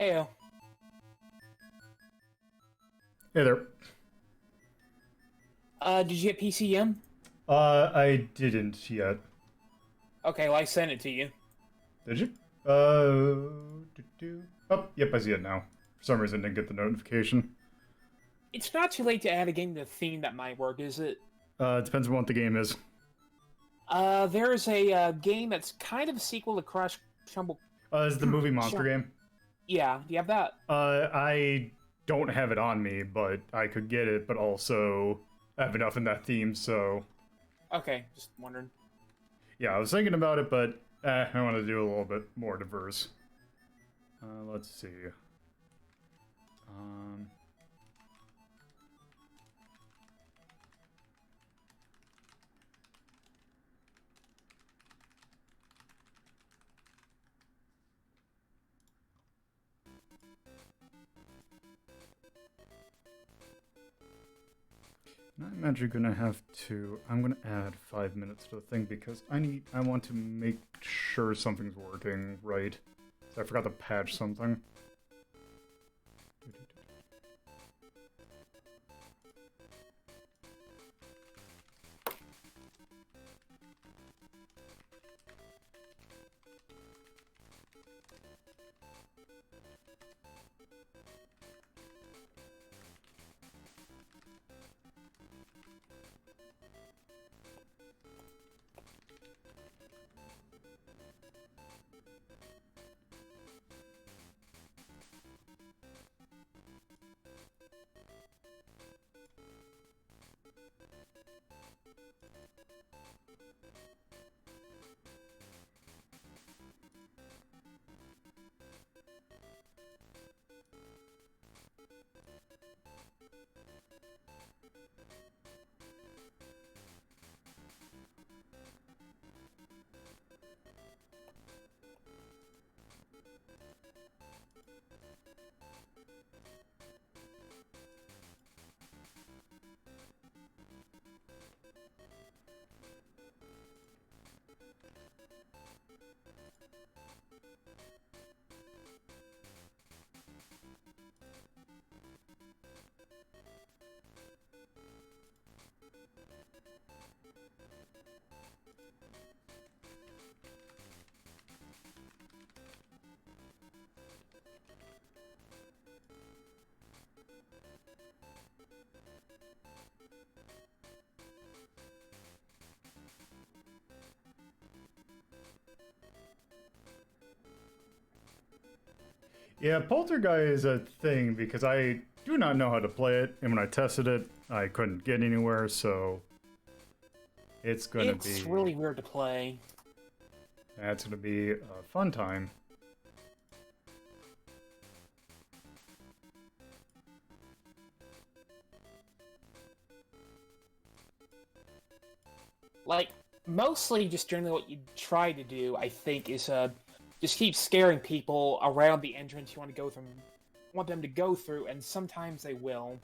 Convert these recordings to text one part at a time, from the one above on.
Heyo. Hey there. Did you get PCM? I didn't yet. Okay, well I sent it to you. Did you? Oh, yep, I see it now. For some reason, I didn't get the notification. It's not too late to add a game to the theme that might work, is it? It depends on what the game is. There's a game that's kind of a sequel to Crush Chumble. Is the movie Monster Chump. game? Yeah, do you have that? I don't have it on me, but I could get it, but also I have enough in that theme, so... Okay, just wondering. Yeah, I was thinking about it, but I want to do a little bit more diverse. Let's see. Um... I'm actually gonna have to. I'm gonna add 5 minutes to the thing because I want to make sure something's working right. So I forgot to patch something. Yeah, Polterguy is a thing because I do not know how to play it, and when I tested it, I couldn't get anywhere, so it's gonna It's be really weird to play. that's gonna be a fun time. Like, mostly just generally what you try to do, I think, is just keep scaring people around the entrance you want them to go through, and sometimes they will.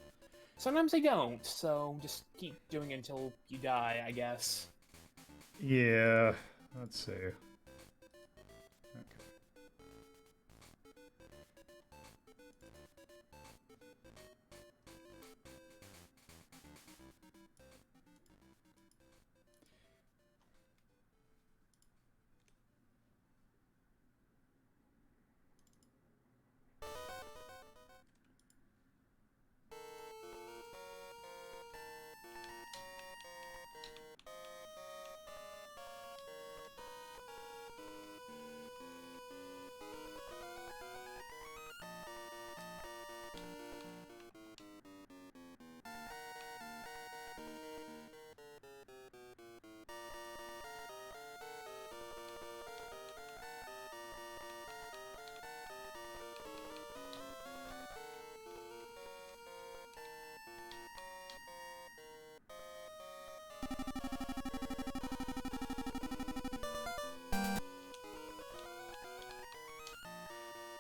Sometimes they don't, so just keep doing it until you die, I guess. Yeah, let's see. Okay.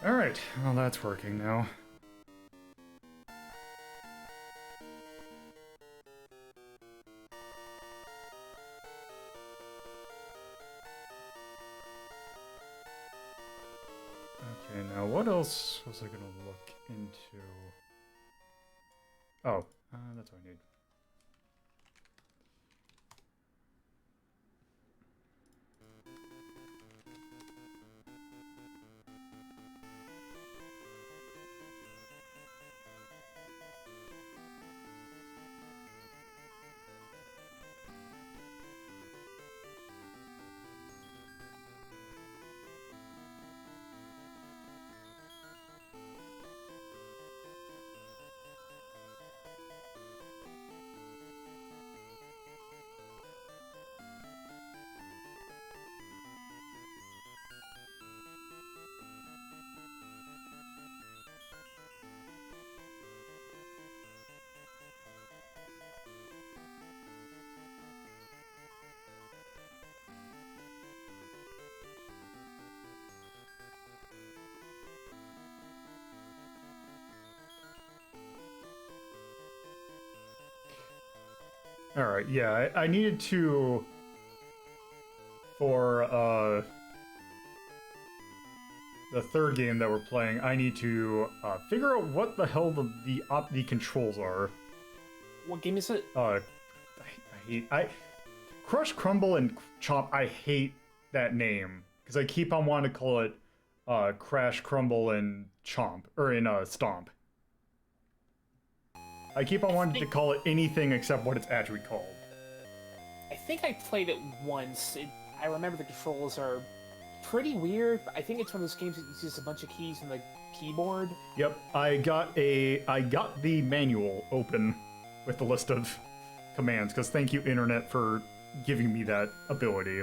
Alright, well that's working now. Okay, now what else was I gonna look into? Oh, that's what I need. Alright, yeah, I needed to... For, the third game that we're playing, I need to, figure out what the hell the controls are. What game is it? Crush, Crumble, and Chomp, I hate that name. Because I keep on wanting to call it, Crash, Crumble, and Chomp. Or in, Stomp. I keep on wanting to call it anything except what it's actually called. I think I played it once. I remember the controls are pretty weird. I think it's one of those games that uses a bunch of keys on the keyboard. Yep, I got the manual open with the list of commands, because thank you, Internet, for giving me that ability.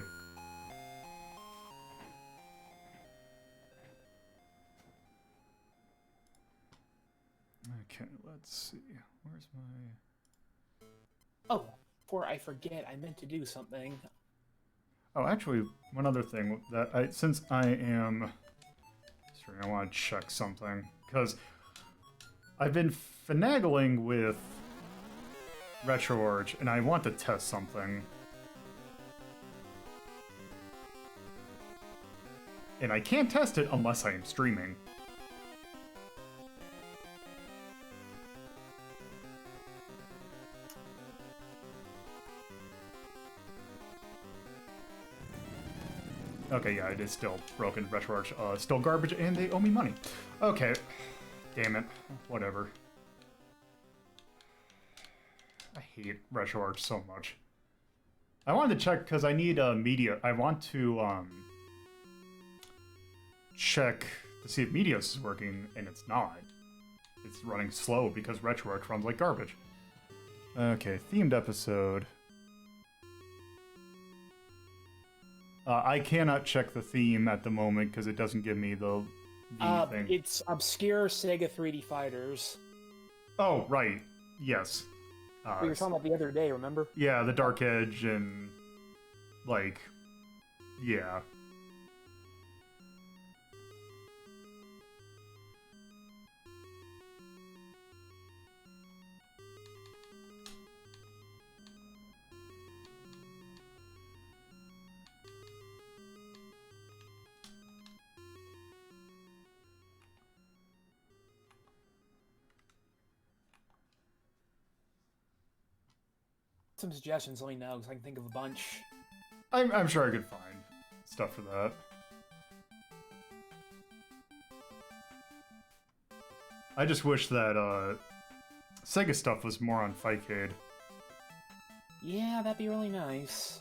Okay, let's see. Where's my... Oh, before I forget, I meant to do something. Oh, actually, one other thing that since I am... Sorry, I want to check something, because I've been finagling with RetroArch, and I want to test something. And I can't test it unless I am streaming. Okay, yeah, it is still broken. RetroArch, still garbage, and they owe me money. Okay. Damn it. Whatever. I hate RetroArch so much. I wanted to check, because I need media. I want to, check to see if Medios is working, and it's not. It's running slow, because RetroArch runs like garbage. Okay, themed episode. I cannot check the theme at the moment because it doesn't give me the thing. It's obscure Sega 3D fighters. Oh, right. Yes. We were talking about the other day, remember? Yeah, the Dark Edge and, like, yeah. Some suggestions, let me know, because I can think of a bunch. I'm sure I could find stuff for that. I just wish that Sega stuff was more on Fightcade. Yeah, that'd be really nice.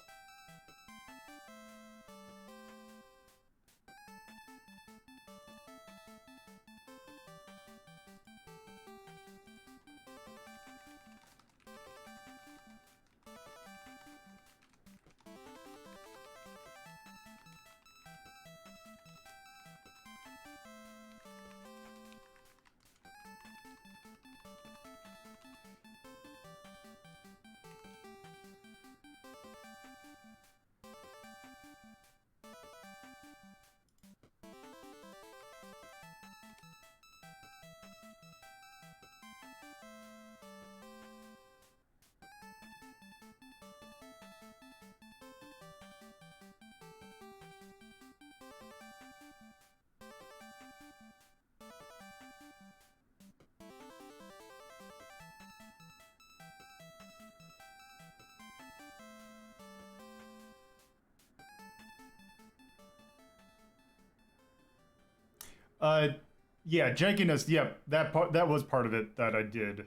Yeah, jankiness. Yep, that was part of it that I did.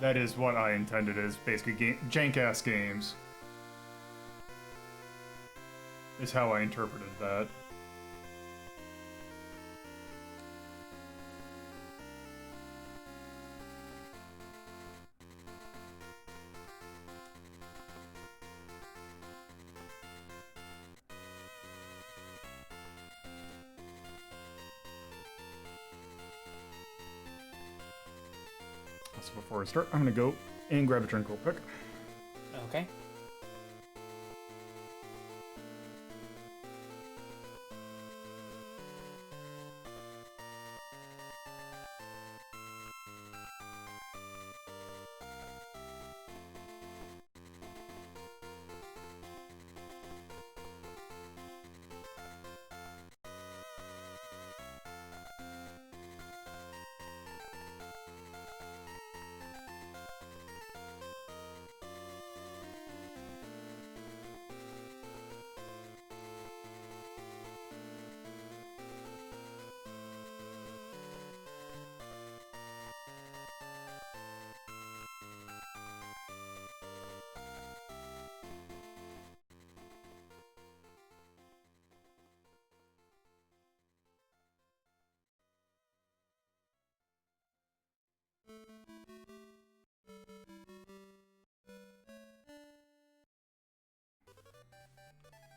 That is what I intended as basically jank-ass games. Is how I interpreted that. So before I start, I'm gonna go and grab a drink real quick. Okay.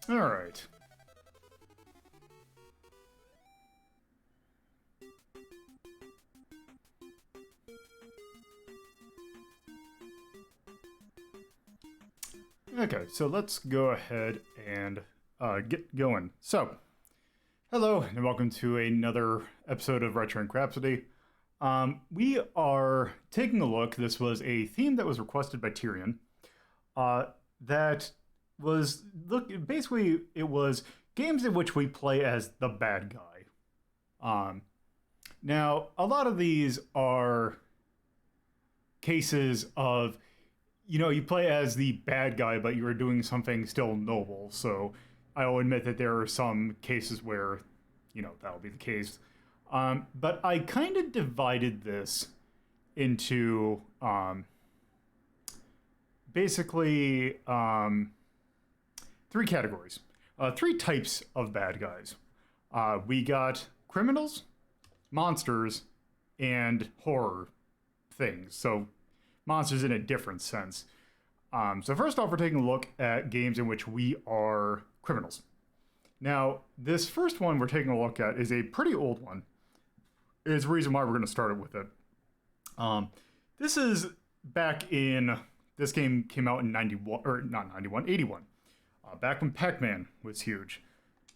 All right. Okay, so let's go ahead and get going. So, hello and welcome to another episode of Rhapsody. We are taking a look. This was a theme that was requested by Tyrion. That was basically it was games in which we play as the bad guy. Now a lot of these are cases of, you know, you play as the bad guy, but you are doing something still noble. So I'll admit that there are some cases where, you know, that'll be the case. But I kind of divided this into basically three categories, three types of bad guys. We got criminals, monsters, and horror things. So monsters in a different sense. So first off, we're taking a look at games in which we are criminals. Now, this first one we're taking a look at is a pretty old one. It's the reason why we're going to start it with it. This is back in, this game came out in 91, or not 91, 81. Back when Pac-Man was huge.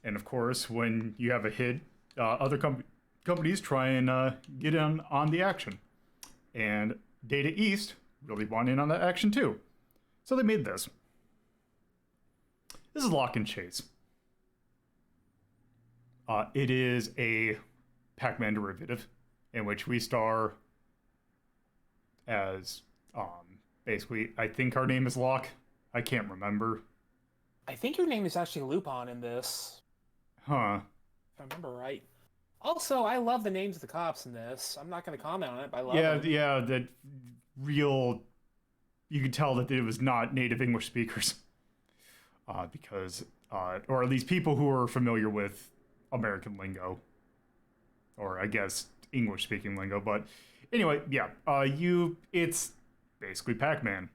And of course, when you have a hit, other companies try and get in on the action. And Data East really want in on that action too. So they made this. This is Lock and Chase. It is a Pac-Man derivative in which we star as, basically, I think our name is Lock. I can't remember. I think your name is actually Lupin in this. Huh. If I remember right. Also, I love the names of the cops in this. I'm not going to comment on it, but I love them. Yeah, that real... You could tell that it was not native English speakers. Because, or at least people who are familiar with American lingo. Or, I guess, English-speaking lingo. But, anyway, yeah. It's basically Pac-Man.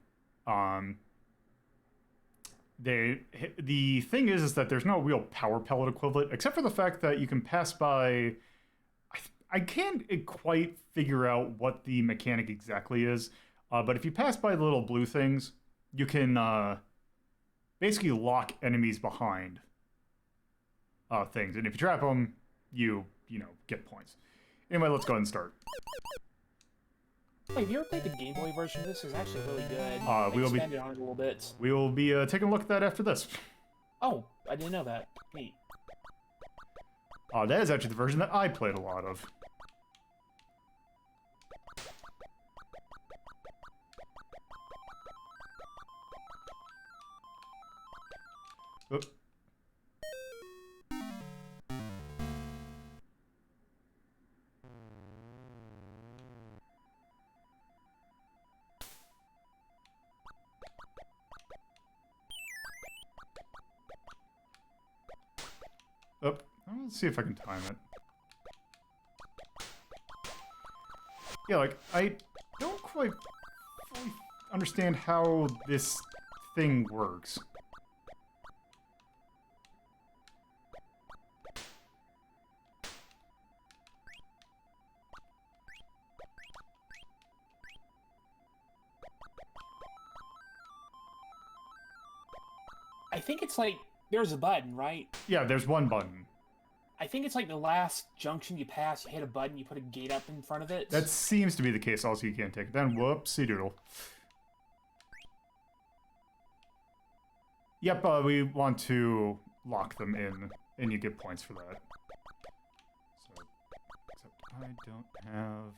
The thing is that there's no real power pellet equivalent, except for the fact that you can pass by... I can't quite figure out what the mechanic exactly is, but if you pass by the little blue things, you can basically lock enemies behind things, and if you trap them, you get points. Anyway, let's go ahead and start. Wait, have you ever played the Game Boy version of this? It's actually really good. We will expanded on it a little bit. We will be taking a look at that after this. Oh, I didn't know that. Neat. That is actually the version that I played a lot of. Oh, let's see if I can time it. Yeah, like, I don't quite fully understand how this thing works. I think it's like, there's a button, right? Yeah, there's one button. I think it's like the last junction you pass, you hit a button, you put a gate up in front of it. That seems to be the case, also you can't take it. Then whoopsie doodle. Yep, we want to lock them in, and you get points for that. So, except I don't have...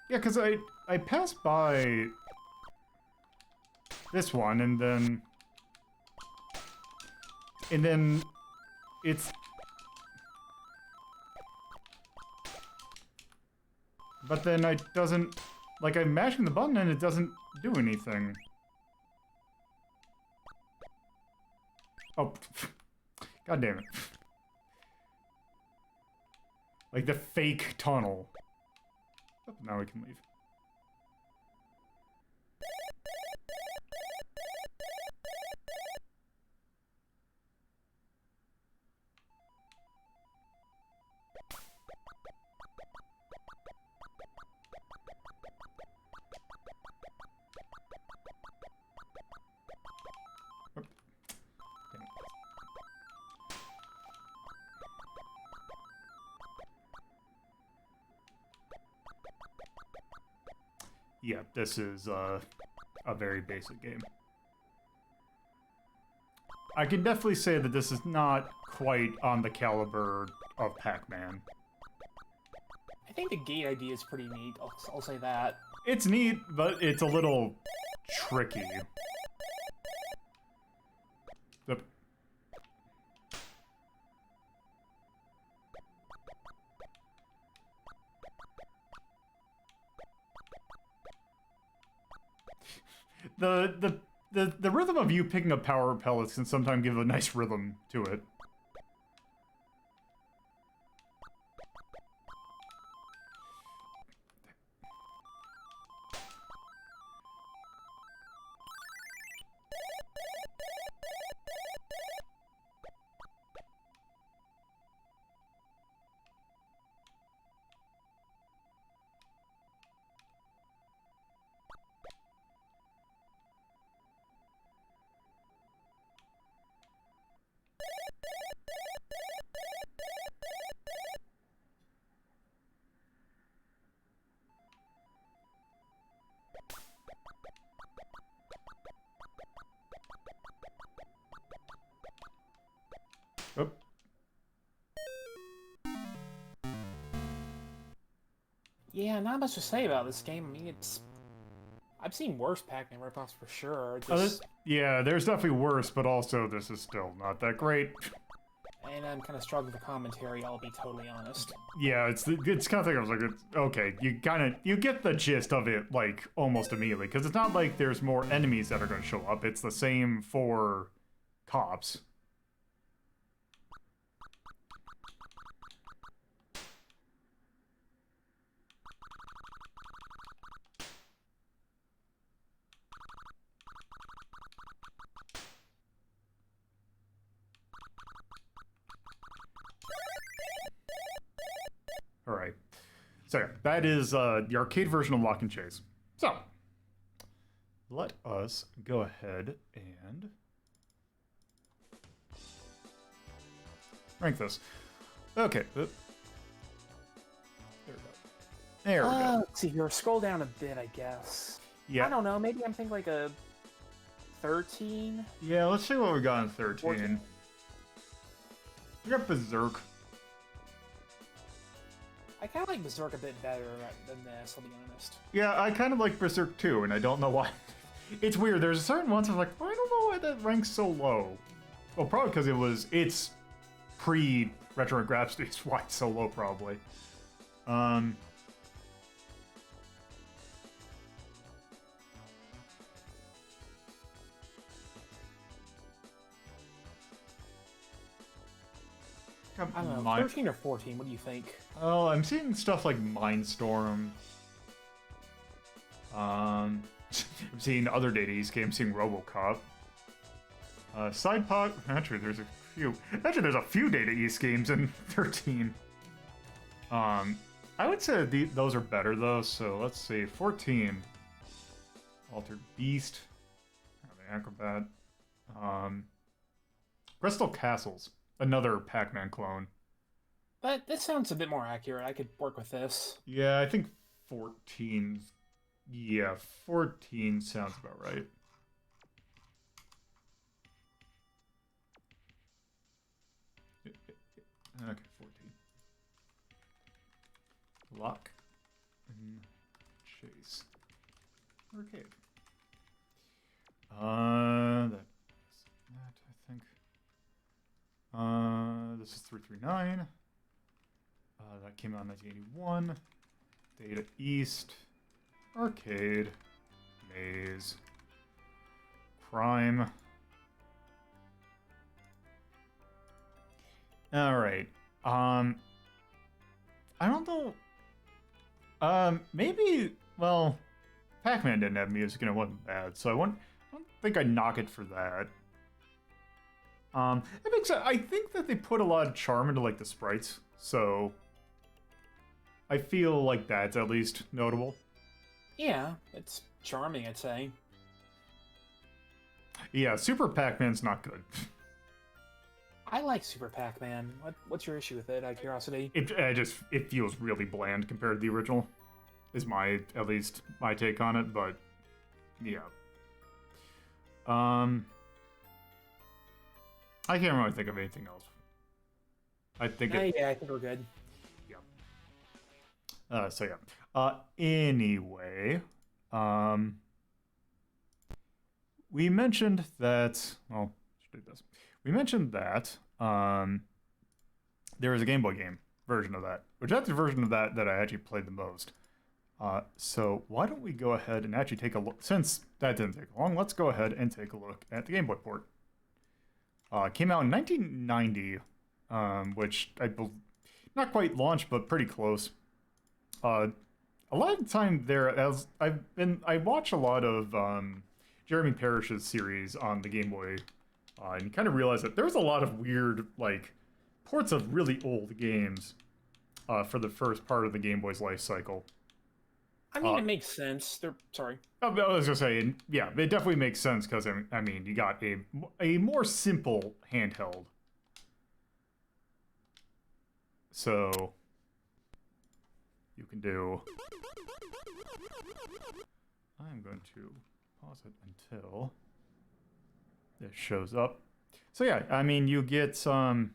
Yeah, because I passed by this one, and then it's... But then it doesn't... Like, I'm mashing the button and it doesn't do anything. Oh, god damn it. Like the fake tunnel. Oh, now we can leave. Oh, damn it. Yeah, this is a very basic game. I can definitely say that this is not quite on the caliber of Pac-Man. I think the gate idea is pretty neat, I'll say that. It's neat, but it's a little tricky. Yep. The rhythm of you picking up power pellets can sometimes give a nice rhythm to it. Oh. Yeah, not much to say about this game. I mean, it's... I've seen worse Pac-Man ripoffs for sure. Yeah, there's definitely worse, but also this is still not that great. And I'm kind of struggling for commentary, I'll be totally honest. Yeah, it's kind of thing I was like, okay, you get the gist of it, like, almost immediately, because it's not like there's more enemies that are going to show up, it's the same for cops. Alright, so yeah, that is the arcade version of Lock and Chase. So, let us go ahead and rank this. Okay, there we go. There we go. Let's see here, scroll down a bit, I guess. Yeah. I don't know, maybe I'm thinking like a 13? Yeah, let's see what we got in 13. 14. We got Berserk. I kind of like Berserk a bit better than this, I'll be honest. Yeah, I kind of like Berserk too, and I don't know why. It's weird, there's certain ones I'm like, I don't know why that ranks so low. Well, probably because it's pre-Retro and Rhapsody, is why it's so low, probably. I don't know, 13 or 14, what do you think? Oh, I'm seeing stuff like Mindstorm. I'm seeing other Data East games, seeing RoboCop. Side pod. Actually, there's a few. Actually, there's a few Data East games in 13. I would say those are better though. So let's see, 14. Altered Beast. The Acrobat. Crystal Castles. Another Pac-Man clone. But this sounds a bit more accurate. I could work with this. Yeah, I think 14. Yeah, 14 sounds about right. Okay, 14. Lock and Chase. Arcade. That I think. This is 339. That came out in 1981. Data East. Arcade. Maze. Crime. Alright. I don't know. Maybe, well, Pac-Man didn't have music and it wasn't bad, so I don't think I'd knock it for that. It makes sense. I think that they put a lot of charm into, like, the sprites, so I feel like that's at least notable. Yeah, it's charming, I'd say. Yeah, Super Pac-Man's not good. I like Super Pac-Man. What's your issue with it, out of curiosity? It feels really bland compared to the original, is at least my take on it, but yeah. I can't really think of anything else. I think yeah, I think we're good. Yeah. So yeah. Anyway, we mentioned that. Well, should do this. We mentioned that there was a Game Boy game version of that, which that's the version of that I actually played the most. So why don't we go ahead and actually take a look? Since that didn't take long, let's go ahead and take a look at the Game Boy port. It came out in 1990, which I believe not quite launched, but pretty close. A lot of the time there, as I watch a lot of Jeremy Parish's series on the Game Boy. And you kind of realize that there's a lot of weird, like, ports of really old games for the first part of the Game Boy's life cycle. I mean, it makes sense. Sorry. I was gonna say, yeah, it definitely makes sense because I mean, you got a more simple handheld. So you can do. I'm going to pause it until this shows up. So yeah, I mean, you get some.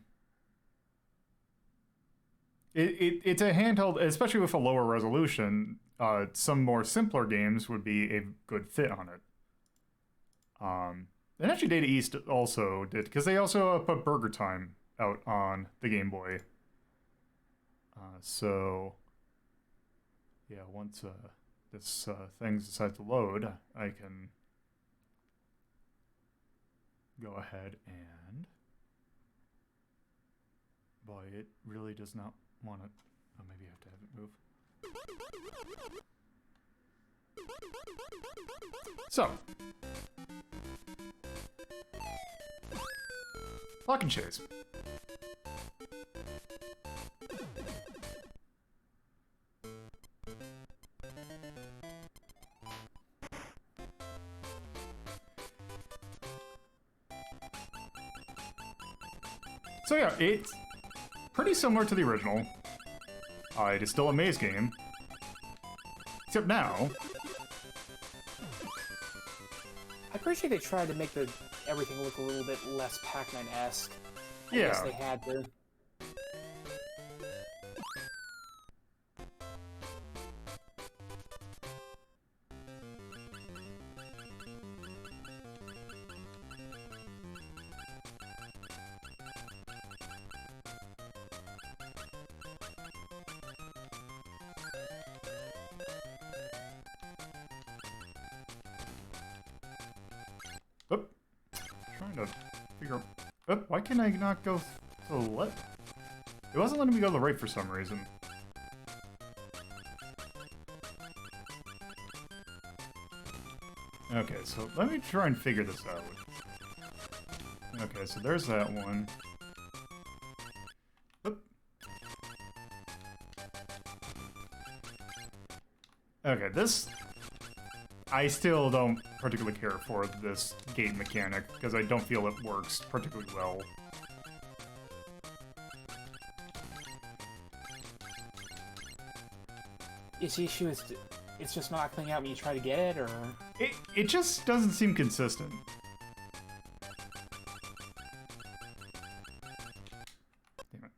It's a handheld, especially with a lower resolution. Some more simpler games would be a good fit on it. And actually, Data East also did, because they also put Burger Time out on the Game Boy. So yeah, once this thing decides to load, I can go ahead and. Boy, it really does not want it. Oh, maybe I have to have it move. So, lock and chase. So yeah, it's pretty similar to the original. It is still a maze game. Except now... I appreciate they tried to make everything look a little bit less Pac-Man-esque. I Yeah. guess they had to. Oop. Trying to figure out... Oop, why can I not go to the left? It wasn't letting me go to the right for some reason. Okay, so let me try and figure this out. Okay, so there's that one. Oop. Okay, this... I still don't particularly care for this gate mechanic, because I don't feel it works particularly well. Its issue is it's just not cleaning out when you try to get it, or... It just doesn't seem consistent. Damn it.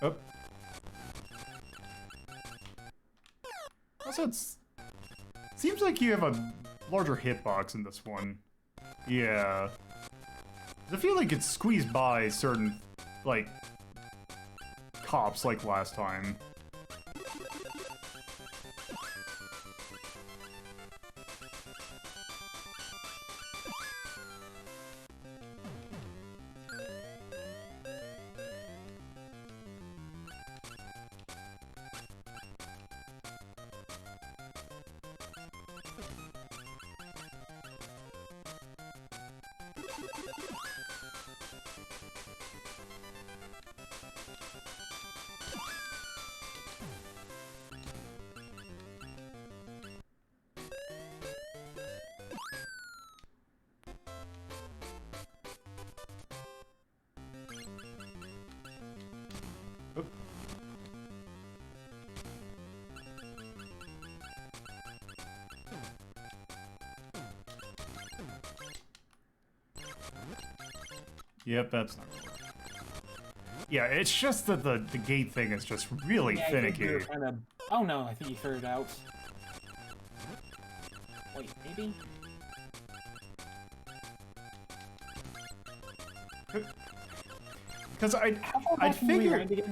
Oh. Also, seems like you have a larger hitbox in this one. Yeah. I feel like it's squeezed by certain, like, cops like last time. Yep, that's not gonna work. Yeah, it's just that the gate thing is just really finicky. Oh no, I think you figured it out. Wait, maybe? Because I figured...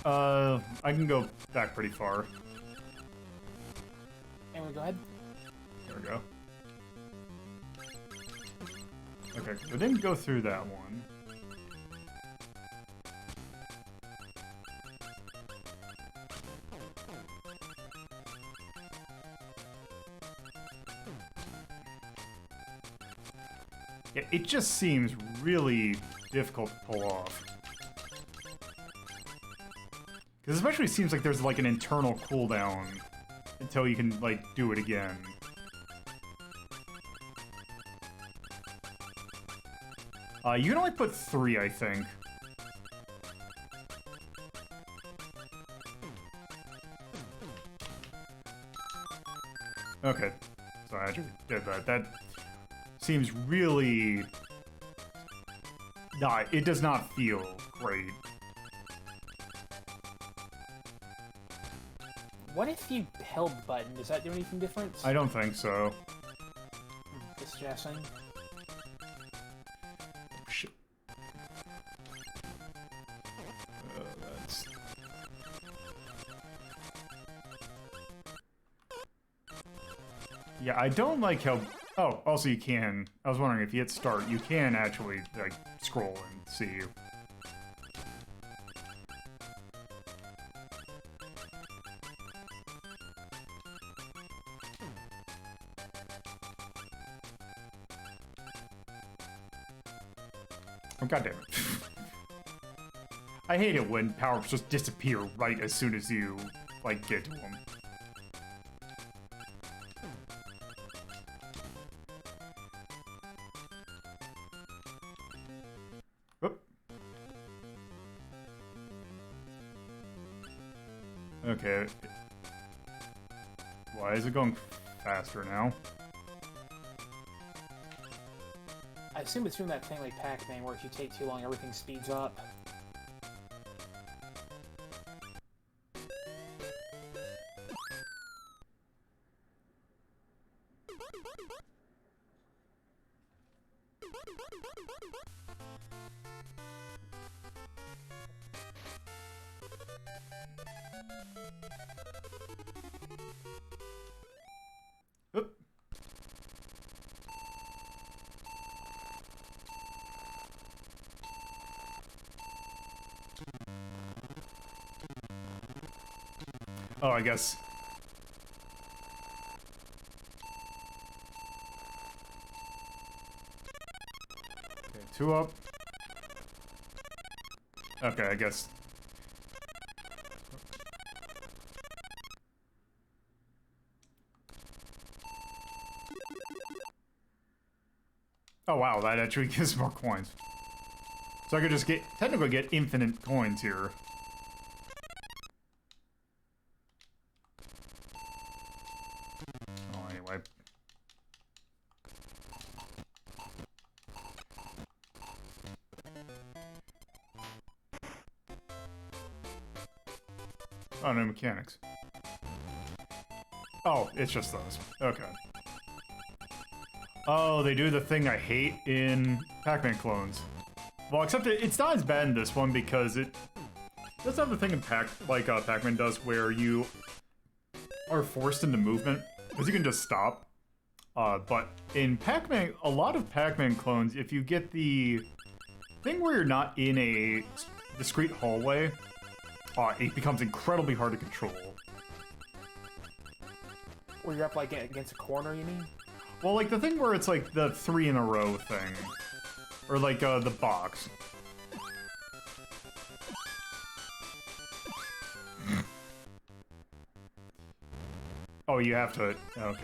I can go back pretty far. Anyway, go ahead. There we go. Okay, we didn't go through that one. Yeah, it just seems really difficult to pull off. Because especially it seems like there's like an internal cooldown until you can like do it again. You can only put 3, I think. Okay, so I actually did that. That seems really... Nah, it does not feel great. What if you held the button? Does that do anything different? I don't think so. Just guessing. Shit. That's... Yeah, I don't like how... Oh, also you can... I was wondering if you hit start, you can actually, like, scroll and see you. Oh, goddammit. I hate it when power-ups just disappear right as soon as you, like, get to them. Oop. Okay. Why is it going faster now? I assume it's doing that thing like Pac-Man, where if you take too long, everything speeds up. Oop. Oh, I guess. Okay, 2 up. Okay, I guess. Oh wow, that actually gives more coins. So I could just technically get infinite coins here. Oh, anyway. Oh, no mechanics. Oh, it's just those. Okay. Oh, they do the thing I hate in Pac-Man clones. Well, except it's not as bad in this one because it does have the thing in Pac-Man does where you are forced into movement because you can just stop. But in Pac-Man, a lot of Pac-Man clones, if you get the thing where you're not in a discrete hallway, it becomes incredibly hard to control. Where you're up like against a corner, you mean? Well, like the thing where it's like the 3 in a row thing. Or like the box. Oh, you have to... Okay.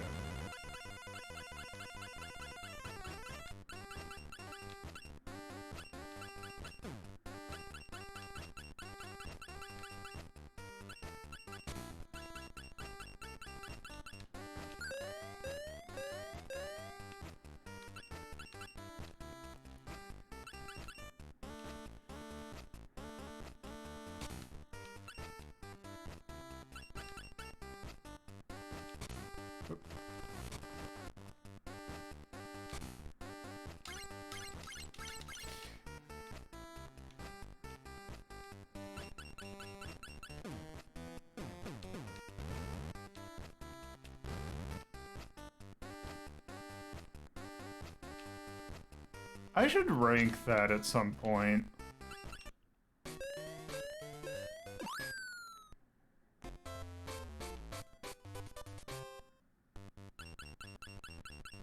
I should rank that at some point.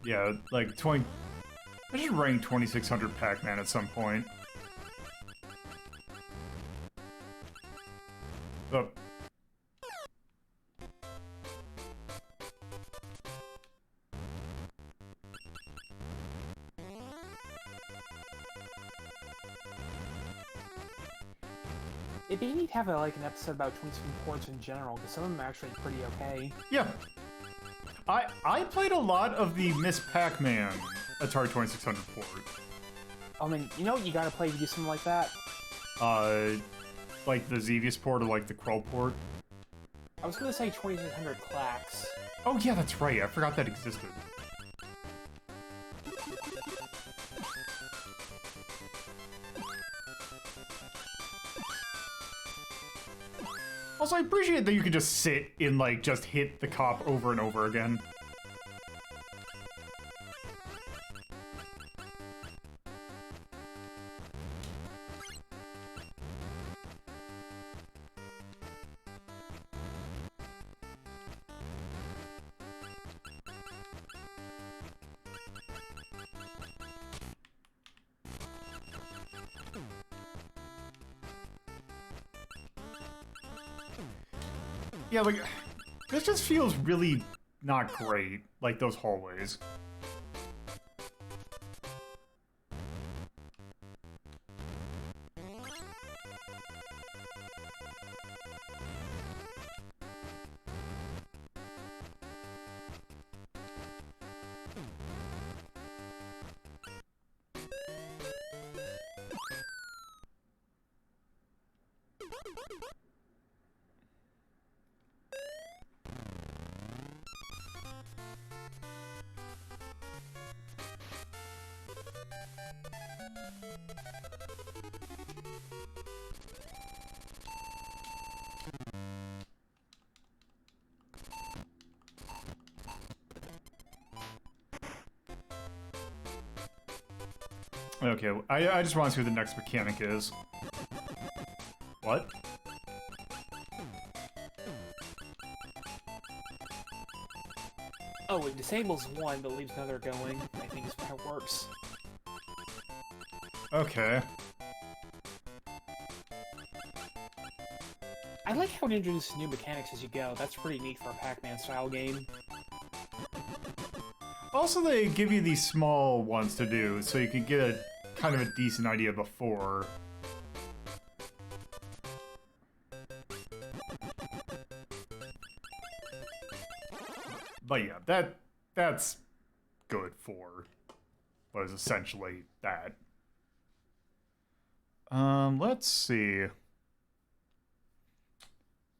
Yeah, like 20... I should rank 2600 Pac-Man at some point. Oh. It'd be neat to have like an episode about 27 ports in general, because some of them are actually pretty okay. Yeah. I played a lot of the Miss Pac-Man Atari 2600 port. I mean, you know what you gotta play to do something like that? Like the Xevious port or like the Krull port. I was gonna say 2600 Clacks. Oh yeah, that's right. I forgot that existed. Also, I appreciate that you can just sit and, like, just hit the cop over and over again. Yeah, like, this just feels really not great, like those hallways. Okay, I just want to see what the next mechanic is. What? Oh, it disables one, but leaves another going. I think is how it works. Okay. I like how it introduces new mechanics as you go. That's pretty neat for a Pac-Man style game. Also, they give you these small ones to do, so you can get a kind of a decent idea before. But yeah, that's good for what is essentially that. Let's see.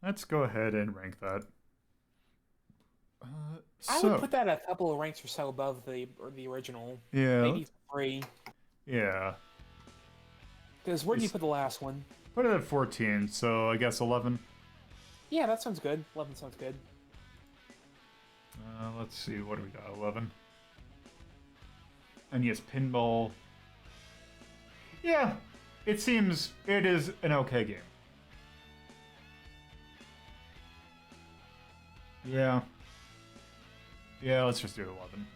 Let's go ahead and rank that. I would put that a couple of ranks or so above the original. Yeah. Maybe 3. Yeah. Because where did you put the last one? Put it at 14, so I guess 11. Yeah, that sounds good. 11 sounds good. Let's see, what do we got? 11. And yes, pinball. Yeah, it is an okay game. Yeah. Yeah, let's just do 11.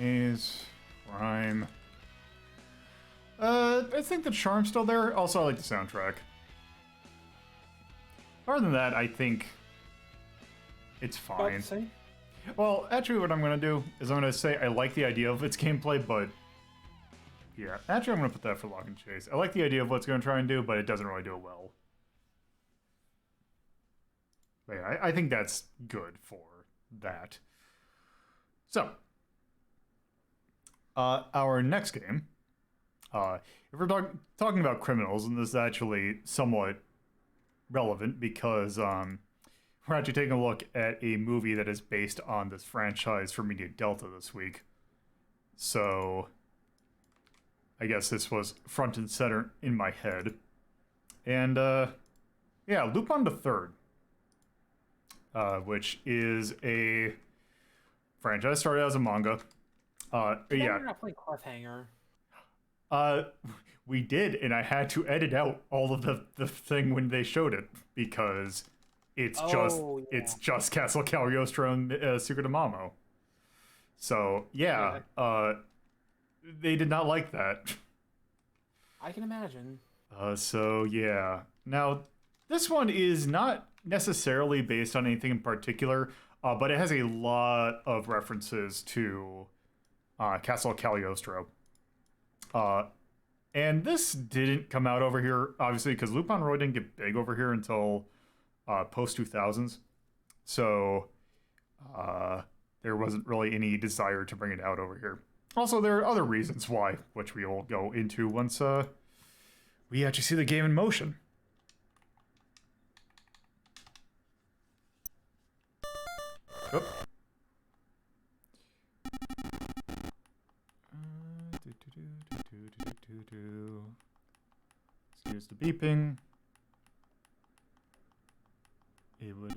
Maze, Rhyme. I think the charm's still there. Also, I like the soundtrack. Other than that, I think it's fine. Well, actually, what I'm going to do is I'm going to say I like the idea of its gameplay, but yeah, actually, I'm going to put that for Lock and Chase. I like the idea of what it's going to try and do, but it doesn't really do it well. But yeah, I think that's good for that. So, our next game, if we're talking about criminals, and this is actually somewhat relevant because we're actually taking a look at a movie that is based on this franchise for Media Delta this week. So, I guess this was front and center in my head. And, yeah, Lupin the Third, which is a franchise started as a manga. Yeah. We're not playing Cliffhanger. We did, and I had to edit out all of the thing when they showed it because it's just Castle Cagliostro and Secret of Mamo. So yeah, they did not like that. I can imagine. So yeah. Now this one is not necessarily based on anything in particular, but it has a lot of references to Castle Cagliostro. And this didn't come out over here, obviously, because Lupin really didn't get big over here until post-2000s. So there wasn't really any desire to bring it out over here. Also, there are other reasons why, which we will go into once we actually see the game in motion. Oop. Excuse the beeping. It would.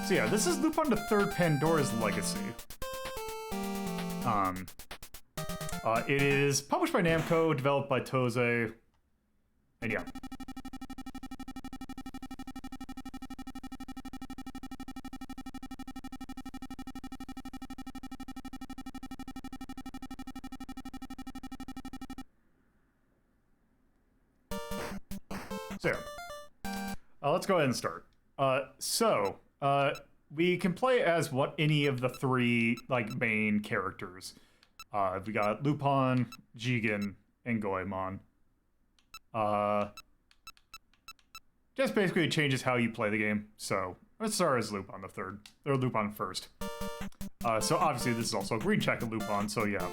So yeah, this is Lupin the Third Pandora's Legacy. It is published by Namco, developed by Toze, and yeah. So, let's go ahead and start. We can play as any of the three main characters. We got Lupin, Jigen, and Goemon. Just basically changes how you play the game. So let's start as Lupin the Third, or Lupin first. So obviously this is also a green check of Lupin. So yeah.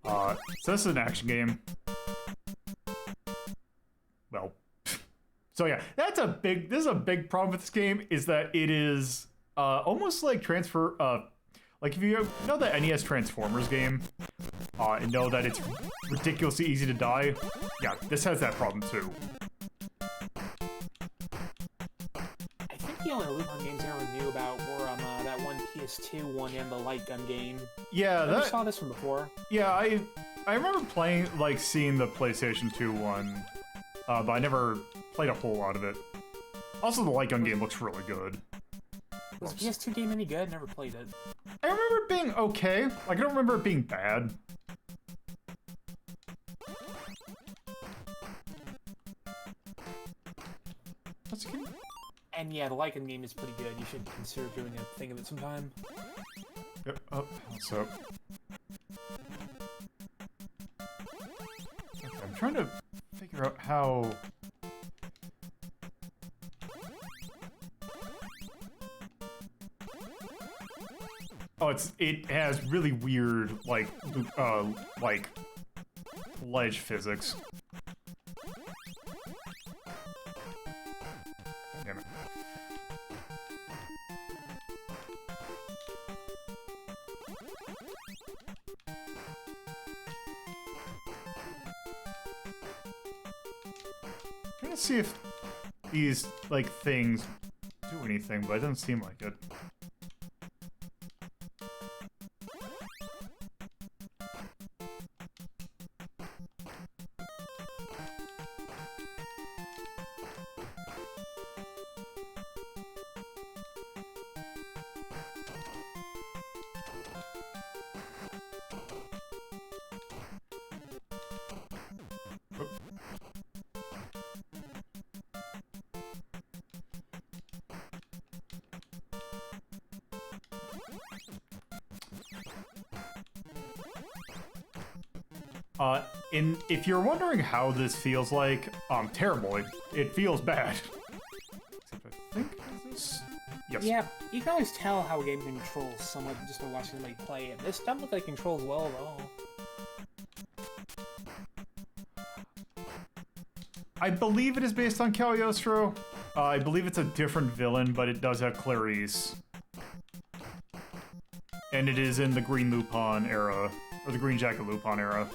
So this is an action game. Well, So yeah, this is a big problem with this game, is that it is almost like like if you know the NES Transformers game, and know that it's ridiculously easy to die, yeah, this has that problem too. I think the only Lupin games I ever knew about were that one PS2 one and the light gun game. Yeah, I never saw this one before. Yeah, I remember playing, like, seeing the PlayStation 2 one, but I never played a whole lot of it. Also, the light gun game looks really good. Was the PS2 game any good? Never played it. I remember it being okay. Like, I don't remember it being bad. That's good. And yeah, the light gun game is pretty good. You should consider doing a thing of it sometime. Yep. Oh, what's up? Okay, I'm trying to figure out how... Oh, it has really weird, like ledge physics. Damn it. Trying to see if these, like, things do anything, but it doesn't seem like it. If you're wondering how this feels like, terrible. It feels bad. Except I think this... Yes. Yeah, you can always tell how a game controls somewhat just by watching somebody play it. This doesn't look like it controls well at all. I believe it is based on Cagliostro. I believe it's a different villain, but it does have Clarice. And it is in the Green Lupin era, or the Green Jacket Lupin era.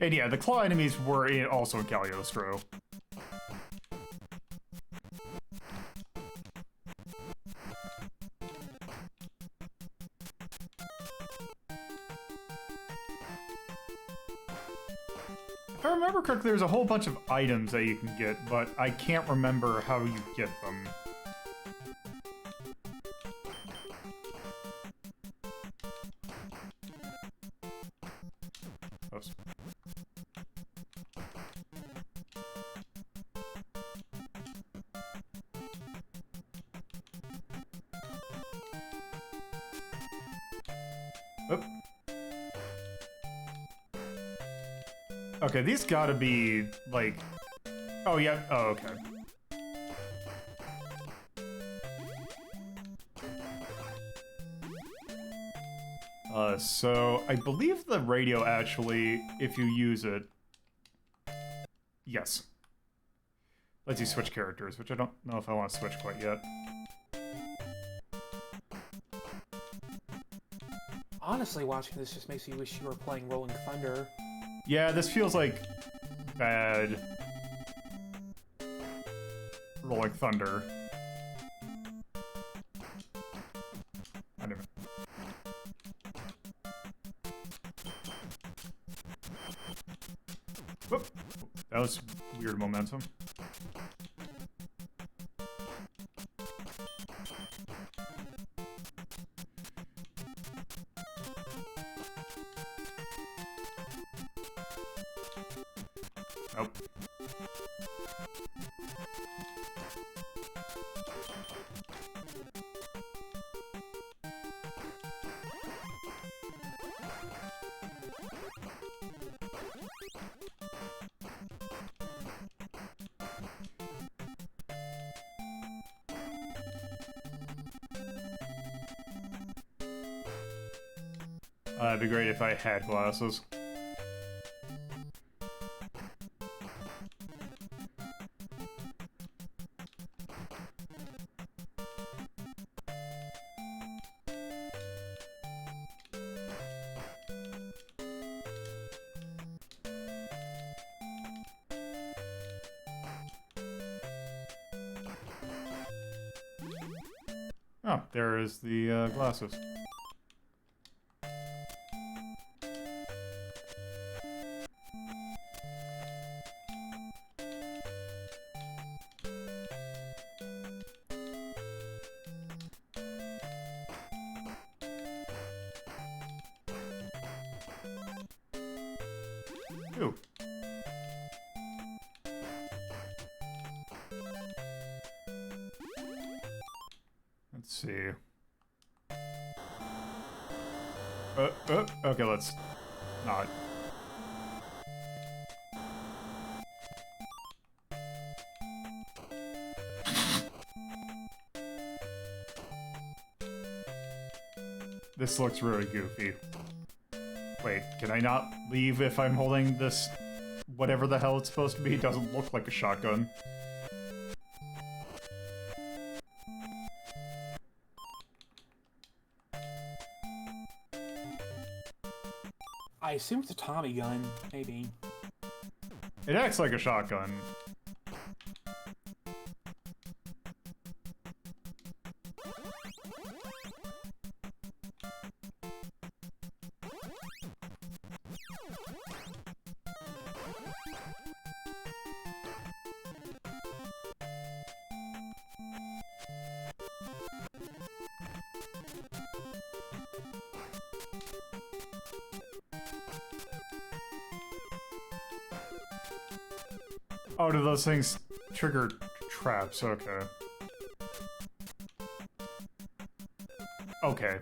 And yeah, the claw enemies were also in Cagliostro. If I remember correctly, there's a whole bunch of items that you can get, but I can't remember how you get them. Oops. Oop. Okay, these gotta be, like... Oh, yeah. Oh, okay. So I believe the radio actually, if you use it... Yes. Lets you switch characters, which I don't know if I want to switch quite yet. Honestly, watching this just makes me wish you were playing Rolling Thunder. Yeah, this feels like bad Rolling Thunder. I don't know. Whoop. That was weird momentum. Nope. It'd be great if I had glasses. Oh, there is the glasses. Ooh. Let's see. Okay, let's not. This looks really goofy. Wait, can I not leave if I'm holding this? Whatever the hell it's supposed to be, it doesn't look like a shotgun. I assume it's a Tommy gun, maybe. It acts like a shotgun. Oh, do those things trigger traps? Okay. Okay.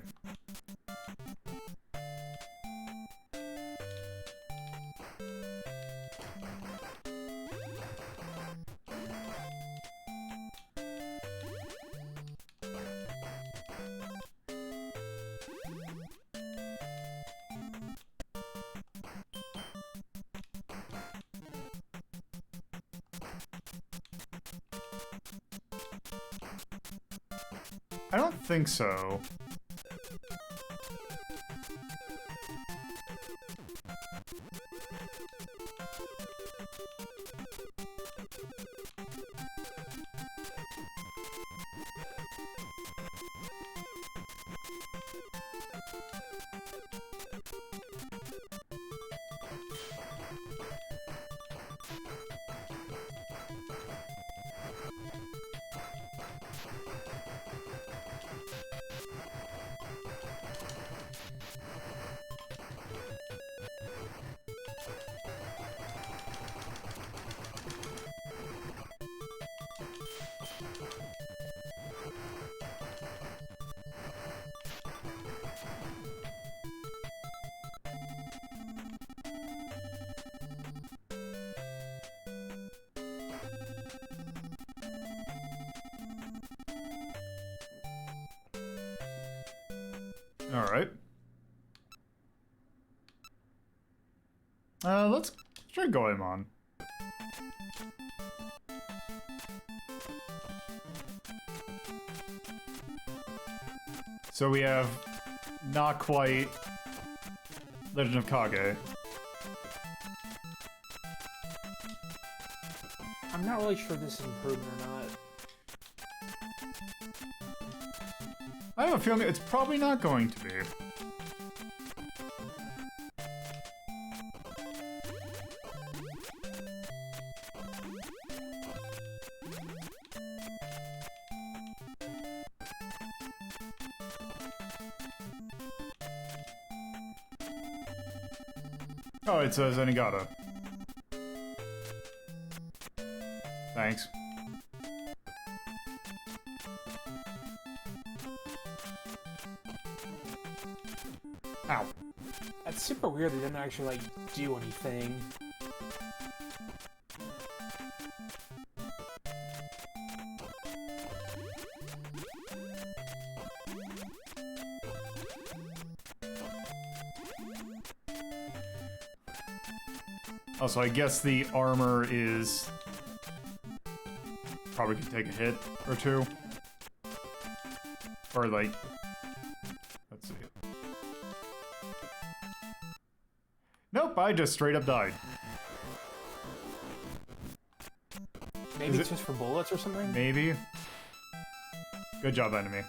I don't think so. All right. Let's try Goemon. So we have not quite Legend of Kage. I'm not really sure this is improved or not. I have a feeling it's probably not going to be. Oh, it says Zenigata. Thanks. Ow. That's super weird they didn't actually, like, do anything. Also, I guess the armor is... probably could take a hit or two. Or like... let's see. Nope, I just straight up died. Maybe it's just for bullets or something? Maybe. Good job, enemy.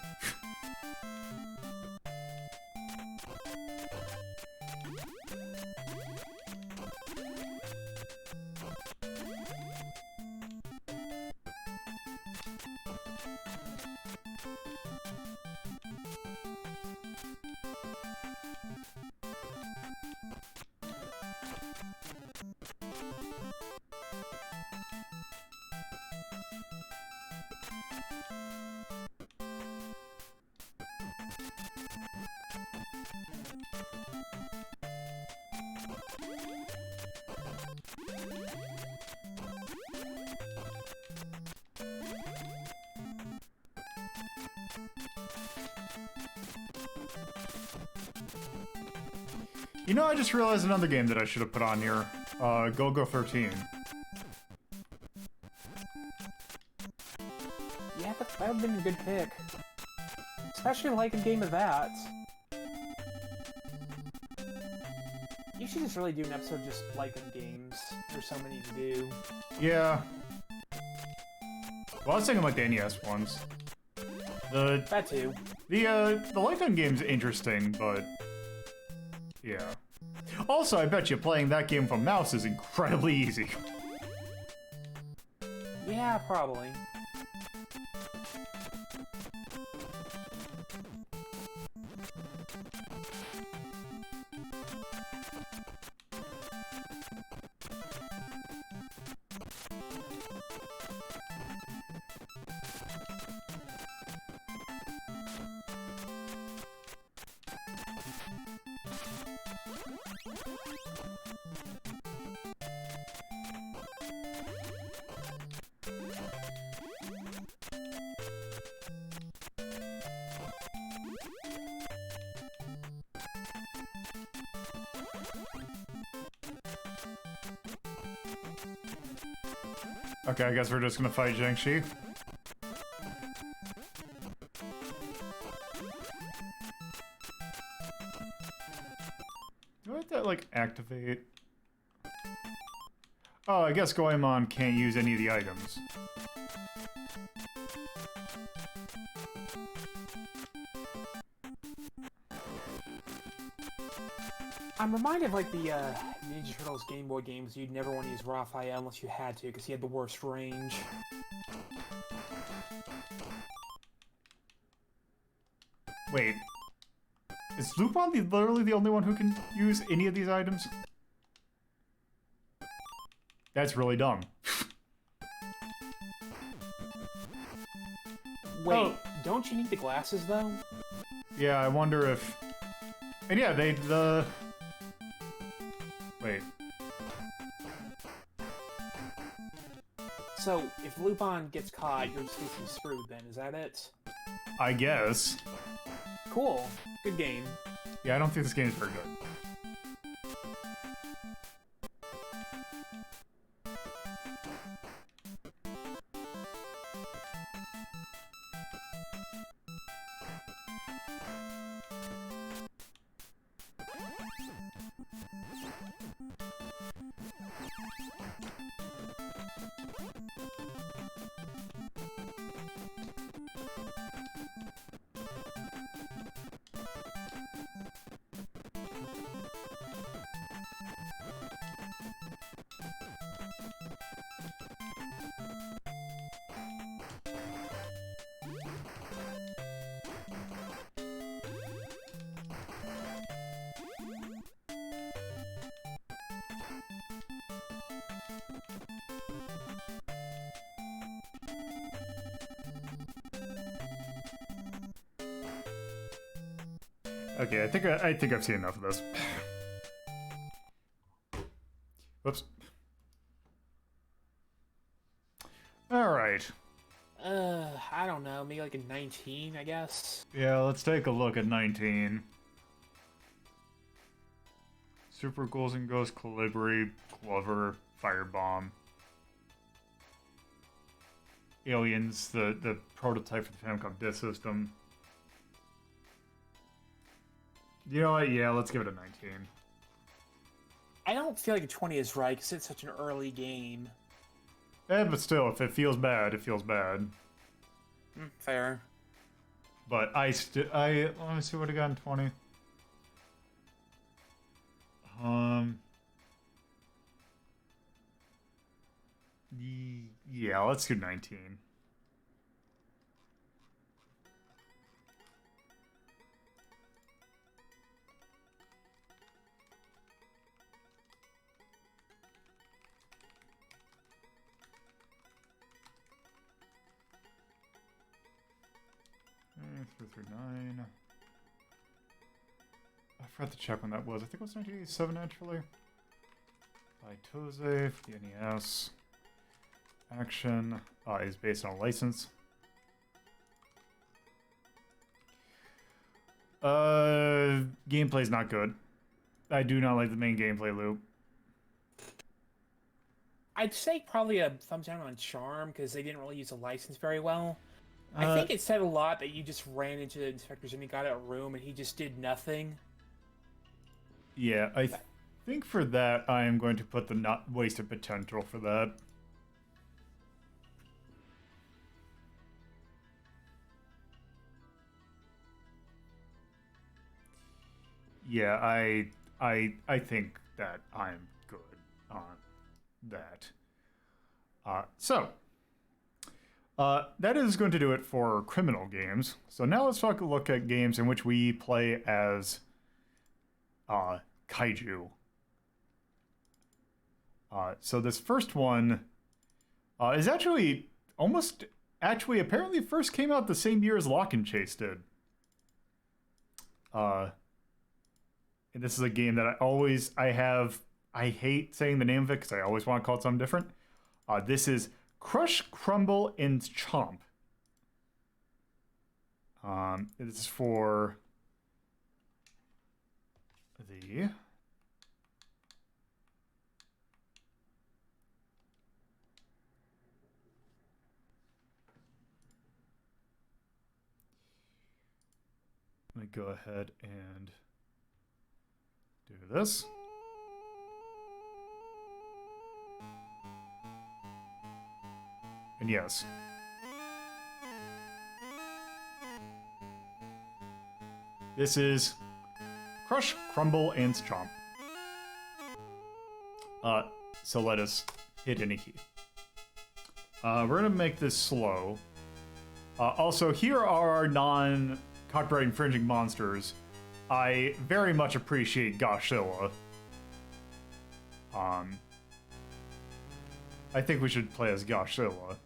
You know, I just realized another game that I should have put on here. Go 13. Yeah, that would have been a good pick. Especially like a game of that. You should just really do an episode just liking games. There's so many to do. Yeah. Well, I was thinking about the NES ones. That too. The Lifetime game's interesting, but... yeah. Also, I bet you playing that game from mouse is incredibly easy. Yeah, probably. Okay, I guess we're just gonna fight Jiangxi. Do I have to, like, activate? Oh, I guess Goemon can't use any of the items. I'm reminded of like the Ninja Turtles Game Boy games. You'd never want to use Raphael unless you had to, because he had the worst range. Wait. Is Lupin literally the only one who can use any of these items? That's really dumb. Wait, don't you need the glasses though? Yeah, I wonder if... and yeah, wait. So, if Lupin gets caught, you're just basically screwed then, is that it? I guess. Cool. Good game. Yeah, I don't think this game is very good. Okay, I think I've seen enough of this. Whoops. All right. I don't know, maybe like a 19, I guess. Yeah, let's take a look at 19. Super Ghouls and Ghosts, Colibri, Clover, Firebomb. Aliens, the prototype for the Famicom Disk System. You know what? Yeah, let's give it a 19. I don't feel like a 20 is right because it's such an early game. But still, if it feels bad, it feels bad. Fair. But let me see what I got in 20. Yeah, let's do 19. Through 9. I forgot to check when that was. I think it was 1987 actually. By Toze for the NES. Action is based on a license. Gameplay's not good. I do not like the main gameplay loop. I'd say probably a thumbs down on Charm because they didn't really use the license very well. I think it said a lot that you just ran into the inspectors and he got a room and he just did nothing. Yeah, I think for that I am going to put the not wasted potential for that. Yeah, I think that I'm good on that. That is going to do it for criminal games. So now let's take a look at games in which we play as kaiju. So this first one is actually apparently first came out the same year as Lock and Chase did. And this is a game that I hate saying the name of it because I always want to call it something different. This is Crush, Crumble, and Chomp. This is for the let me go ahead and do this. And yes. This is Crush, Crumble, and Chomp. So let us hit any key. We're gonna make this slow. Also, here are our non-copyright infringing monsters. I very much appreciate Godzilla. I think we should play as Godzilla.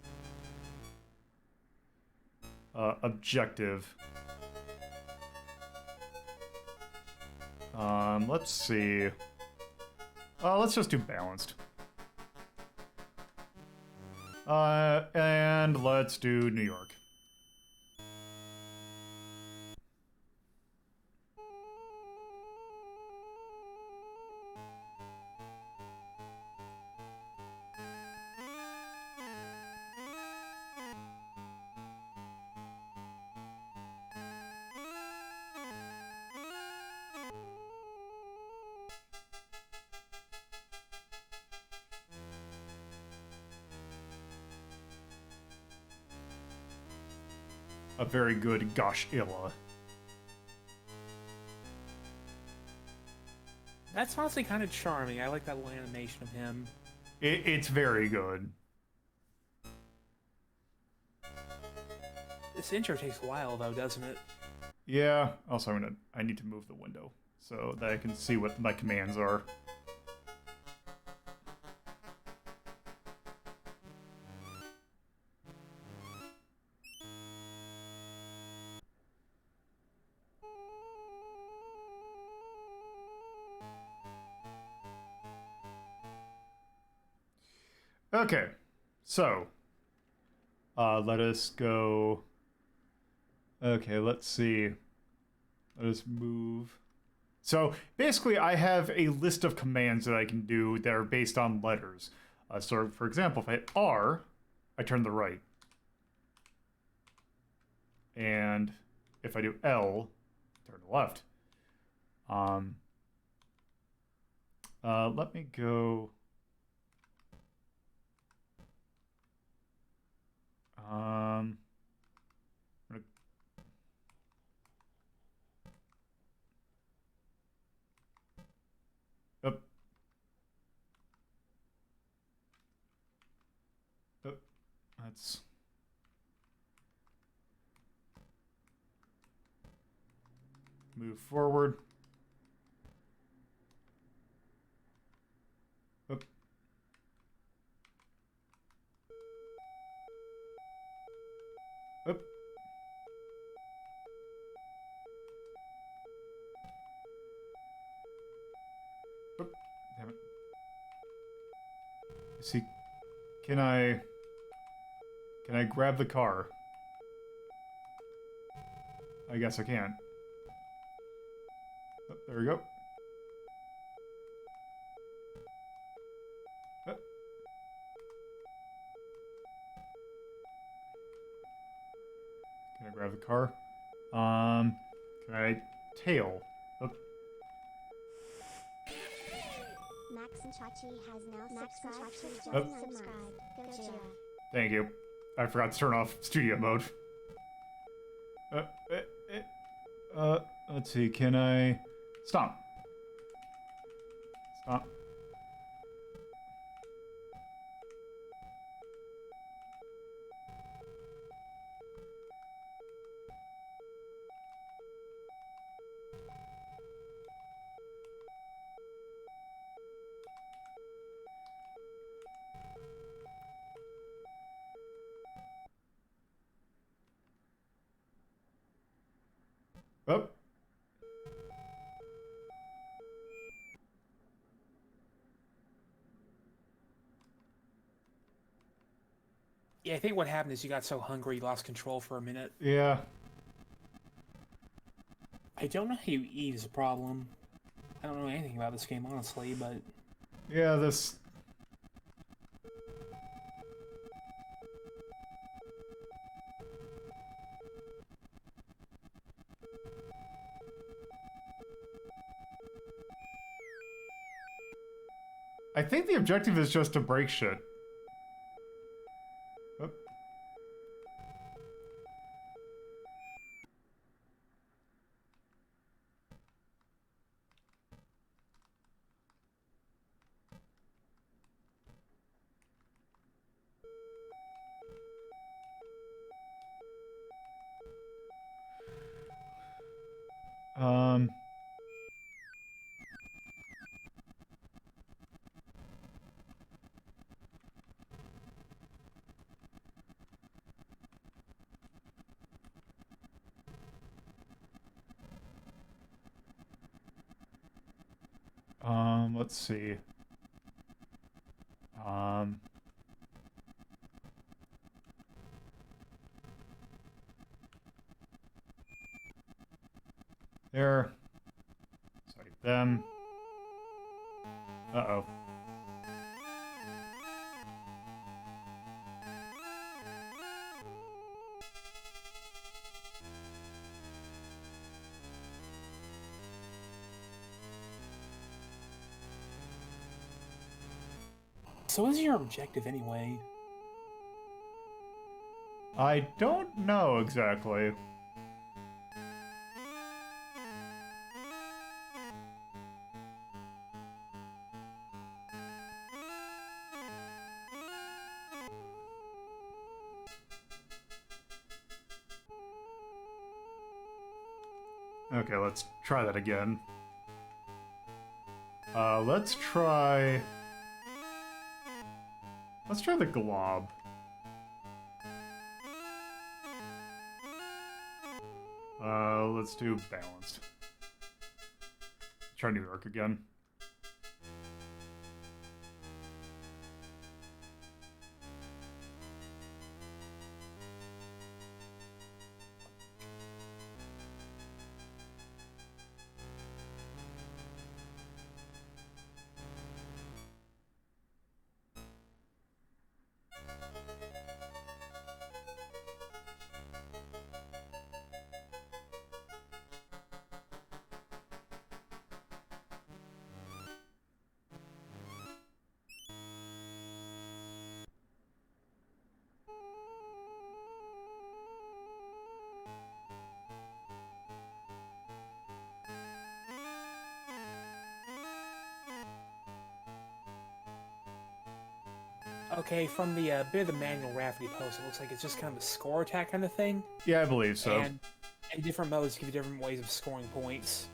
Objective. Let's see. Let's just do balanced. And let's do New York. A very good Gosh-illa. That's honestly kind of charming. I like that little animation of him. It's very good. This intro takes a while, though, doesn't it? Yeah. Also, I need to move the window so that I can see what my commands are. Okay, so let us go. Okay, let's see. Let us move So basically, I have a list of commands that I can do that are based on letters. So for example, if I hit R, I turn the right. And if I do L, turn the left. Let me go. Up. Up. Let's. Move forward. Up. Up. Up. Damn it. See, can I grab the car? I guess I can. Oh, there we go. Oh. Can I grab the car? Can I tail? Oh. Max and Chachi has now subscribed. Oh. Gojira. Thank you. I forgot to turn off studio mode. Let's see. Can I stop? Stop. Oh. Yeah, I think what happened is you got so hungry you lost control for a minute. Yeah. I don't know how you eat is a problem. I don't know anything about this game, honestly, but... Yeah, this... I think the objective is just to break shit. Oh. Let's see. There. Sorry, them. Uh-oh. So what is your objective anyway? I don't know exactly. Okay, let's try that again. Let's try the glob. Let's do balanced. Try New York again. Okay, from the bit of the manual Rhapsody post, it looks like it's just kind of a score attack kind of thing. Yeah, I believe so. And different modes give you different ways of scoring points.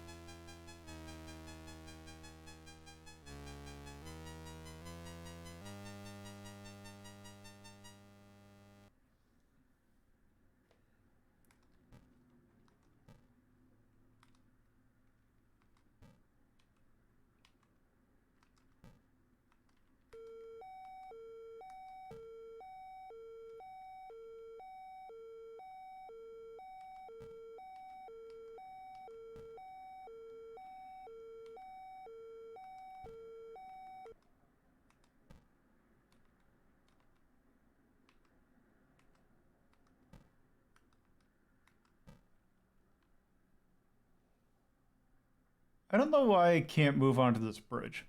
I don't know why I can't move onto this bridge.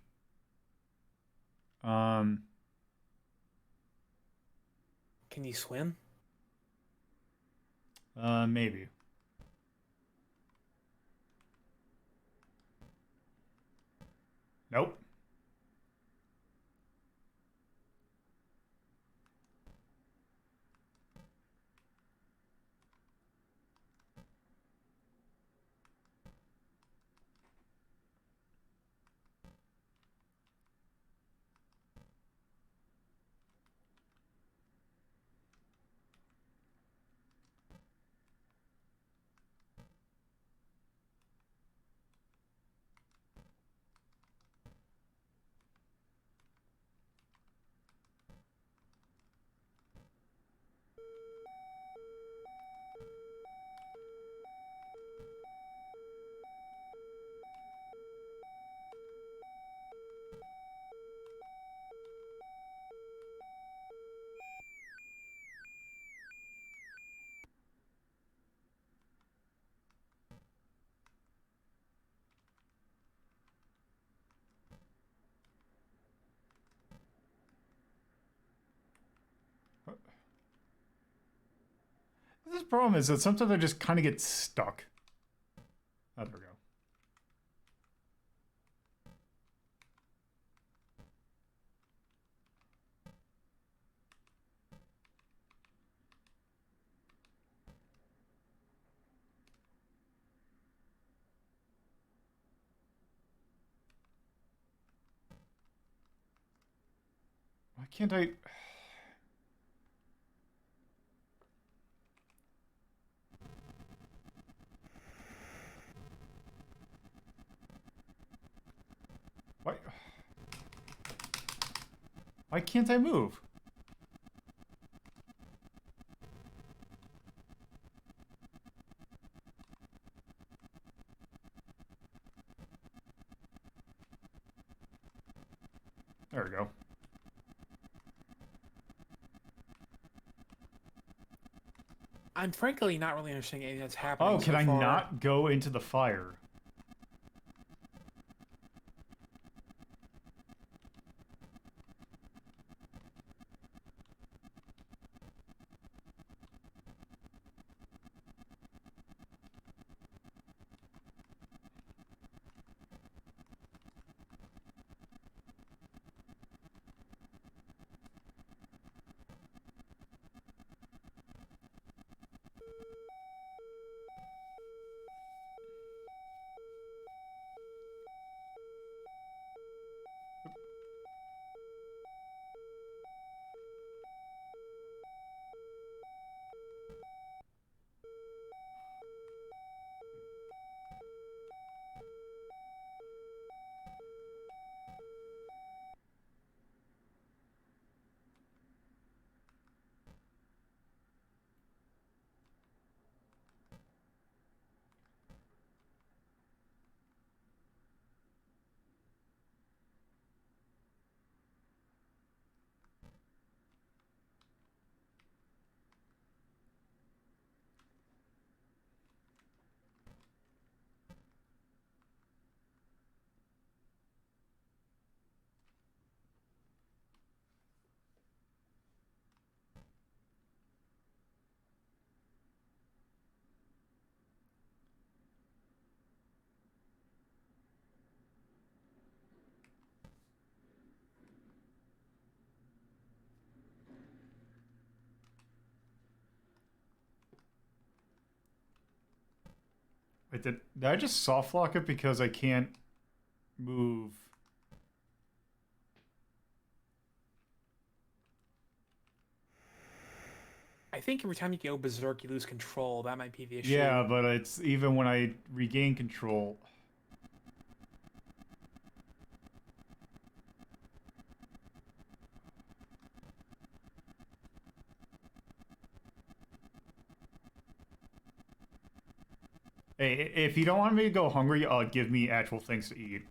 Can you swim? Maybe. Nope. This problem is that sometimes I just kind of get stuck. Oh, there we go. Why can't I... Why can't I move? There we go. I'm frankly not really understanding anything that's happening. Oh, can so I far. not go into the fire? Wait, did I just soft lock it because I can't move? I think every time you go berserk, you lose control. That might be the issue. Yeah, but it's even when I regain control. Hey, if you don't want me to go hungry, give me actual things to eat.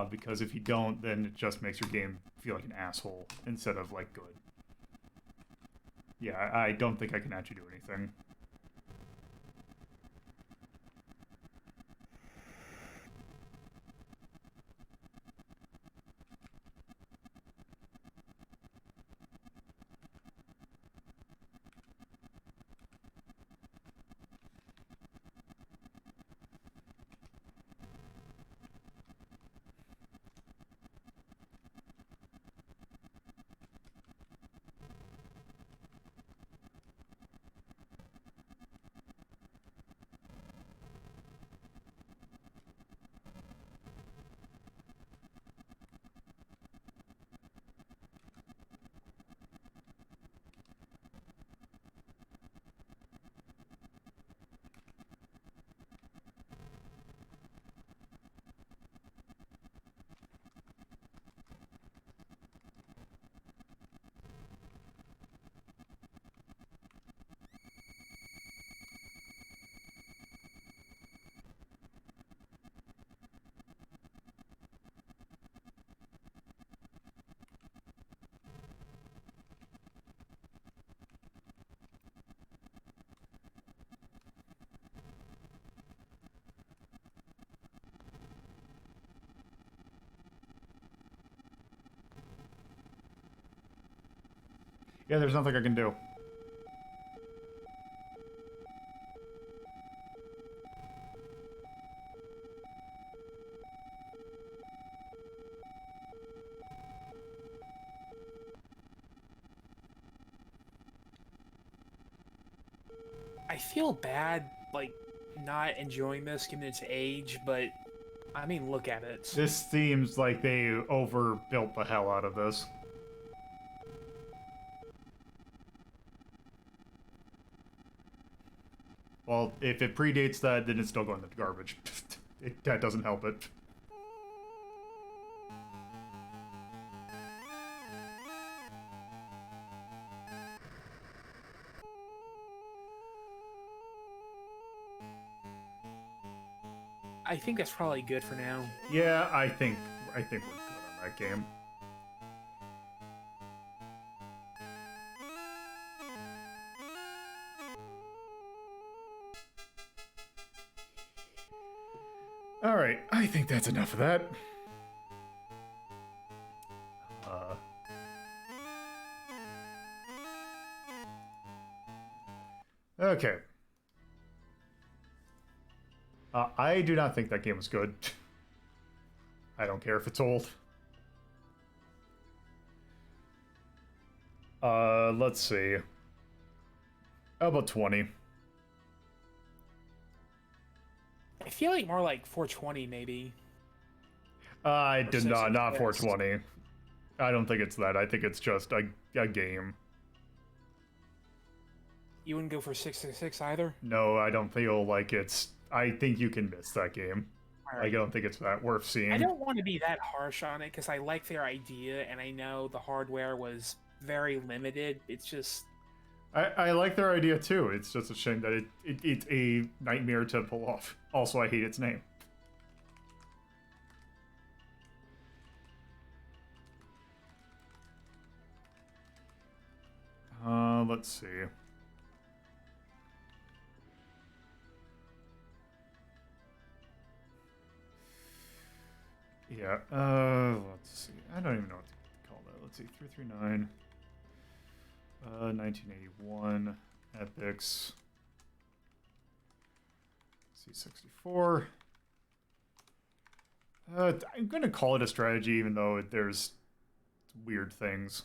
Because if you don't, then it just makes your game feel like an asshole instead of, like, good. Yeah, I don't think I can actually do anything. Yeah, there's nothing I can do. I feel bad, like, not enjoying this given its age, but I mean, look at it. This seems like they overbuilt the hell out of this. Well, if it predates that, then it's still going to the garbage. That doesn't help it. I think that's probably good for now. Yeah, I think we're good on that game. All right, I think that's enough of that. Okay. I do not think that game was good. I don't care if it's old. Let's see. How about 20? I feel like more like 420, maybe. I did not 666. 420. I don't think it's that. I think it's just a game. You wouldn't go for 666 either? No, I don't feel like it's... I think you can miss that game. Alright. I don't think it's that worth seeing. I don't want to be that harsh on it, because I like their idea, and I know the hardware was very limited. It's just... I like their idea too. It's just a shame that it's a nightmare to pull off. Also, I hate its name. Let's see. Yeah, let's see. I don't even know what to call that. Let's see. 339. 1981. Epics. C64. I'm going to call it a strategy, even though there's weird things.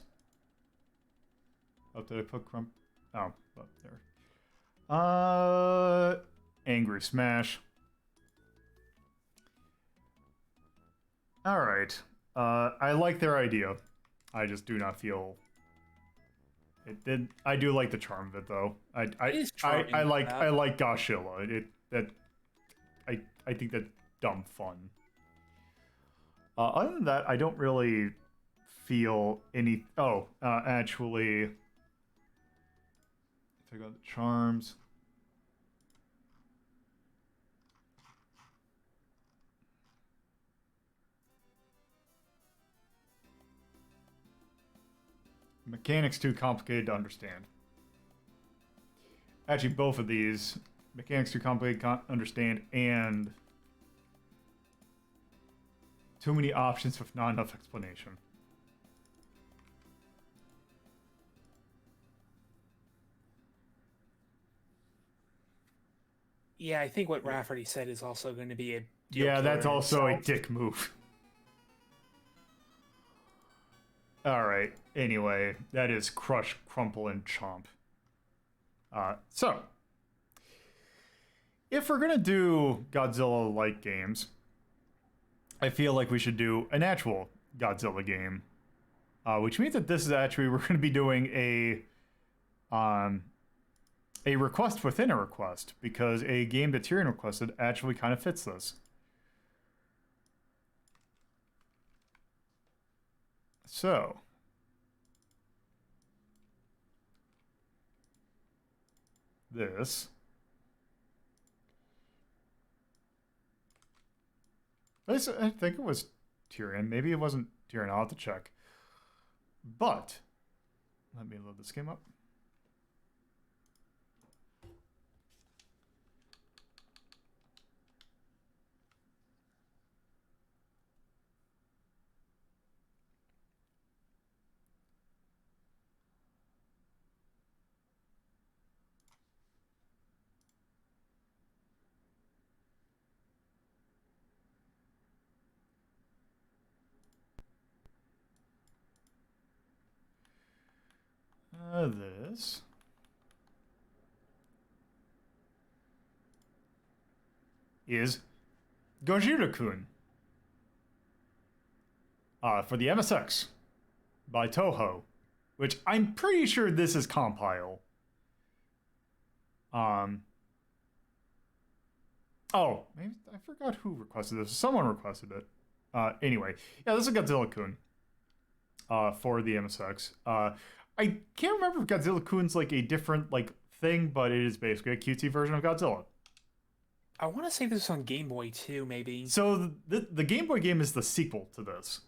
Oh, did I put Crumble? Oh, up there. Angry Smash. Alright. I like their idea. I just do not feel... I do like the charm of it, though. I like Godzilla. I think that's dumb fun. Other than that, I don't really feel any... Oh, actually... Take out the charms. Mechanics too complicated to understand. Actually, both of these. Mechanics too complicated to understand, and too many options with not enough explanation. Yeah, I think what Rafferty said is also going to be a deal Yeah, killer that's in also a itself. dick move. Alright, anyway, that is Crush, Crumple, and Chomp. So, if we're gonna do Godzilla-like games, I feel like we should do an actual Godzilla game. Which means that this is actually, we're gonna be doing a request within a request, because a game that Tyrion requested actually kind of fits this. So, this I think it was Tyrion. Maybe it wasn't Tyrion. I'll have to check. But let me load this game up. This is Gojira-Kun for the MSX by Toho, which I'm pretty sure this is compile. Oh, maybe I forgot who requested this. Someone requested it. Anyway, yeah, this is Godzilla-Kun for the MSX. I can't remember if Godzilla-Kun's like a different like thing, but it is basically a cutesy version of Godzilla. I want to say this is on Game Boy too, maybe. So the Game Boy game is the sequel to this.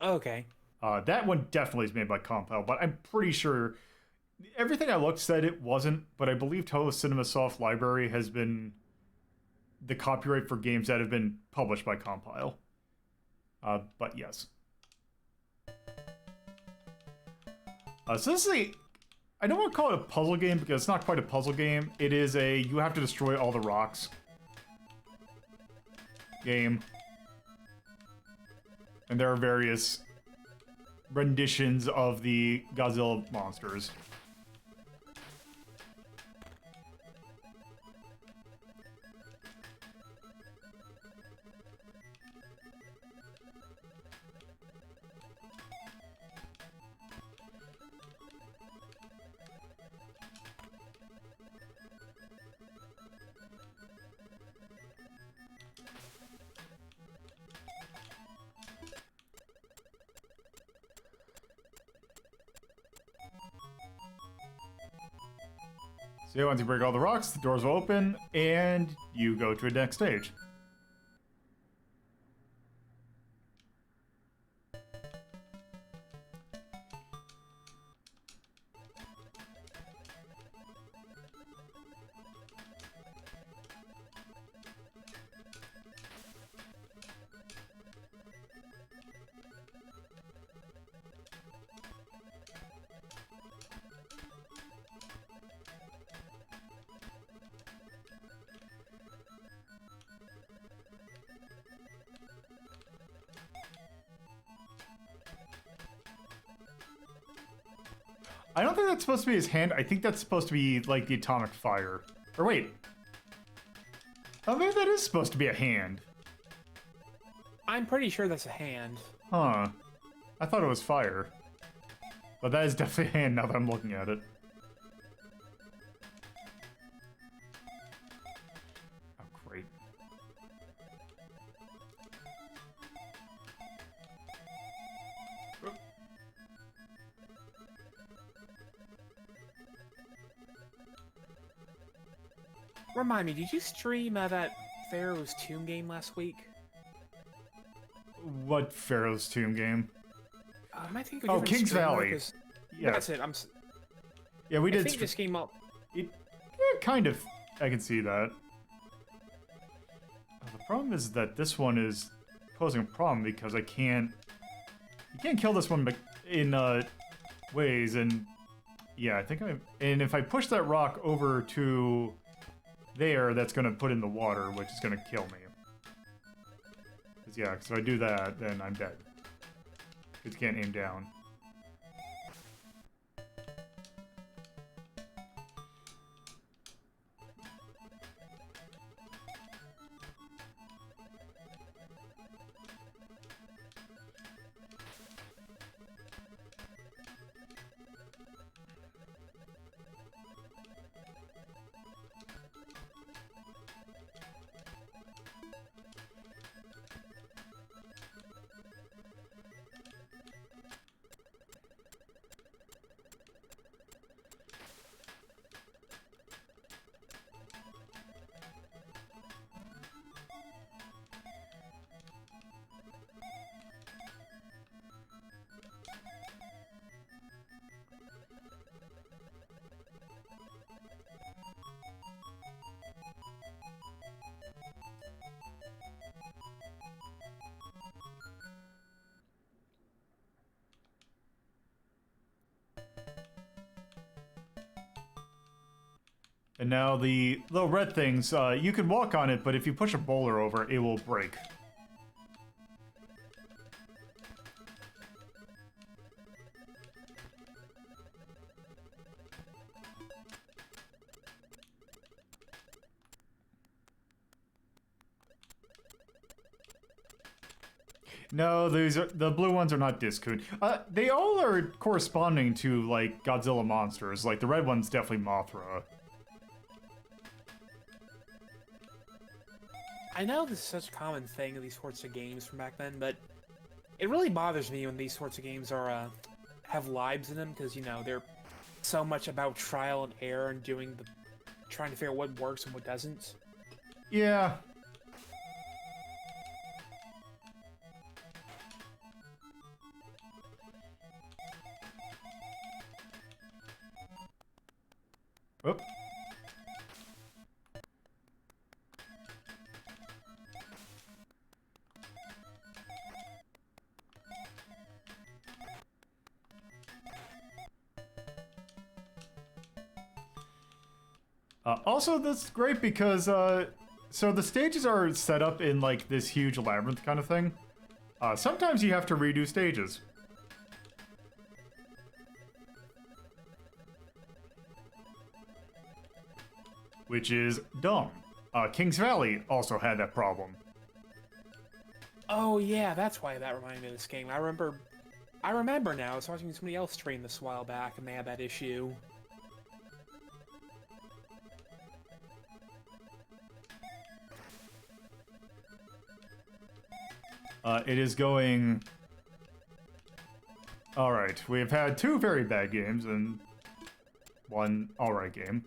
Okay. That one definitely is made by Compile, but I'm pretty sure everything I looked said it wasn't, but I believe Toho's CinemaSoft library has been the copyright for games that have been published by Compile. But yes. So this is I don't want to call it a puzzle game because it's not quite a puzzle game. It is you have to destroy all the rocks game. And there are various renditions of the Godzilla monsters. So once you break all the rocks, the doors will open, and you go to a next stage. I don't think that's supposed to be his hand. I think that's supposed to be, like, the atomic fire. Or wait. Oh, maybe that is supposed to be a hand. I'm pretty sure that's a hand. Huh. I thought it was fire. But that is definitely a hand now that I'm looking at it. Oh, great. Remind me, did you stream that Pharaoh's Tomb game last week? What Pharaoh's Tomb game? I think Oh, King's Valley. Yeah. That's it. Yeah, we I did. think this came up. Yeah, kind of. I can see that. The problem is that this one is posing a problem because I can't. You can't kill this one in ways, and yeah, I think I. And if I push that rock over to there, that's gonna put in the water, which is gonna kill me. Yeah, so I do that, then I'm dead. Because you can't aim down. And now the little red things, you can walk on it, but if you push a boulder over, it will break. No, the blue ones are not Discoon. They all are corresponding to, like, Godzilla monsters. Like, the red one's definitely Mothra. I know this is such a common thing in these sorts of games from back then, but it really bothers me when these sorts of games are have lives in them, because, you know, they're so much about trial and error and trying to figure out what works and what doesn't. Yeah. Whoop. Also, that's great because, so the stages are set up in, like, this huge labyrinth kind of thing. Sometimes you have to redo stages. Which is dumb. King's Valley also had that problem. Oh yeah, that's why that reminded me of this game. I remember now. I was watching somebody else stream this a while back, and they had that issue. It is going... Alright, we have had 2 very bad games and 1 alright game.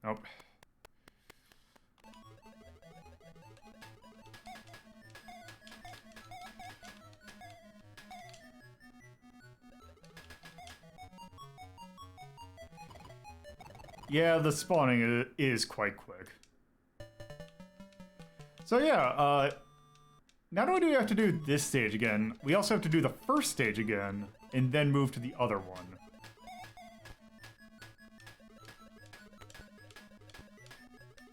Nope. Yeah, the spawning is quite quick. So yeah, not only do we have to do this stage again, we also have to do the first stage again and then move to the other one.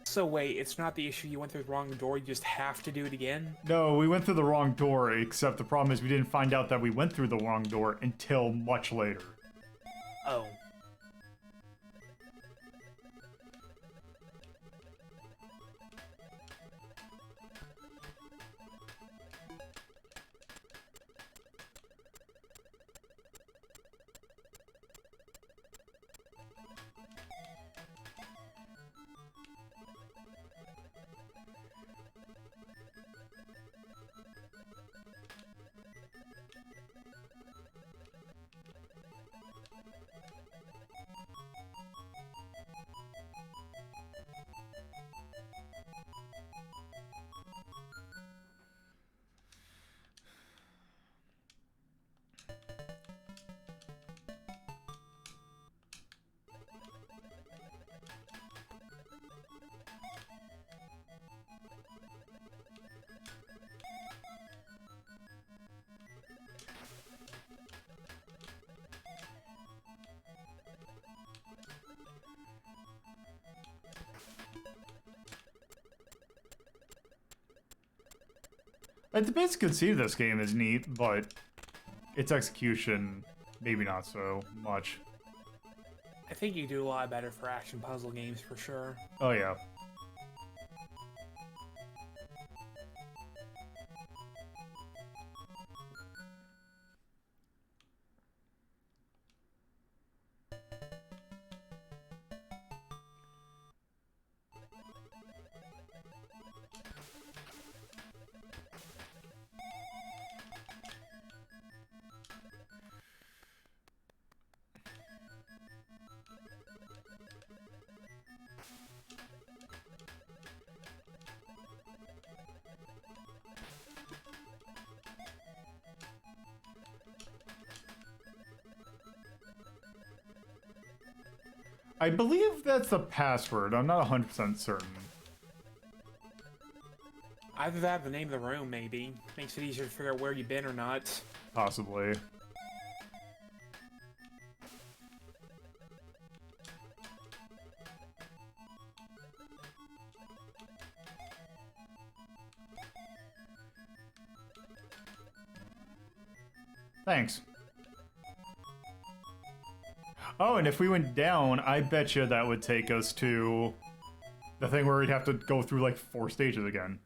So wait, it's not the issue you went through the wrong door, you just have to do it again? No, we went through the wrong door, except the problem is we didn't find out that we went through the wrong door until much later. Oh. The basic conceit of this game is neat, but its execution, maybe not so much. I think you do a lot better for action puzzle games for sure. Oh yeah. I believe that's the password. I'm not 100% certain. Either that or the name of the room, maybe. Makes it easier to figure out where you've been or not. Possibly. Thanks. Oh, and if we went down, I bet you that would take us to the thing where we'd have to go through like 4 stages again.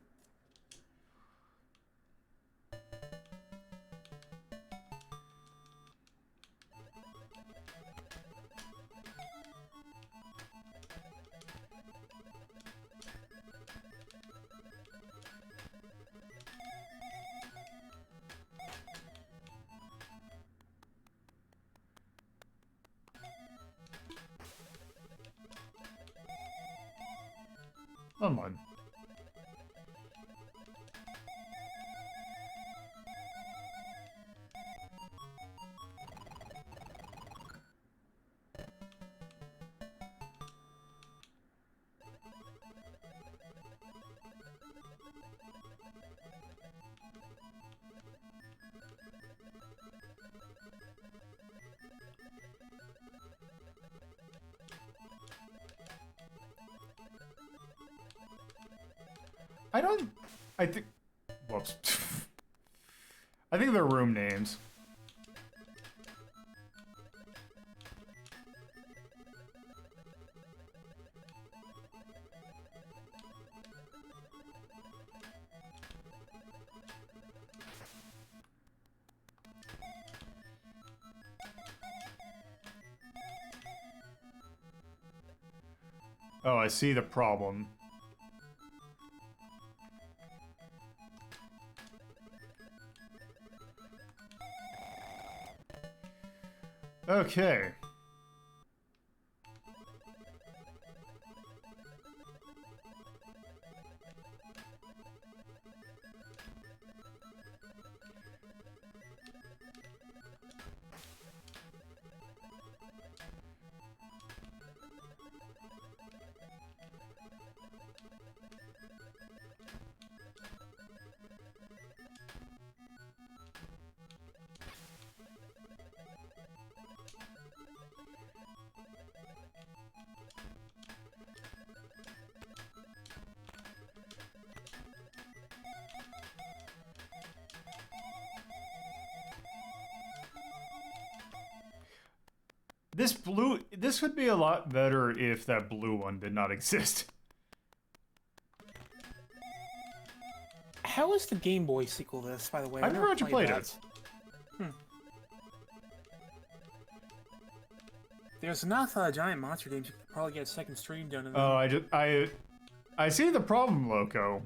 Come on. I think, whoops. I think they're room names. Oh, I see the problem. Okay. This would be a lot better if that blue one did not exist. How is the Game Boy sequel this, by the way? I've never actually played that. it. There's enough giant monster games you could probably get a second stream done in them. Oh, I see the problem, Loco.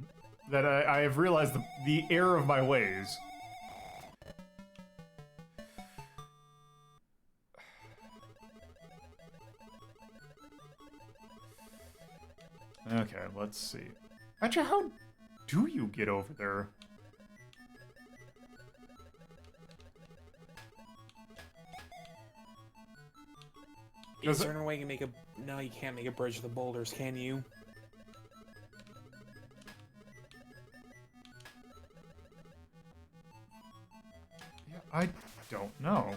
That I have realized the error of my ways. Okay, let's see. Actually, how do you get over there? Is there no way you can make a... No, you can't make a bridge of the boulders, can you? Yeah, I don't know.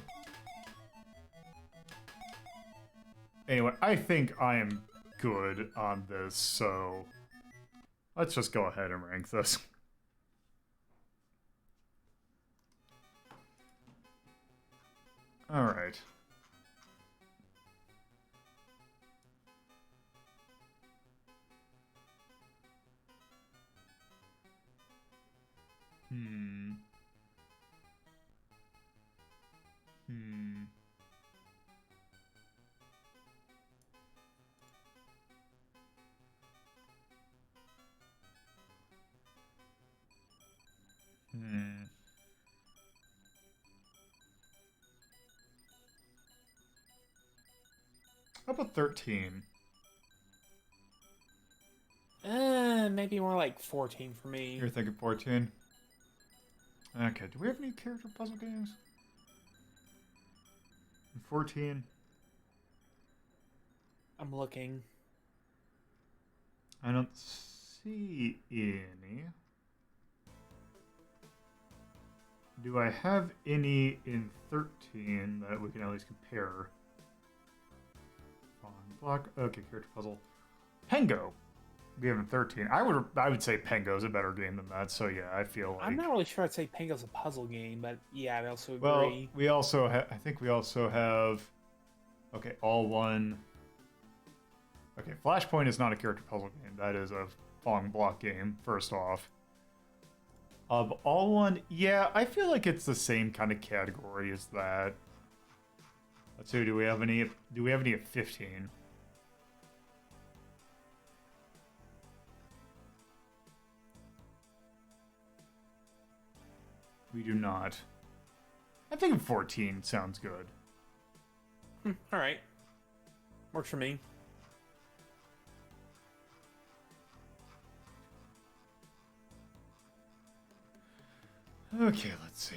Anyway, I think I am good on this, so let's just go ahead and rank this. All right. How about 13? Maybe more like 14 for me. You're thinking 14? Okay, do we have any character puzzle games? 14? I'm looking. I don't see any. Do I have any in 13 that we can at least compare? Block. Okay, character puzzle. Pengo. We have in 13. I would say Pengo's a better game than that. So yeah, I feel like I'm not really sure I'd say Pengo's a puzzle game, but yeah, I also agree. well, we also I think we also have. Okay, All One. Okay, Flashpoint is not a character puzzle game. That is a long block game. First off. Of All One, yeah, I feel like it's the same kind of category as that. Let's see. Do we have any at 15? We do not. I think 14 sounds good. Alright. Works for me. Okay, let's see.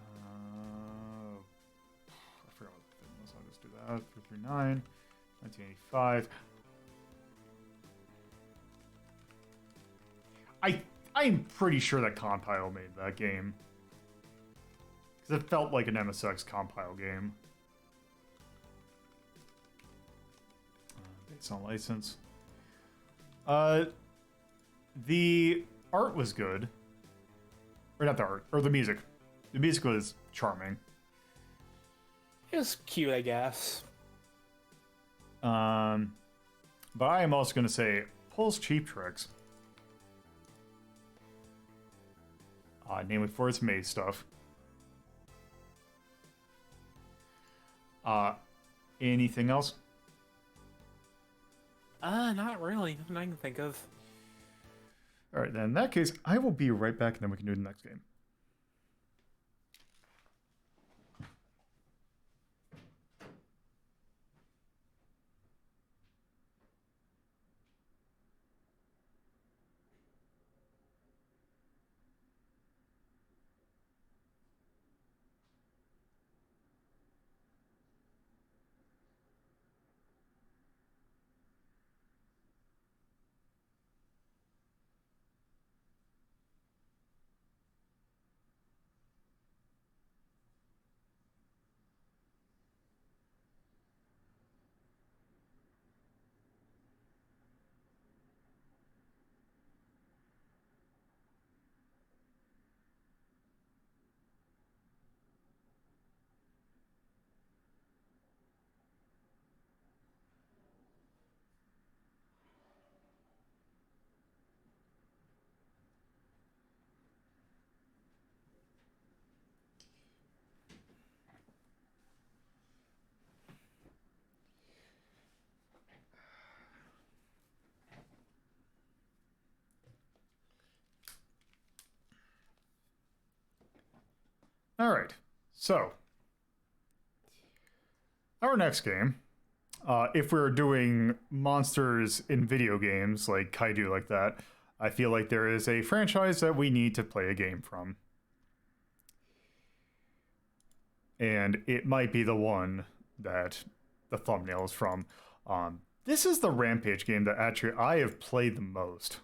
I forgot what the thing was. I'll just do that. 339, 1985. I'm pretty sure that Compile made that game. Because it felt like an MSX Compile game. Based on license. The art was good. Or not the art, or the music. The music was charming. It was cute, I guess. But I am also going to say, pulls cheap tricks. Namely for its maze stuff. Anything else? Not really. Nothing I can think of. Alright, then in that case, I will be right back and then we can do the next game. All right. So, our next game, if we're doing monsters in video games, like Kaiju like that, I feel like there is a franchise that we need to play a game from. And it might be the one that the thumbnail is from. This is the Rampage game that actually I have played the most.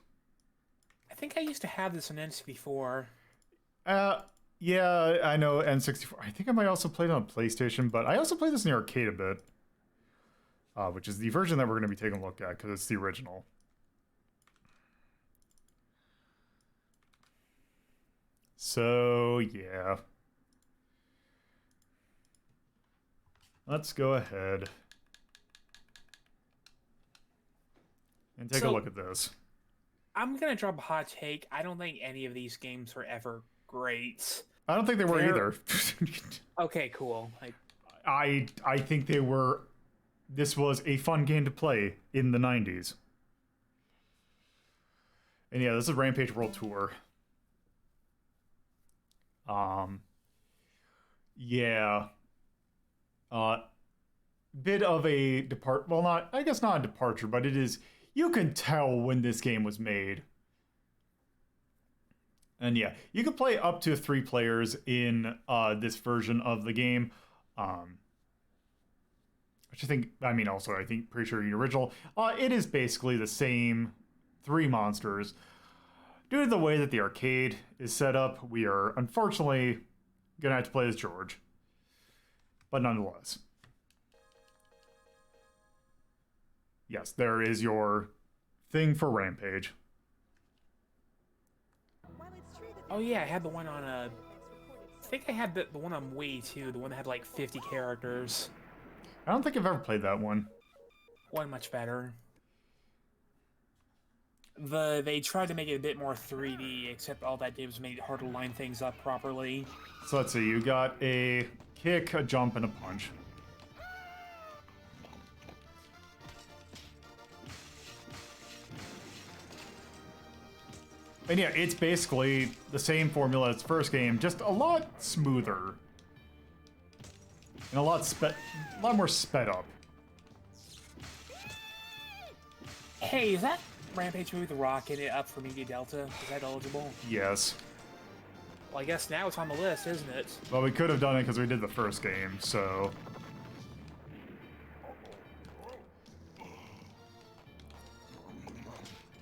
I think I used to have this on N64. Yeah, I know N64. I think I might also play it on PlayStation, but I also played this in the arcade a bit. Which is the version that we're going to be taking a look at, because it's the original. So, yeah. Let's go ahead and take a look at this. I'm going to drop a hot take. I don't think any of these games were ever great. I don't think they were either. Okay, cool. I think they were... This was a fun game to play in the 90s. And yeah, this is Rampage World Tour. Yeah. Bit of a I guess not a departure, but it is, you can tell when this game was made. And yeah, you can play up to 3 players in this version of the game. Which I think, pretty sure the original, it is basically the same 3 monsters. Due to the way that the arcade is set up, we are unfortunately gonna have to play as George. But nonetheless. Yes, there is your thing for Rampage. Oh yeah, I had the one on I think I had the one on Wii too, the one that had like 50 characters. I don't think I've ever played that one. One much better. They tried to make it a bit more 3D, except all that did was made it hard to line things up properly. So let's see, you got a kick, a jump, and a punch. And yeah, it's basically the same formula as the first game, just a lot smoother. And a lot more sped up. Hey, is that Rampage movie The Rock in it up for Media Delta? Is that eligible? Yes. Well, I guess now it's on the list, isn't it? Well, we could have done it because we did the first game, so...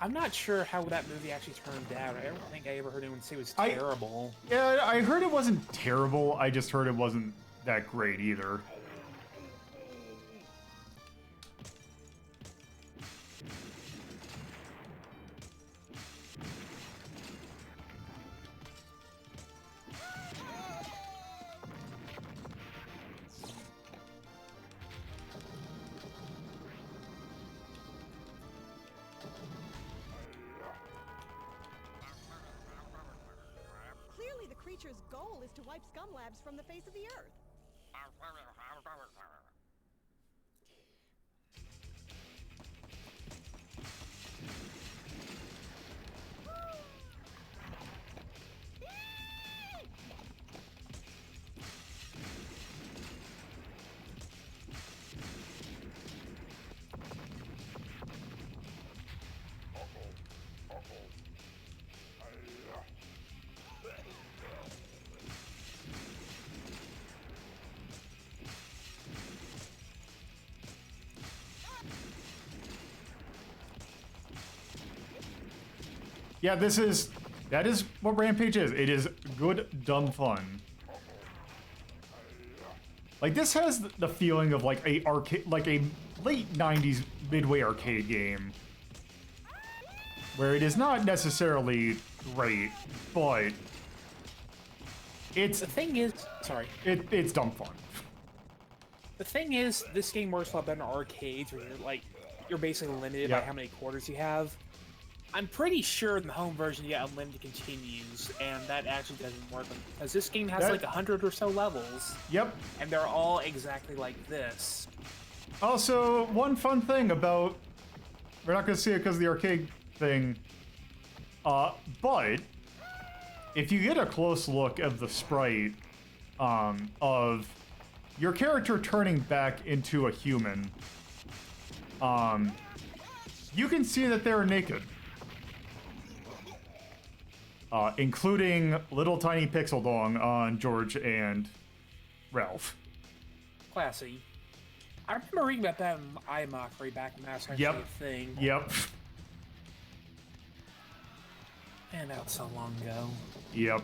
I'm not sure how that movie actually turned out. I don't think I ever heard anyone say it was terrible. Yeah, I heard it wasn't terrible. I just heard it wasn't that great either. Clearly the creature's goal is to wipe scum labs from the face of the earth. Yeah, that is what Rampage is. It is good, dumb fun. Like, this has the feeling of like a late 90s midway arcade game. Where it is not necessarily great, but it's... The thing is... Sorry. It's dumb fun. The thing is, this game works a lot better in arcades where you're basically limited by how many quarters you have. I'm pretty sure in the home version you get unlimited continues, and that actually doesn't work because this game has like 100 or so levels. Yep. And they're all exactly like this. Also, one fun thing about... We're not going to see it because of the arcade thing. But if you get a close look of the sprite, of your character turning back into a human. You can see that they're naked. Including little tiny pixel dong on George and Ralph. Classy. I remember reading about that in iMockery back when that was actually a thing. Yep. And that was so long ago. Yep.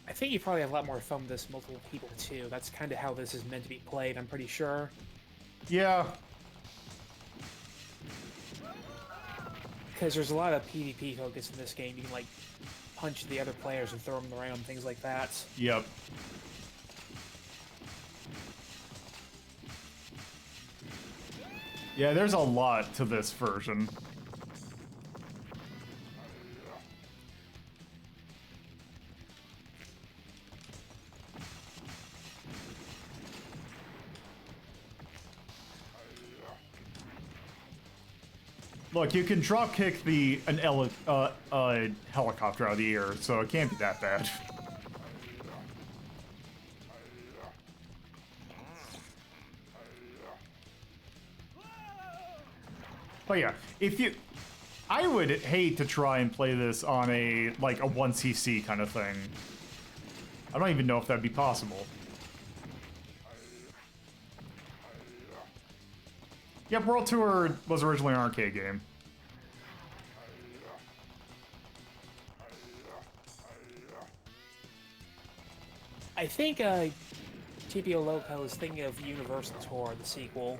I think you probably have a lot more fun with this with multiple people too. That's kind of how this is meant to be played, I'm pretty sure. Yeah. Because there's a lot of PvP focus in this game. You can, like, punch the other players and throw them around, things like that. Yep. Yeah, there's a lot to this version. Look, you can drop kick an helicopter out of the air, so it can't be that bad. But yeah, I would hate to try and play this on a 1cc kind of thing. I don't even know if that'd be possible. Yep, World Tour was originally an arcade game. I think TPO Loco is thinking of Universal Tour, the sequel.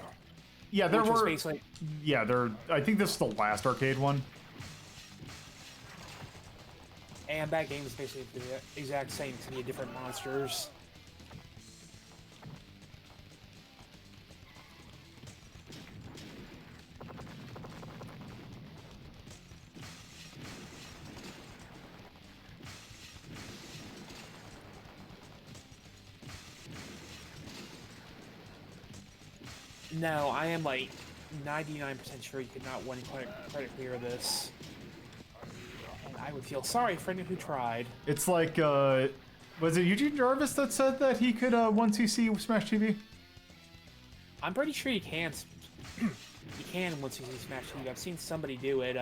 Yeah, there which was were. basically... Yeah, I think this is the last arcade one. And that game is basically the exact same, to be different monsters. No, I am like 99% sure you could not one credit clear this. And I would feel sorry for anyone who tried. It's like, was it Eugene Jarvis that said that he could 1cc Smash TV? I'm pretty sure you can. You can 1cc Smash TV. I've seen somebody do it.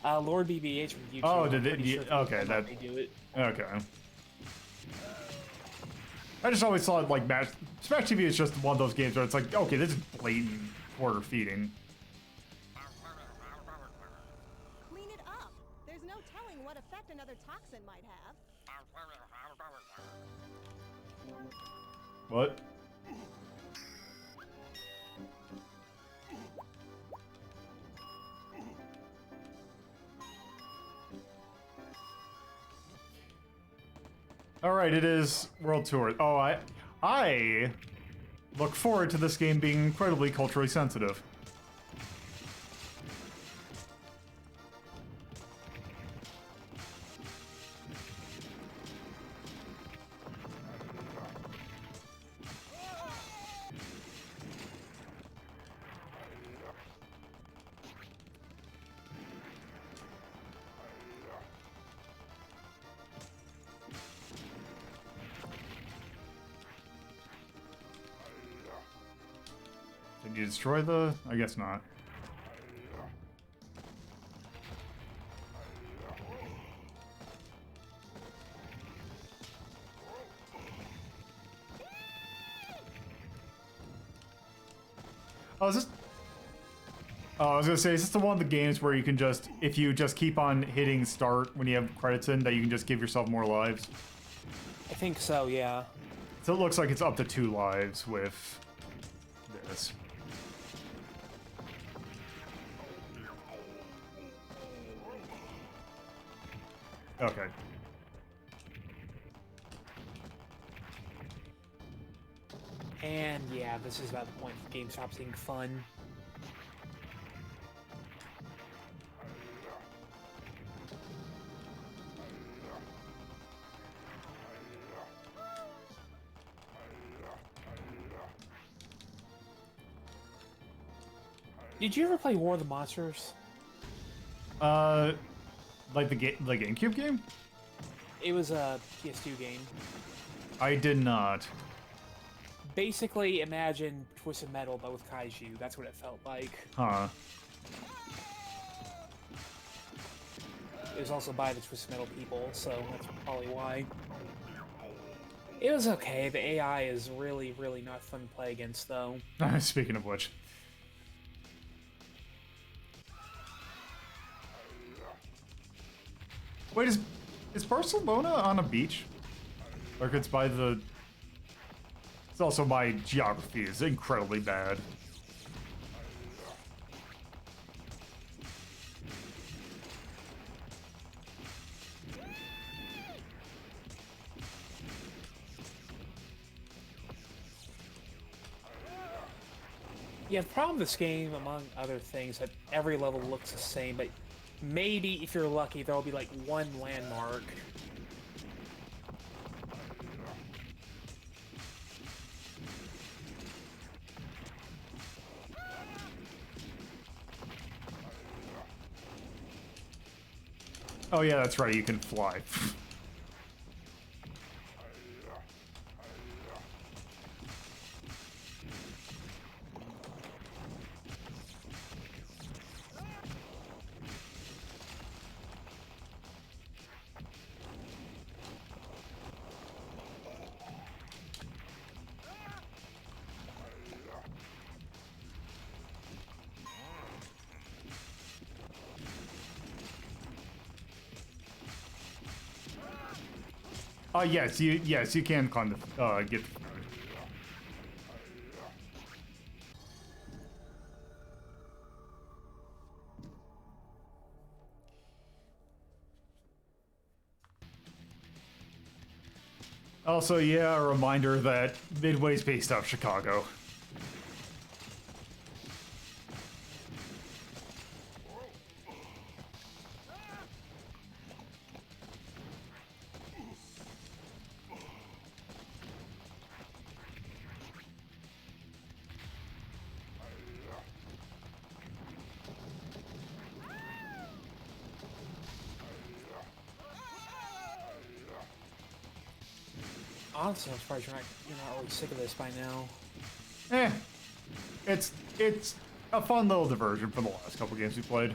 Lord BBH from YouTube. Oh, did it? Sure Okay, that. they do it. Okay. I just always thought like Smash TV is just one of those games where it's like, okay, this is blatant quarter feeding. Clean it up. There's no telling what effect another toxin might have. What? All right, it is World Tour. Oh, I look forward to this game being incredibly culturally sensitive. Did you destroy the... I guess not. Oh, is this... Oh, I was gonna say, is this the one of the games where you can just... If you just keep on hitting start when you have credits in, that you can just give yourself more lives? I think so, yeah. So it looks like it's up to 2 lives with this. Okay. And yeah, this is about the point of GameStop being fun. Did you ever play War of the Monsters? Like the GameCube game? It was a PS2 game. I did not. Basically, imagine Twisted Metal, but with kaiju. That's what it felt like. Huh. It was also by the Twisted Metal people, so that's probably why. It was okay. The AI is really, really not fun to play against, though. Speaking of which. Wait, is Barcelona on a beach? Like it's by the... It's also my geography is incredibly bad. Yeah, the problem with this game, among other things, that every level looks the same, but maybe, if you're lucky, there'll be, like, one landmark. Oh yeah, that's right, you can fly. Yes, you can climb the, get... Also, yeah, a reminder that Midway's based out of Chicago. Honestly, I'm surprised you're not really sick of this by now. It's a fun little diversion from the last couple games we played.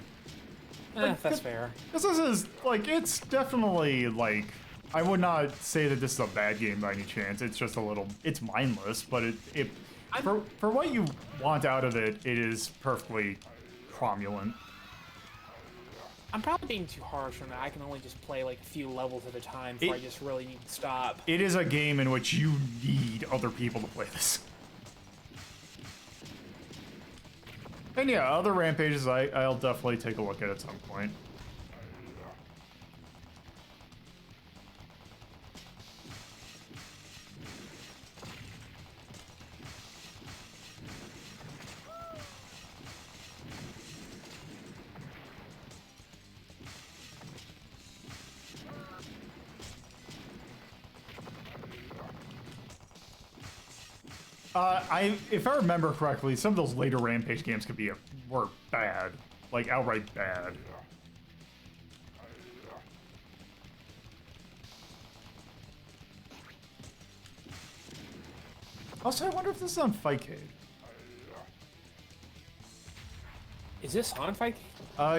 That's fair. This is, like, it's definitely, like, I would not say that this is a bad game by any chance. It's just a little, it's mindless, but for what you want out of it, it is perfectly cromulent. I'm probably being too harsh on that. I can only just play like a few levels at a time before I just really need to stop. It is a game in which you need other people to play this. And yeah, other Rampages I'll definitely take a look at some point. If I remember correctly, some of those later Rampage games were bad, like outright bad. Also, I wonder if this is on Fightcade. Is this on Fightcade?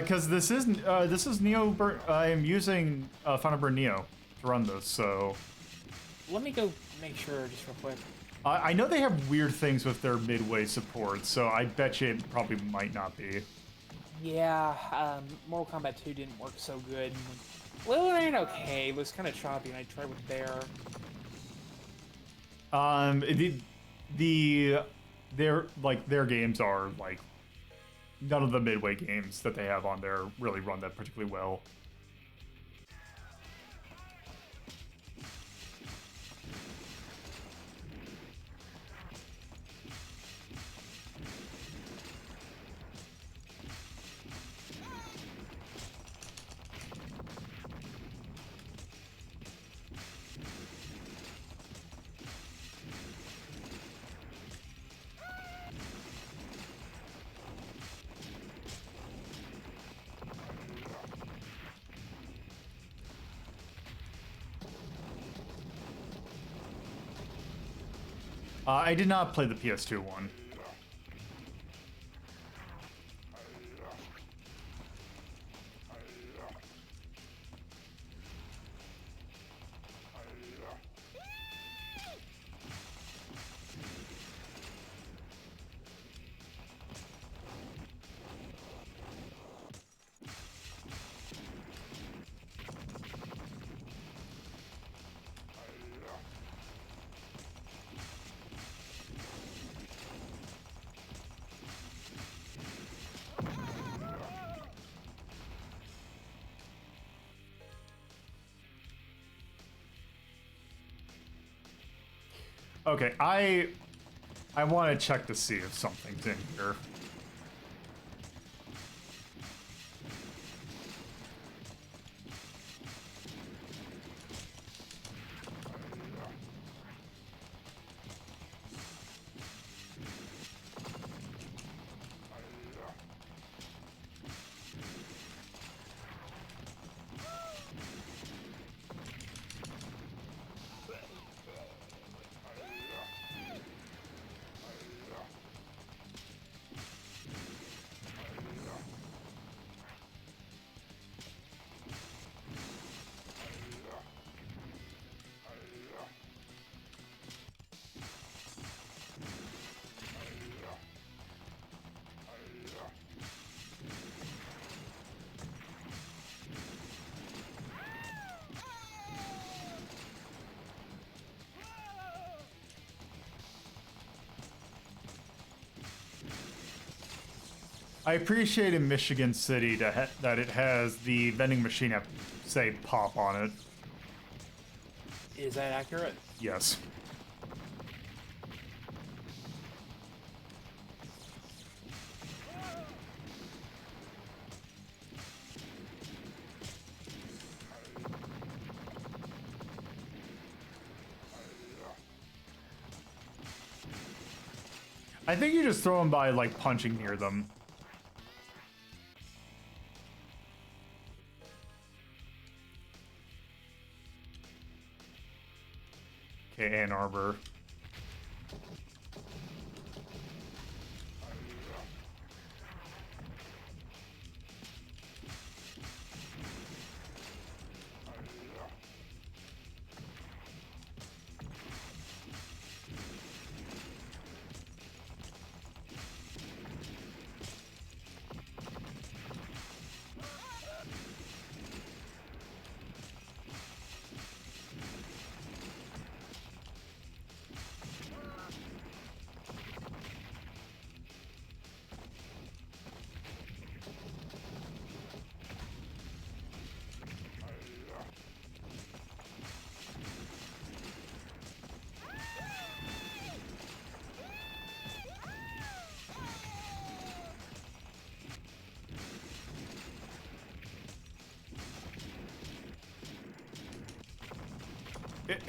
Because this is Neo. I am using Final Burn Neo to run this, so. Let me go make sure just real quick. I know they have weird things with their midway support, so I bet you it probably might not be. Yeah, Mortal Kombat 2 didn't work so good. Well, it ain't okay. It was kind of choppy, and I tried with Bear. Their games are like none of the midway games that they have on there really run that particularly well. I did not play the PS2 one. Okay, I want to check to see if something's in here. I appreciate in Michigan City that it has the vending machine app say pop on it. Is that accurate? Yes. I think you just throw them by, like, punching near them. Okay, Ann Arbor.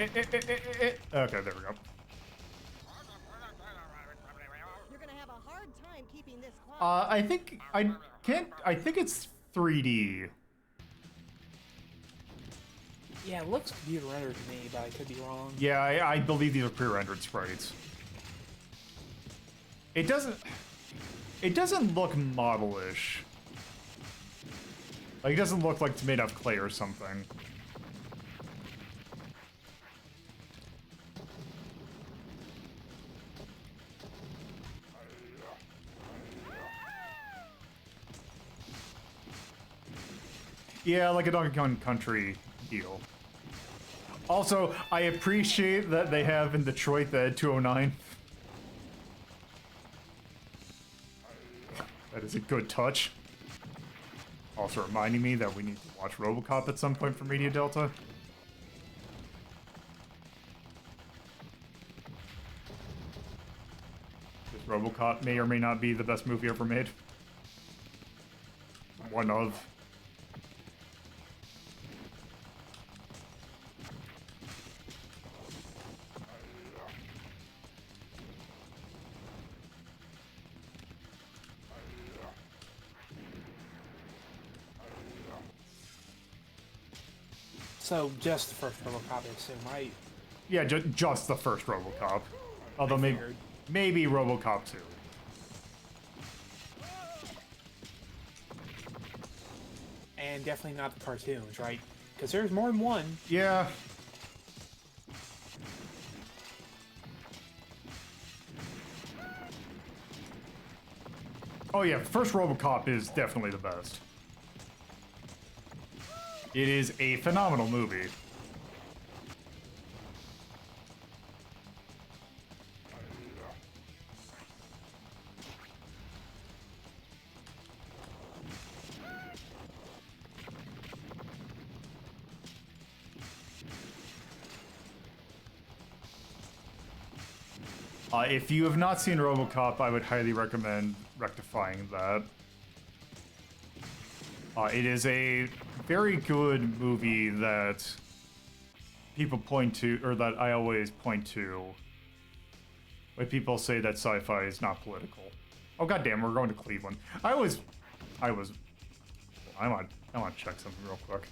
Okay, there we go. You're gonna have a hard time keeping this quiet. I think it's 3D. Yeah, it looks computer rendered to me, but I could be wrong. Yeah, I believe these are pre-rendered sprites. It doesn't look model-ish. Like, it doesn't look like it's made of clay or something. Yeah, like a Donkey Kong Country deal. Also, I appreciate that they have in Detroit the 209. That is a good touch. Also reminding me that we need to watch RoboCop at some point for Media Delta. This RoboCop may or may not be the best movie ever made. One of. So just the first RoboCop, I assume, right? Yeah, just the first RoboCop. Although I maybe, figured. maybe RoboCop 2. And definitely not the cartoons, right? Because there's more than one. Yeah. Oh yeah, first RoboCop is definitely the best. It is a phenomenal movie. If you have not seen RoboCop, I would highly recommend rectifying that. It is a very good movie that people point to, or that I always point to, when people say that sci-fi is not political. Oh goddamn, we're going to Cleveland. I want to check something real quick.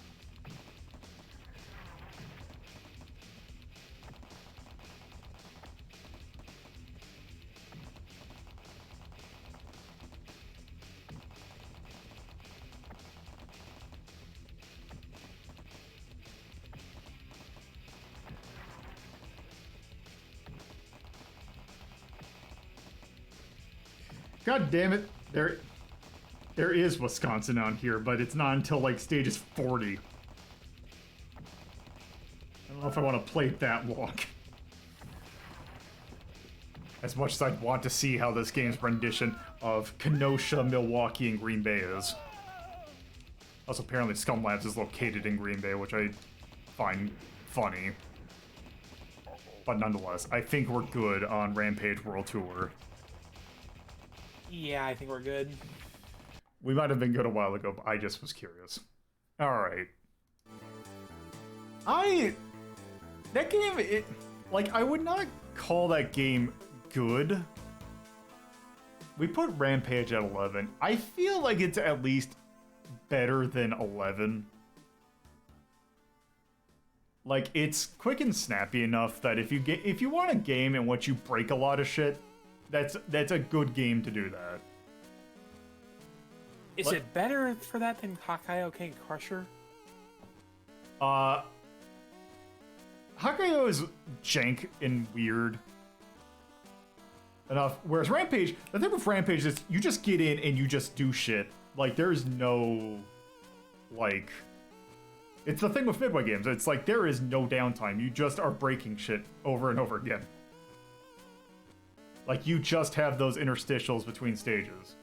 God damn it, there is Wisconsin on here, but it's not until like stages 40. I don't know if I want to play it that long. As much as I'd want to see how this game's rendition of Kenosha, Milwaukee, and Green Bay is. Also, apparently Scum Labs is located in Green Bay, which I find funny. But nonetheless, I think we're good on Rampage World Tour. Yeah, I think we're good. We might have been good a while ago, but I just was curious. Alright. That game, I would not call that game good. We put Rampage at 11. I feel like it's at least better than 11. Like, it's quick and snappy enough that if you want a game in which you break a lot of shit, that's a good game to do that. Is it better for that than Hakayo King Crusher? Hakayo is jank and weird enough, whereas Rampage, the thing with Rampage is you just get in and you just do shit. Like, there's no, like... It's the thing with Midway games. It's like, there is no downtime. You just are breaking shit over and over again. Like, you just have those interstitials between stages.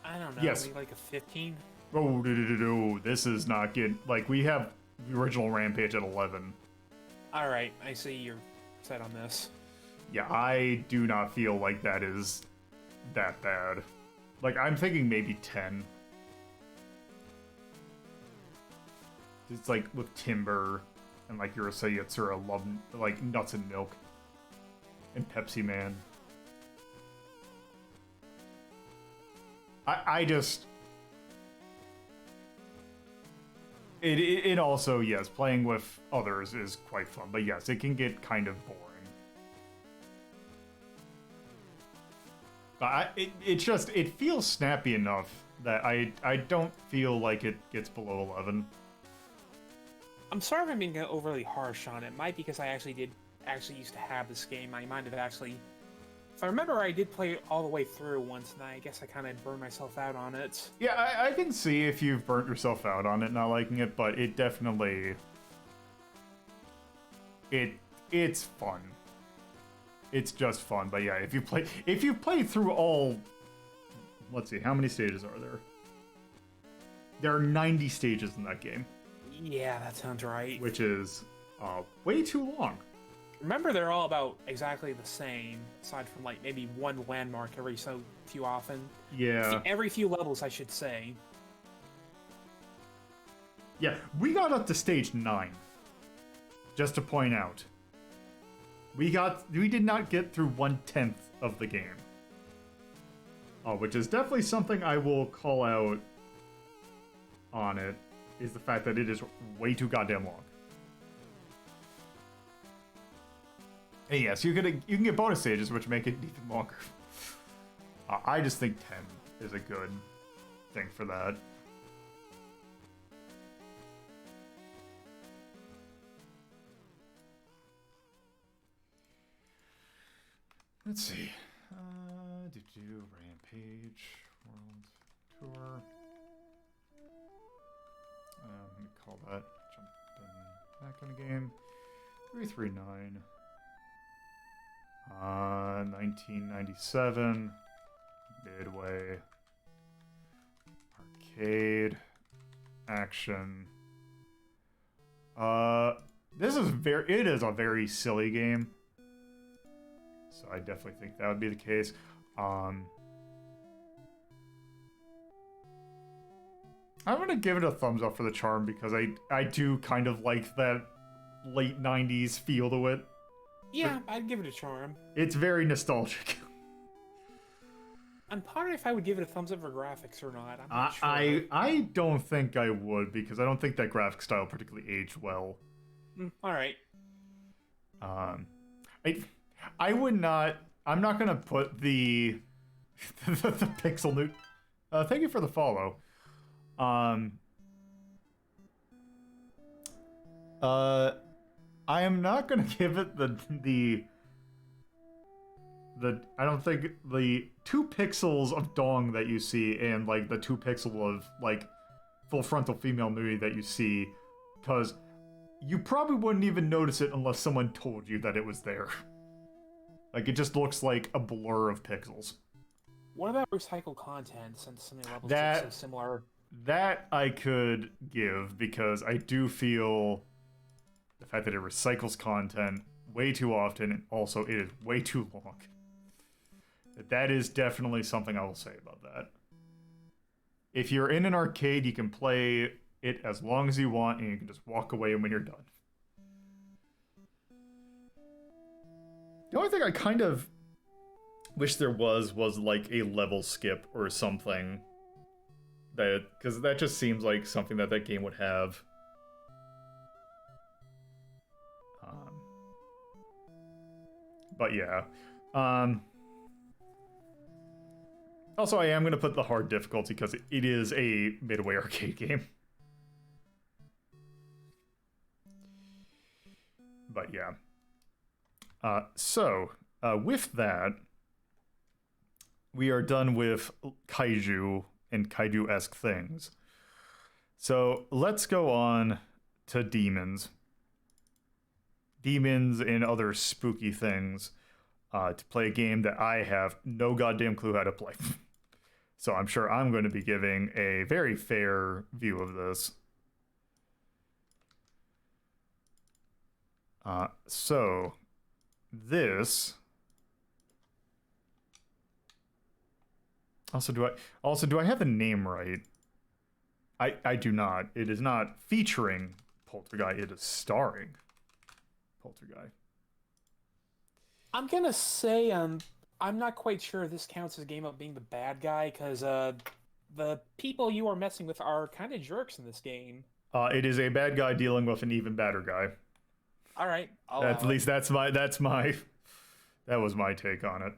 I don't know, Yes. maybe like a 15? Oh, this is not good. Like, we have the original Rampage at 11. Alright, I see you're set on this. Yeah, I do not feel like that is that bad. Like, I'm thinking maybe 10. It's like with Timber and like Urusei Yatsura love like Nuts and Milk and Pepsi Man. I just it also, yes, playing with others is quite fun, but yes, it can get kind of boring. But it feels snappy enough that I don't feel like it gets below 11. I'm sorry if I'm being overly harsh on it. Might because I actually used to have this game. I might have actually... If I remember, I did play it all the way through once, and I guess I kind of burned myself out on it. Yeah, I can see if you've burnt yourself out on it not liking it, but it definitely... It's fun. It's just fun, but yeah, if you play through all... Let's see, how many stages are there? There are 90 stages in that game. Yeah, that sounds right. Which is way too long. Remember, they're all about exactly the same, aside from like maybe one landmark every so few often. Yeah. Every few levels, I should say. Yeah, we got up to stage 9. Just to point out. We did not get through 1/10 of the game. Which is definitely something I will call out on it. is the fact that it is way too goddamn long. And yes, you can get bonus stages, which make it even longer. I just think 10 is a good thing for that. Let's see. Rampage World Tour. Let me call that. Jumping back in the game. 339. 1997. Midway. Arcade. Action. It is a very silly game. So I definitely think that would be the case. I'm gonna give it a thumbs up for the charm because I do kind of like that late 90s feel to it. Yeah, I'd give it a charm. It's very nostalgic. I'm pondering if I would give it a thumbs up for graphics or not. I'm not sure. I don't think I would because I don't think that graphic style particularly aged well. Alright. I would not. I'm not gonna put the the pixel nuke. Thank you for the follow. I am not gonna give it the. I don't think the 2 pixels of dong that you see and like the 2 pixel of like full frontal female nudity that you see, because you probably wouldn't even notice it unless someone told you that it was there. Like, it just looks like a blur of pixels. What about recycled content, since so many levels are so similar? That I could give, because I do feel the fact that it recycles content way too often, and also it is way too long. That is definitely something I will say about that. If you're in an arcade, you can play it as long as you want, and you can just walk away when you're done. The only thing I kind of wish there was like a level skip or something. Because that just seems like something that game would have. But yeah. Also, I am going to put the hard difficulty because it is a midway arcade game. But yeah. So, with that, we are done with kaiju and kaiju-esque things. So, let's go on to demons. Demons and other spooky things to play a game that I have no goddamn clue how to play. So, I'm sure I'm going to be giving a very fair view of this. So... This also do I have the name right? I do not. It is not featuring Polterguy, it is starring Polterguy. I'm gonna say I'm not quite sure if this counts as a game of being the bad guy, because the people you are messing with are kind of jerks in this game. It is a bad guy dealing with an even badder guy. All right, at least that was my take on it.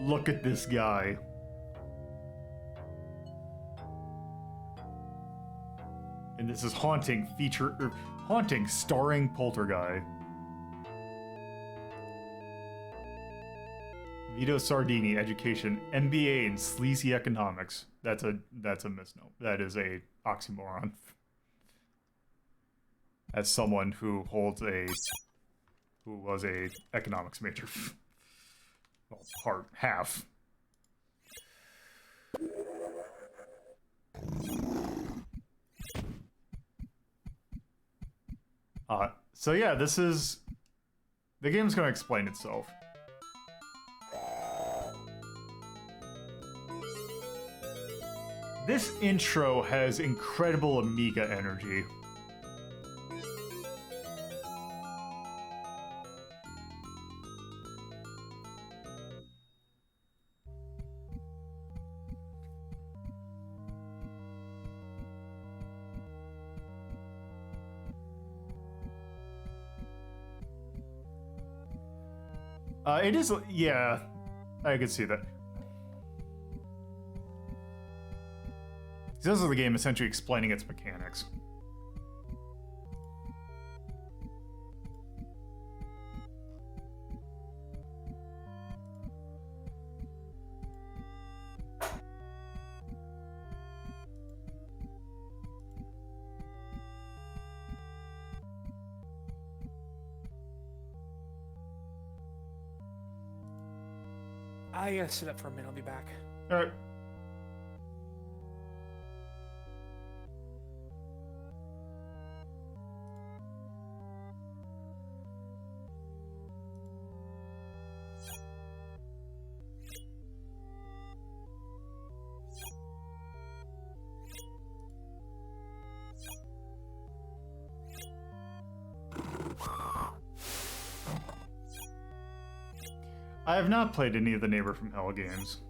Look at this guy. And this is Haunting starring Polterguy. Vito Sardini, education, MBA in sleazy economics. That's a misnomer. That is a oxymoron. As someone who was a economics major. Well, half. So yeah, the game's gonna explain itself. This intro has incredible Amiga energy. It is, yeah, I could see that. This is the game essentially explaining its mechanics. I gotta sit up for a minute. I'll be back. All right. I have not played any of the Neighbor from Hell games.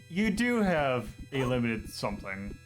You do have a limited something.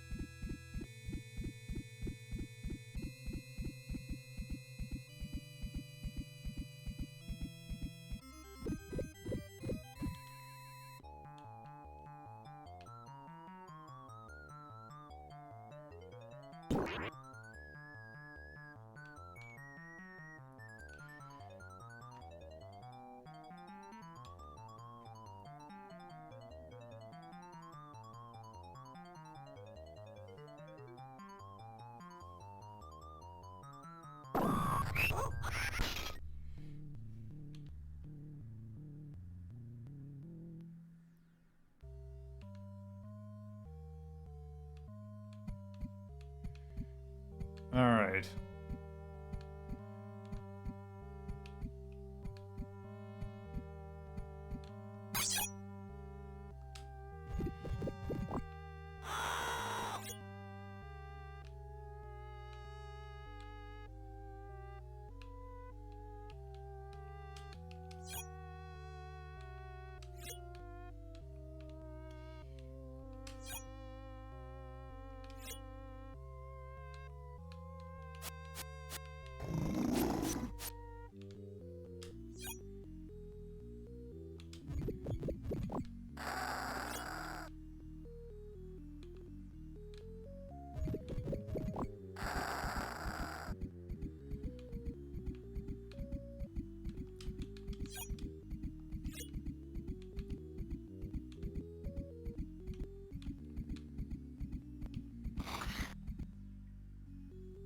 All right.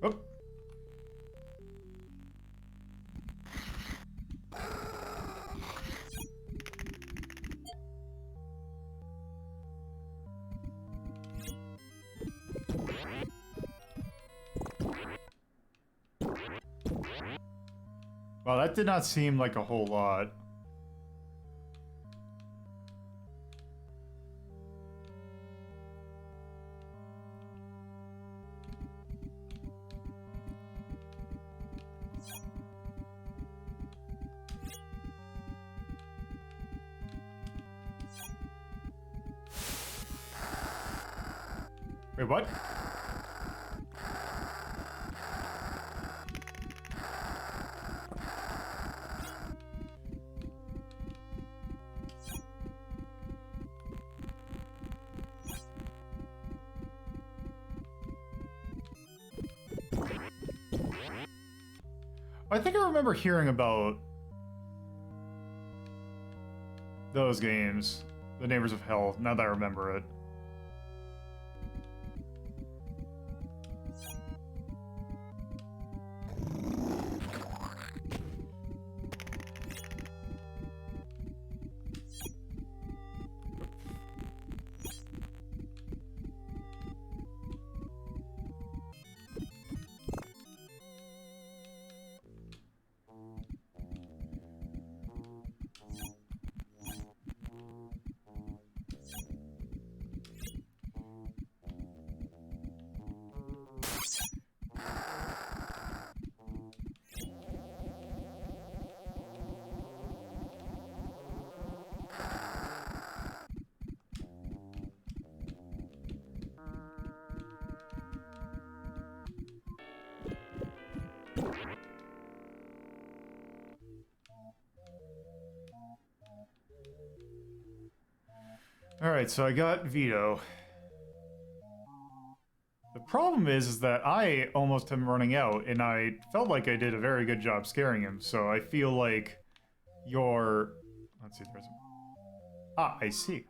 Oh. Well, that did not seem like a whole lot. Wait, what? I think I remember hearing about those games, the Neighbors of Hell, now that I remember it. Alright, so I got Vito. The problem is that I almost am running out, and I felt like I did a very good job scaring him, so I feel like your... Let's see, there's... Ah, I see.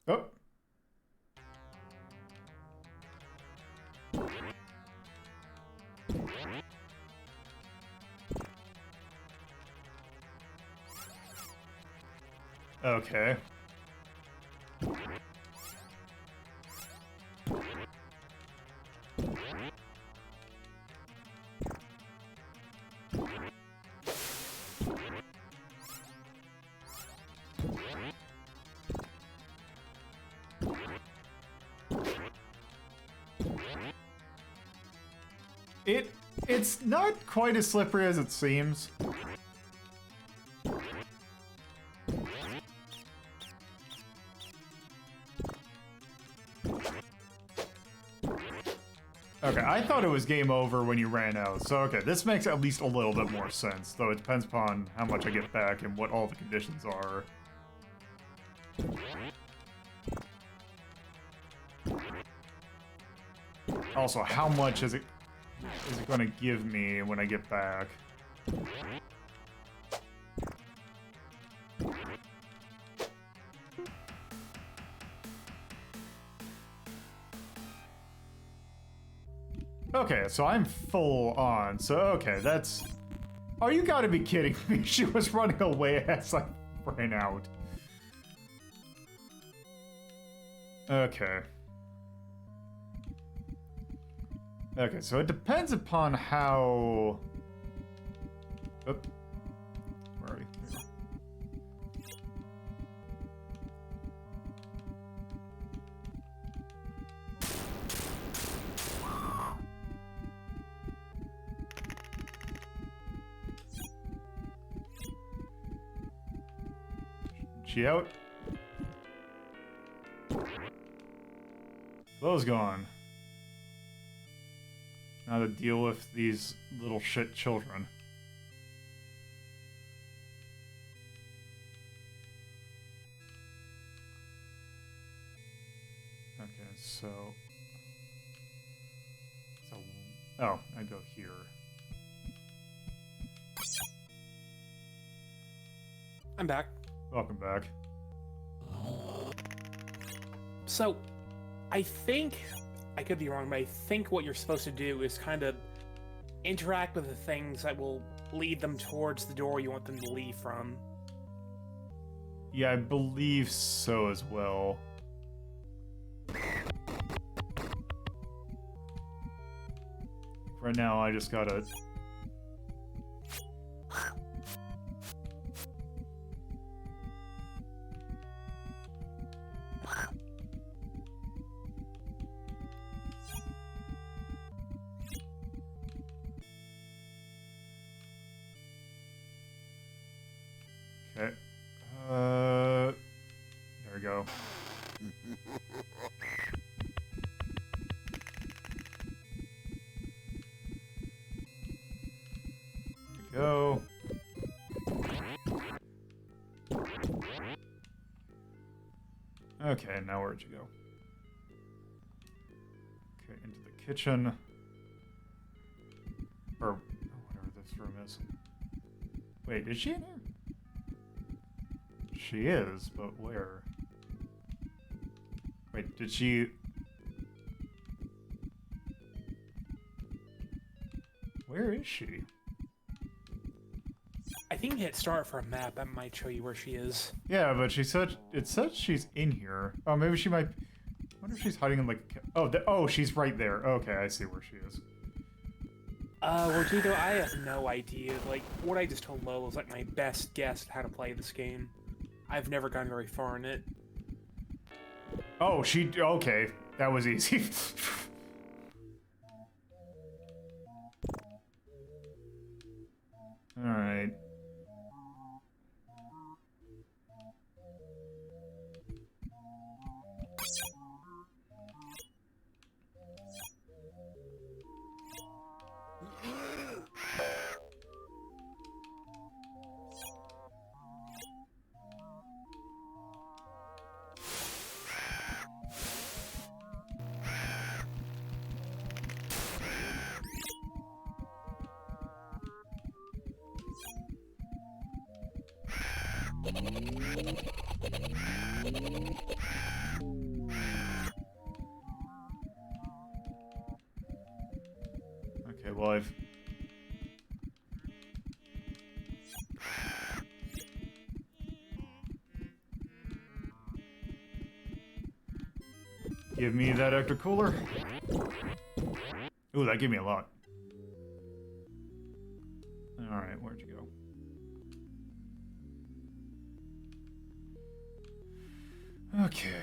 Oh. Okay. It's not quite as slippery as it seems. Okay, I thought it was game over when you ran out, so okay, this makes at least a little bit more sense, though it depends upon how much I get back and what all the conditions are. Also, how much is it going to give me when I get back? Okay, so I'm full on. So, okay, that's... Oh, you gotta be kidding me. She was running away as I ran out. Okay. Okay, so it depends upon how... Oop. Where are we? There we go. She out? Flow's gone. Now to deal with these little shit children. Okay, so... Oh, I go here. I'm back. Welcome back. So, I think, I could be wrong, but I think what you're supposed to do is kind of interact with the things that will lead them towards the door you want them to leave from. Yeah, I believe so as well. Right now, I just gotta... Go. Okay, now where'd you go? Okay, into the kitchen. Or whatever this room is. Wait, is she in here? She is, but where? Wait, did she... Where is she? I think hit start for a map. That might show you where she is. Yeah, but she said... It says she's in here. Oh, maybe she might... I wonder if she's hiding in, like... Oh, she's right there. Okay, I see where she is. Well, Gito, I have no idea. Like, what I just told Lola was like my best guess at how to play this game. I've never gone very far in it. Oh, she... Okay, that was easy. Alright. Okay, well, I've... Give me that extra cooler. Ooh, that gave me a lot. Alright, where'd you go? Okay.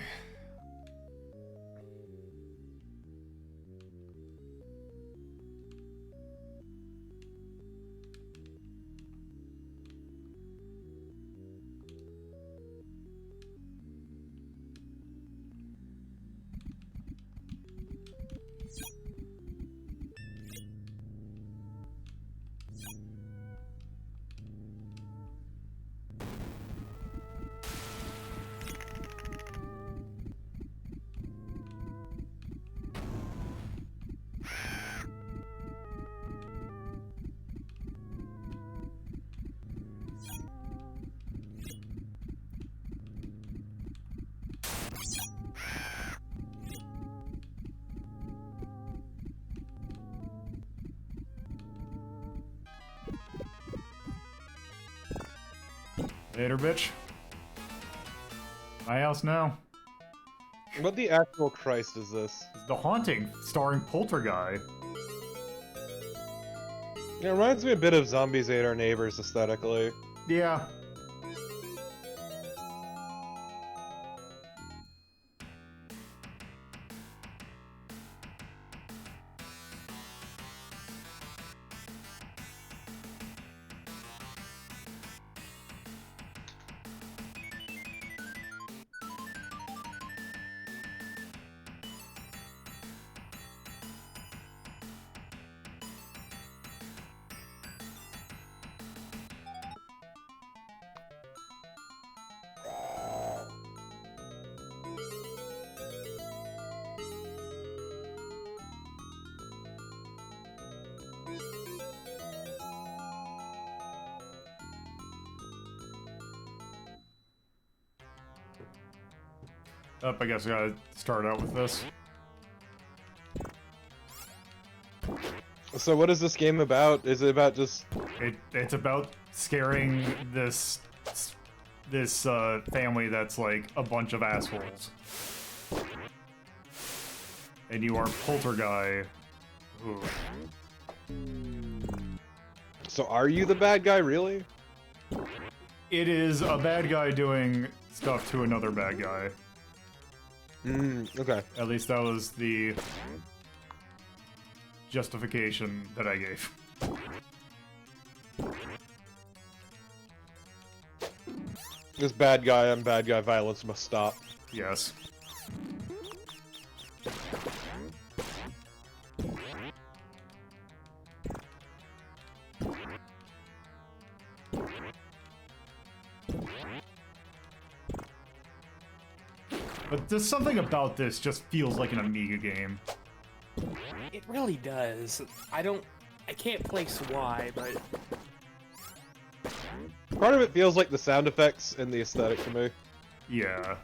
Later, bitch. My house now. What the actual Christ is this? The Haunting, starring Polterguy. It reminds me a bit of Zombies Ate Our Neighbors aesthetically. Yeah. I guess I gotta start out with this. So what is this game about? Is it about just... It's about scaring this family that's like a bunch of assholes. And you are Polterguy. Ooh. So are you the bad guy, really? It is a bad guy doing stuff to another bad guy. Okay. At least that was the justification that I gave. This bad guy on bad guy violence must stop. Yes. But there's something about this just feels like an Amiga game. It really does. I can't place why, but Part of it feels like the sound effects and the aesthetic to me. Yeah.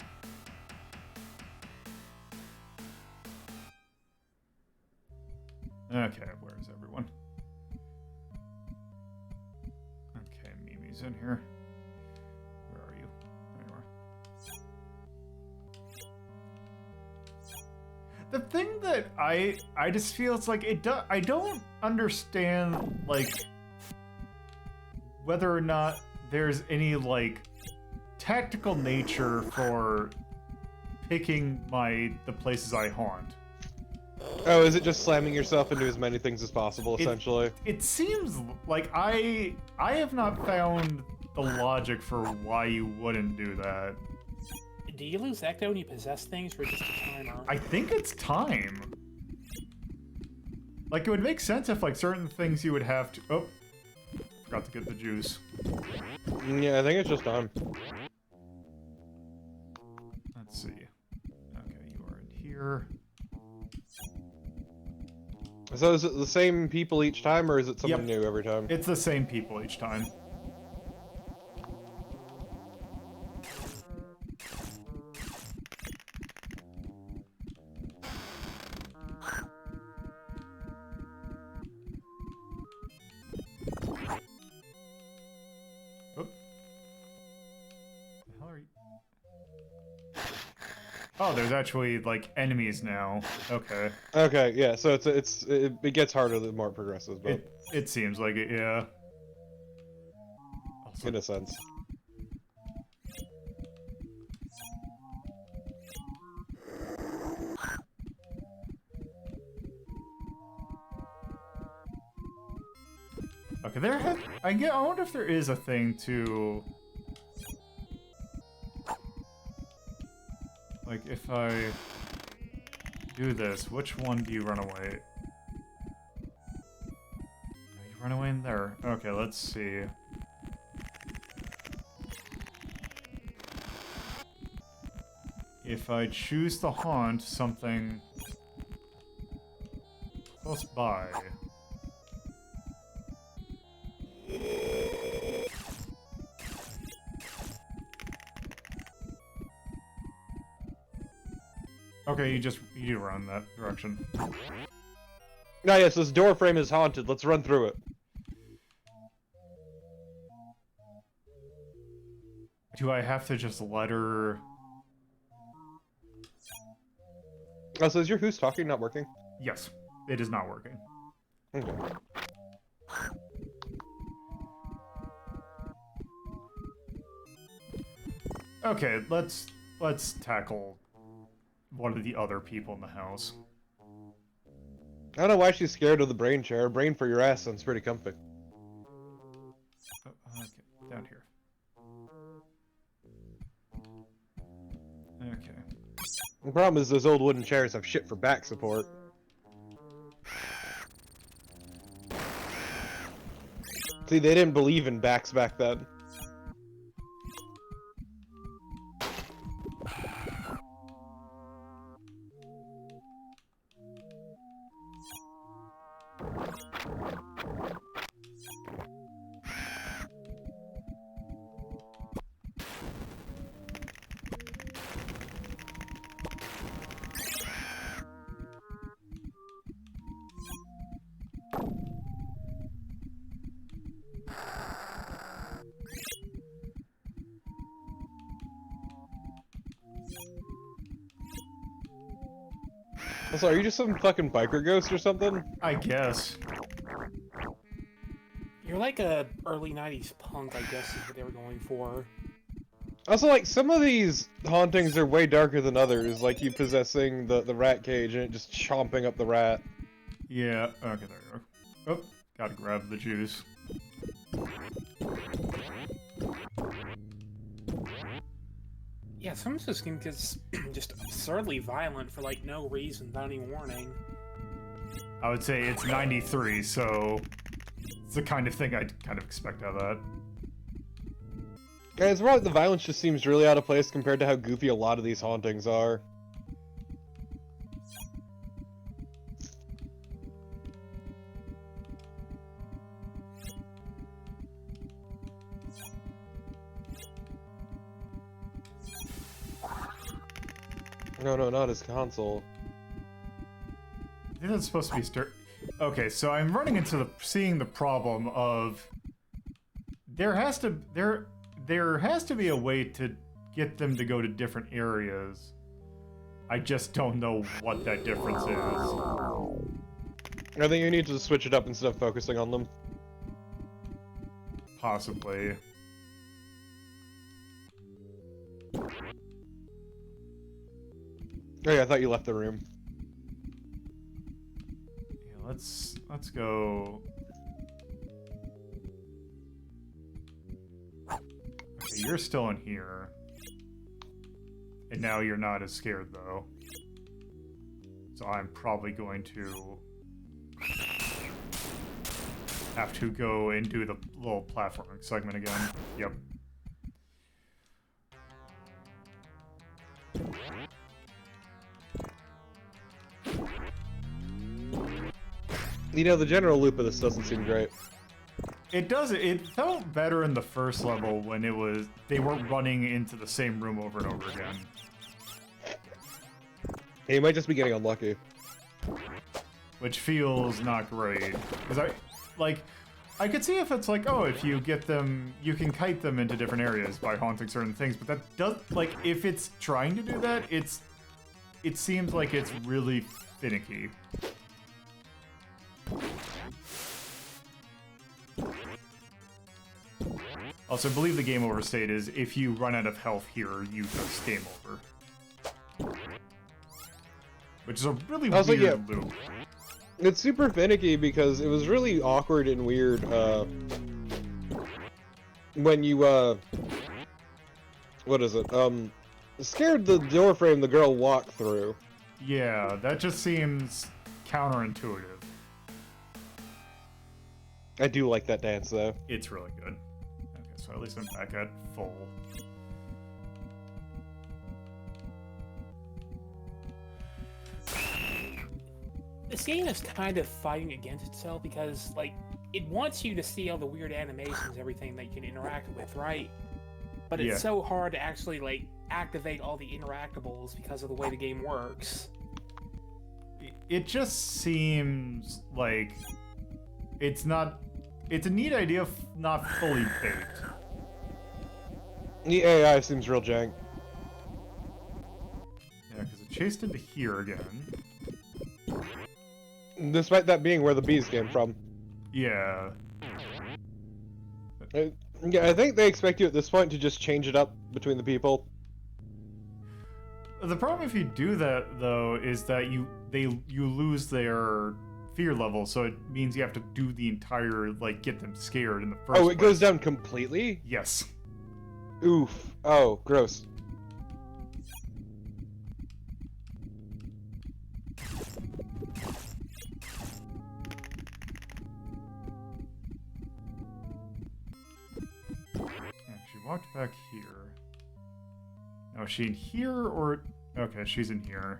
Okay, where's everyone? Okay, Mimi's in here. Where are you? There you are. The thing that I just feel it's like I don't understand like whether or not there's any like tactical nature for picking the places I haunt. Oh, is it just slamming yourself into as many things as possible, essentially? It seems like I have not found the logic for why you wouldn't do that. do you lose Ecto when you possess things, or just a timer? I think it's time. Like, it would make sense if, like, certain things you would have to... Oh, forgot to get the juice. Yeah, I think it's just time. Let's see. Okay, you are in here. So is it the same people each time, or is it someone new every time? It's the same people each time. Oh, there's actually, like, enemies now. Okay. Okay, yeah, so it gets harder the more it progresses, but... It seems like it, yeah. In a sense. Okay, I wonder if there is a thing to... Like, if I do this, which one do you run away? You run away in there. Okay, let's see. If I choose to haunt something close by... Okay, you run that direction. Ah, yes, this door frame is haunted. Let's run through it. Do I have to just let her... Oh, so is your who's talking not working? Yes, it is not working. Okay. Okay, let's tackle one of the other people in the house. I don't know why she's scared of the brain chair. Brain for your ass sounds pretty comfy. Okay, down here. Okay. The problem is those old wooden chairs have shit for back support. See, they didn't believe in backs back then. Also, are you just some fucking biker ghost or something? I guess. You're like a early 90s punk, I guess is what they were going for. Also, like, some of these hauntings are way darker than others, like you possessing the rat cage and it just chomping up the rat. Yeah, okay, there you go. Oh, gotta grab the juice. Yeah, some of this game gets just absurdly violent for, like, no reason, without any warning. I would say it's 93, so it's the kind of thing I'd kind of expect out of that. Yeah, it's more like the violence just seems really out of place compared to how goofy a lot of these hauntings are. No, not his console. I think that's supposed to be Okay, so I'm running into seeing the problem of there has to be a way to get them to go to different areas. I just don't know what that difference is. I think you need to switch it up instead of focusing on them. Possibly. Oh yeah, I thought you left the room. Yeah, let's go. Okay, you're still in here. And now you're not as scared though. So I'm probably going to have to go and do the little platforming segment again. Yep. You know, the general loop of this doesn't seem great. It does. It felt better in the first level when they weren't running into the same room over and over again. Hey, you might just be getting unlucky. Which feels not great. Because I could see if it's like, oh, if you get them, you can kite them into different areas by haunting certain things, but that does, like, if it's trying to do that, it seems like it's really finicky. Also, I believe the game over state is if you run out of health here, you just game over. Which is a really weird loop. It's super finicky because it was really awkward and weird, when you, what is it, scared the door frame the girl walked through. Yeah, that just seems counterintuitive. I do like that dance, though. It's really good. Okay, so at least I'm back at full. This game is kind of fighting against itself because, like, it wants you to see all the weird animations, everything that you can interact with, right? But it's so hard to actually, like, activate all the interactables because of the way the game works. It just seems like it's not... It's a neat idea, not fully baked. The AI seems real jank. Yeah, because it chased into here again. Despite that being where the bees came from. Yeah. Yeah, I think they expect you at this point to just change it up between the people. The problem if you do that, though, is that you lose their fear level, so it means you have to do the entire, like, get them scared in the first place. Oh, it goes down completely? Yes. Oof. Oh, gross. She walked back here. Now, is she in here, or... Okay, she's in here.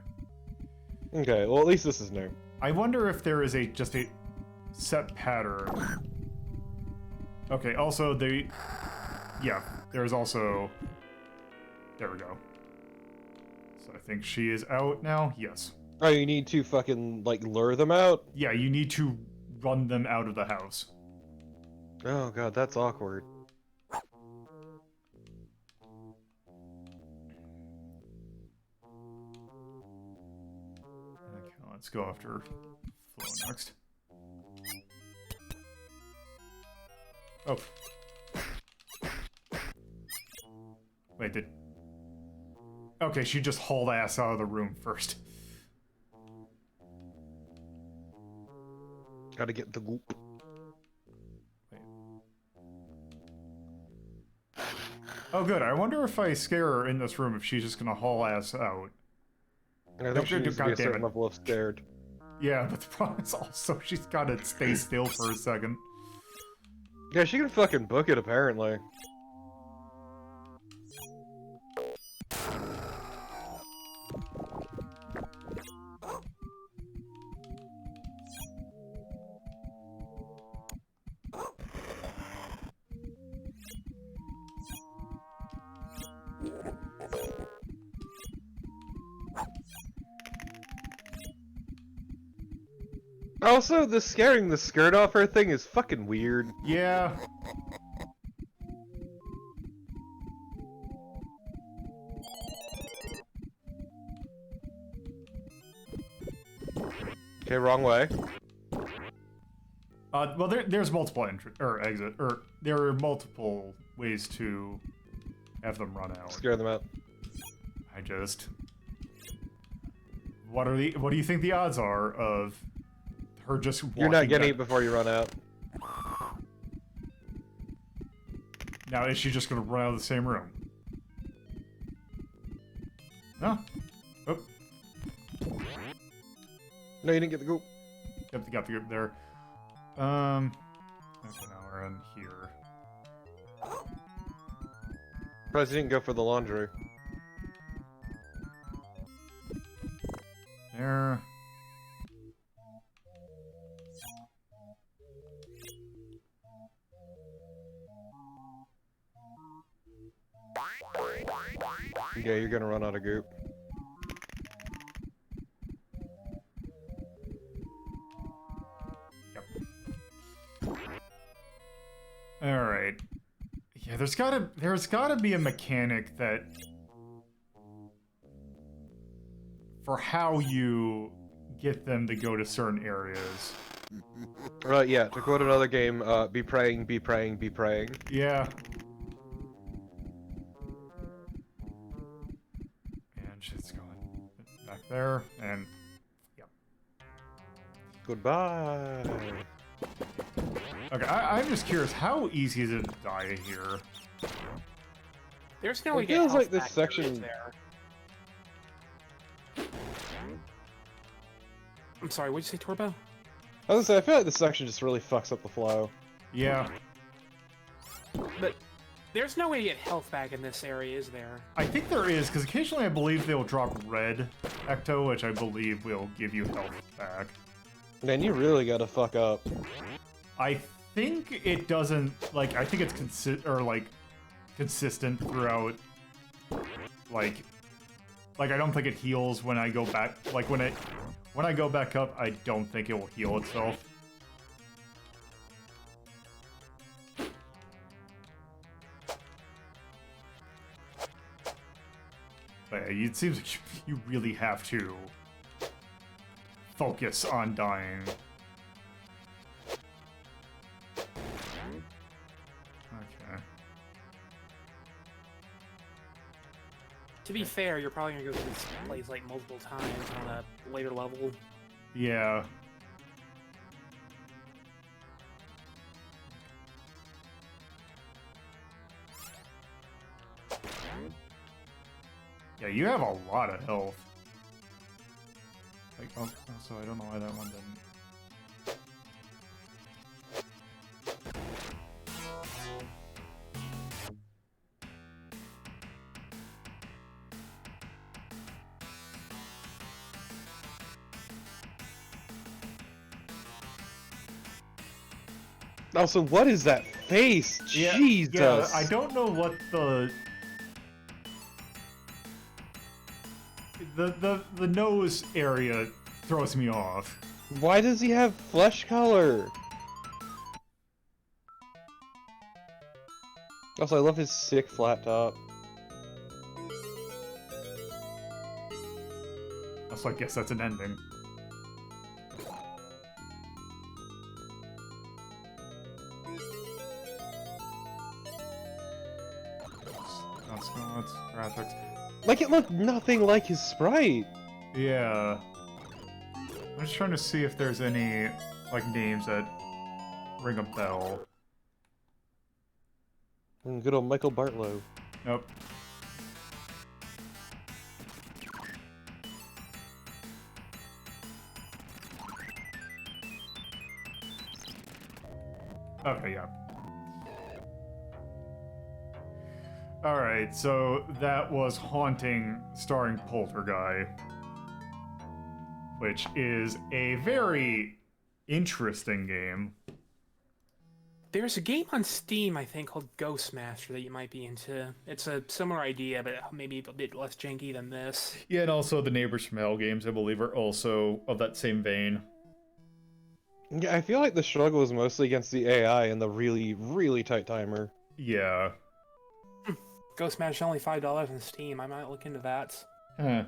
Okay, well, at least this is new. I wonder if there is just a set pattern. Okay, also, yeah, there's also... There we go. So I think she is out now? Yes. Oh, you need to fucking, like, lure them out? Yeah, you need to run them out of the house. Oh god, that's awkward. Okay, let's go after Flo next. Oh. Wait, Okay, she just hauled ass out of the room first. Gotta get the goop. Wait. Oh, good. I wonder if I scare her in this room, if she's just gonna haul ass out. I think she needs to be a certain level of scared. Yeah, but the problem is also she's gotta stay still for a second. Yeah, she can fucking book it, apparently. Also, the scaring the skirt off her thing is fucking weird. Yeah. Okay, wrong way. Well, there's multiple exit, or there are multiple ways to have them run out. Scare them out. I just... What do you think the odds are of her just walking You're not getting back? it before you run out. Now, is she just gonna run out of the same room? No. Oh. No, you didn't get the goop. Yep, got the group there. Okay, now we're in here. Surprised you didn't go for the laundry. There. Yeah, you're gonna run out of goop. All right. Yeah, there's gotta be a mechanic that for how you get them to go to certain areas. Right, yeah, to quote another game, be praying, be praying, be praying. Yeah. And shit's going back there, and yep. Goodbye. Okay, I'm just curious, how easy is it to die here? There's no way It to get feels health like this back there, is section- there? I'm sorry, what'd you say, Torbo? I was gonna say, I feel like this section just really fucks up the flow. Yeah. But there's no way to get health back in this area, is there? I think there is, because occasionally I believe they'll drop red Ecto, which I believe will give you health back. Man, you really gotta fuck up. I think it doesn't, like, I think it's consistent throughout, like, I don't think it heals when I go back, like, when I go back up, I don't think it will heal itself. But yeah, it seems like you really have to focus on dying. Okay. To be fair, you're probably gonna go through this place like multiple times on a later level. Yeah. Yeah, you have a lot of health. Like, oh, also, I don't know why that one didn't. Also, what is that face? Jesus! Yeah, I don't know what the nose area throws me off. Why does he have flesh color? Also, I love his sick flat top. Also, I guess that's an ending. Let's graphics. Like, it looked nothing like his sprite. Yeah. I'm just trying to see if there's any, like, names that ring a bell. Good old Michael Bartlow. Nope. Okay, yeah. Alright, so that was Haunting starring Polterguy, which is a very interesting game. There's a game on Steam, I think, called Ghostmaster that you might be into. It's a similar idea, but maybe a bit less janky than this. Yeah, and also the Neighbors from Hell games, I believe, are also of that same vein. Yeah, I feel like the struggle is mostly against the AI and the really, really tight timer. Yeah. Ghost Smash is only $5 on Steam. I might look into that. Huh.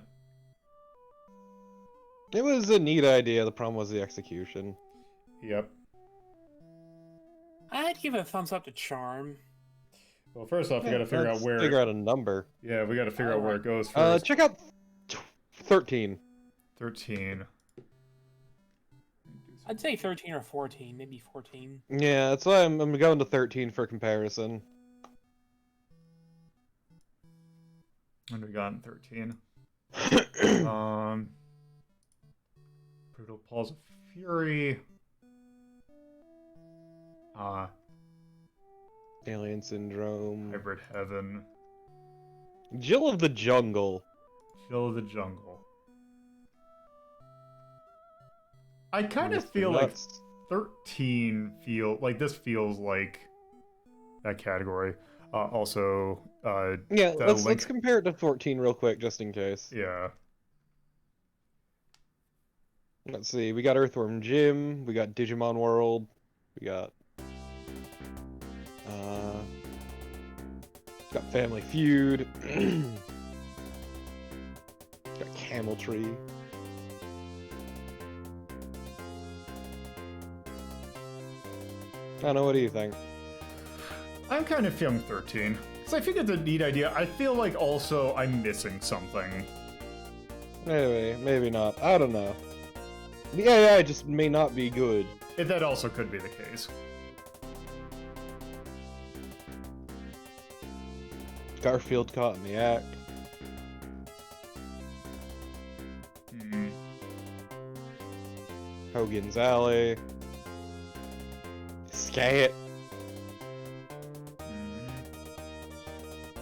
It was a neat idea, the problem was the execution. Yep. I'd give it a thumbs up to Charm. Well, first off, we gotta figure out Let's where. figure out a number. Yeah, we gotta figure out where it goes first. Check out 13. 13. I'd say 13 or 14, maybe 14. Yeah, that's why I'm going to 13 for comparison. What do we got in 13? Brutal Paws of Fury. Alien Syndrome. Hybrid Heaven. Jill of the Jungle. Jill of the Jungle. I kind of Mr. feel like Nuts. 13 this feels like that category. Also, Yeah, the let's link- compare it to 14 real quick, just in case. Yeah. Let's see, we got Earthworm Jim, we got Digimon World, we got Family Feud, got Camel Tree. I don't know, what do you think? I'm kind of feeling 13. Because I think it's a neat idea. I feel like also I'm missing something. Maybe not. I don't know. The AI just may not be good. That also could be the case. Garfield caught in the act. Hogan's Alley. Scat.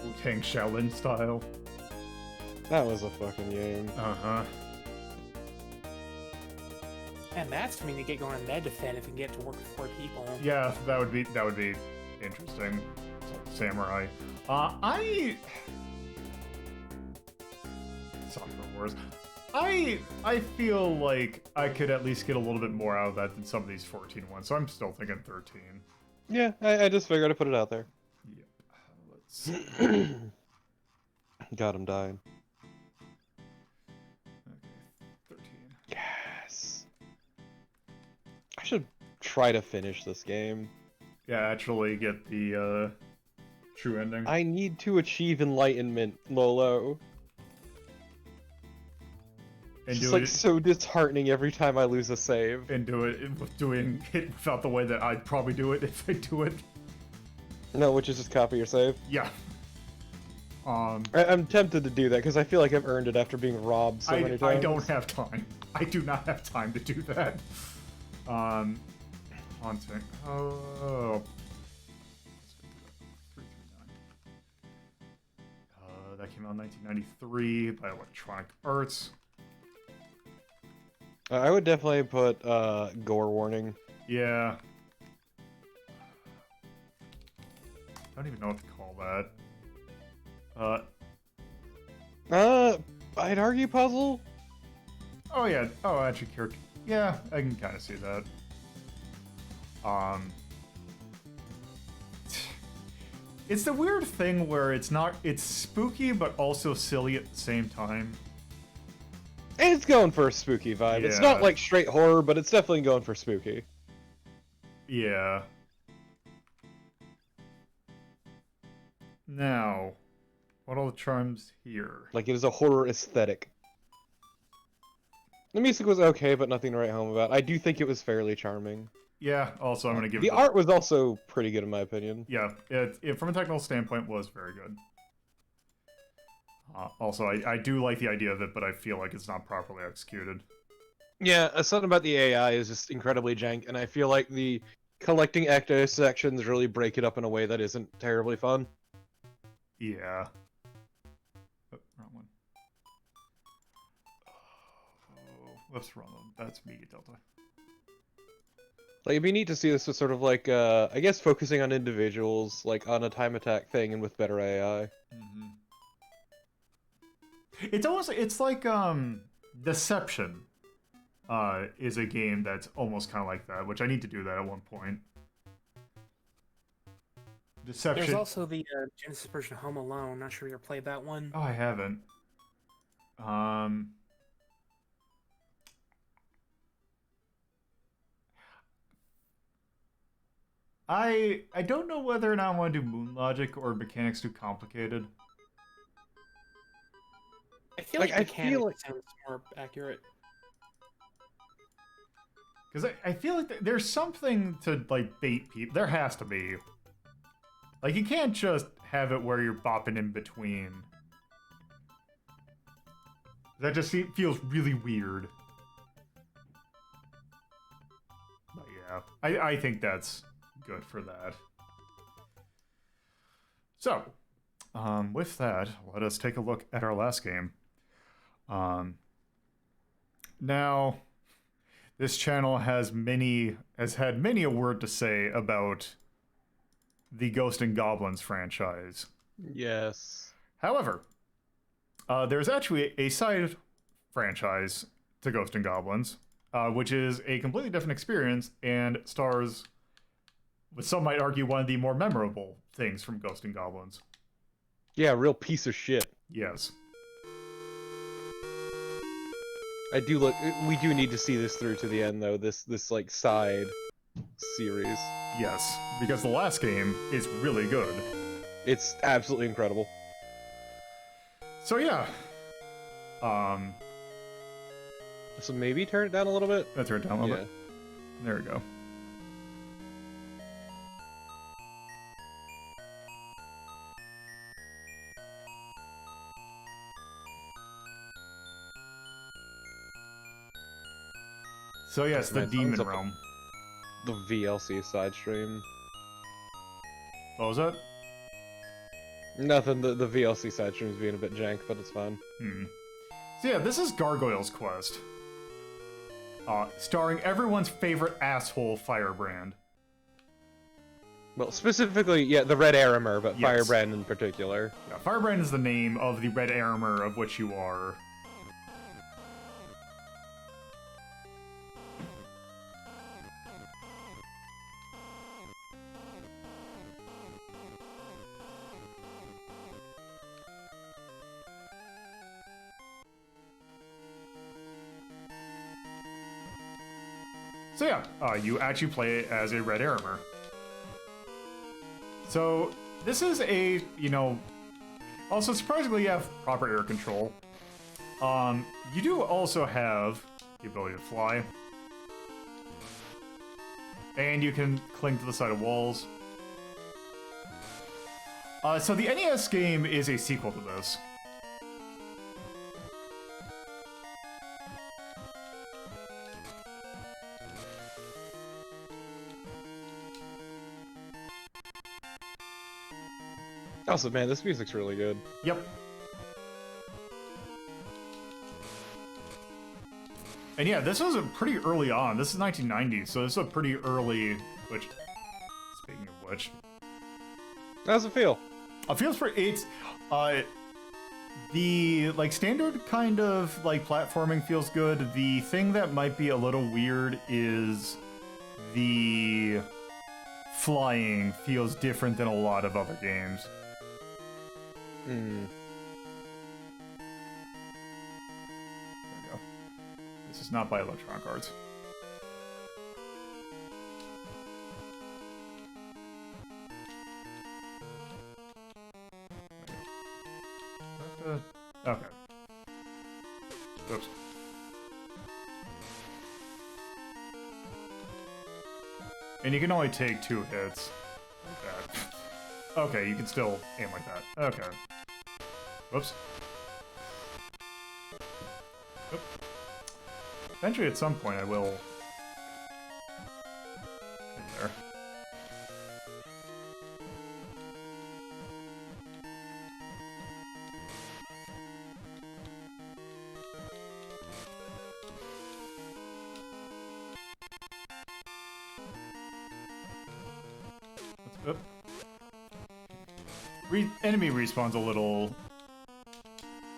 Wu-Tang Shaolin style. That was a fucking game. Uh-huh. And that's for me to get going on Medifed if we can get to work with 4 people. Yeah, that would be interesting. Samurai. Soccer Wars. I feel like I could at least get a little bit more out of that than some of these 14 ones, so I'm still thinking 13. Yeah, I just figured I'd put it out there. Yep. Let's God, I'm dying. Okay, 13. Yes. I should try to finish this game. Yeah, actually get the true ending. I need to achieve enlightenment, Lolo. And It's do like it so disheartening every time I lose a save. and do it with doing it without the way that I'd probably do it if I do it. No, which is just copy your save. Yeah. I'm tempted to do that because I feel like I've earned it after being robbed so many times. I don't have time. I do not have time to do that. Haunting. Oh. That came out in 1993 by Electronic Arts. I would definitely put gore warning. Yeah. I don't even know what to call that. I'd argue puzzle. Oh yeah. Oh, actually, character. Yeah, I can kind of see that. It's the weird thing where it's spooky but also silly at the same time. It's going for a spooky vibe. It's Yeah. not like straight horror, but it's definitely going for spooky. Yeah. Now, what are the charms here? Like, it is a horror aesthetic. The music was okay, but nothing to write home about. I do think it was fairly charming. Yeah, also I'm gonna give The it art was also pretty good in my opinion. Yeah, it from a technical standpoint was very good. Also, I do like the idea of it, but I feel like it's not properly executed. Yeah, something about the AI is just incredibly jank, and I feel like the collecting ecto sections really break it up in a way that isn't terribly fun. Yeah. Oh, wrong one. Oh, whoops, wrong one. That's Media Delta. Like, it'd be neat to see this as sort of like, I guess focusing on individuals, like on a time attack thing and with better AI. Mm-hmm. It's like Deception. is a game that's almost kind of like that, which I need to do that at one point. Deception. There's also the Genesis version of Home Alone. Not sure you ever played that one. Oh, I haven't. I don't know whether or not I want to do Moon Logic or Mechanics Too Complicated. I feel Like, like I Mechanics feel like- sounds more accurate. Because I feel like there's something to, like, bait people. There has to be. Like, you can't just have it where you're bopping in between. That just feels really weird. But yeah, I think that's good for that. So, with that, let us take a look at our last game. Now, this channel has had many a word to say about the Ghost and Goblins franchise. Yes. However, there's actually a side franchise to Ghost and Goblins, which is a completely different experience and stars, what some might argue, one of the more memorable things from Ghost and Goblins. Yeah, real piece of shit. Yes. I do look. We do need to see this through to the end, though. This like side series. Yes, because the last game is really good. It's absolutely incredible. So yeah. So maybe turn it down a little bit. Let's turn it down a little bit. There we go. So yes, the Nice. Demon Thumbs up. Realm. The VLC side stream. What was that? Nothing. The VLC side stream is being a bit jank, but it's fine. So yeah, this is Gargoyle's Quest. Starring everyone's favorite asshole Firebrand. Well, specifically, yeah, the Red Aramer, but Yes. Firebrand in particular. Yeah, Firebrand is the name of the Red Aramer of which you are. So yeah, you actually play as a Red Aramer. So this is a, also surprisingly you have proper air control. You do also have the ability to fly. And you can cling to the side of walls. So the NES game is a sequel to this. Also, man, this music's really good. Yep. And yeah, this was a pretty early on. This is 1990, so this is a pretty early. Which, speaking of which, How's it feel? it feels pretty. It's the like standard kind of like platforming feels good. The thing that might be a little weird is the flying feels different than a lot of other games. Hmm. There we go. This is not by Electronic Arts. Okay. Oops. And you can only take 2 hits. Like that. Okay, you can still aim like that. Okay. Whoops. Oop. Eventually, at some point, I will. In there. Oop. Enemy respawn's a little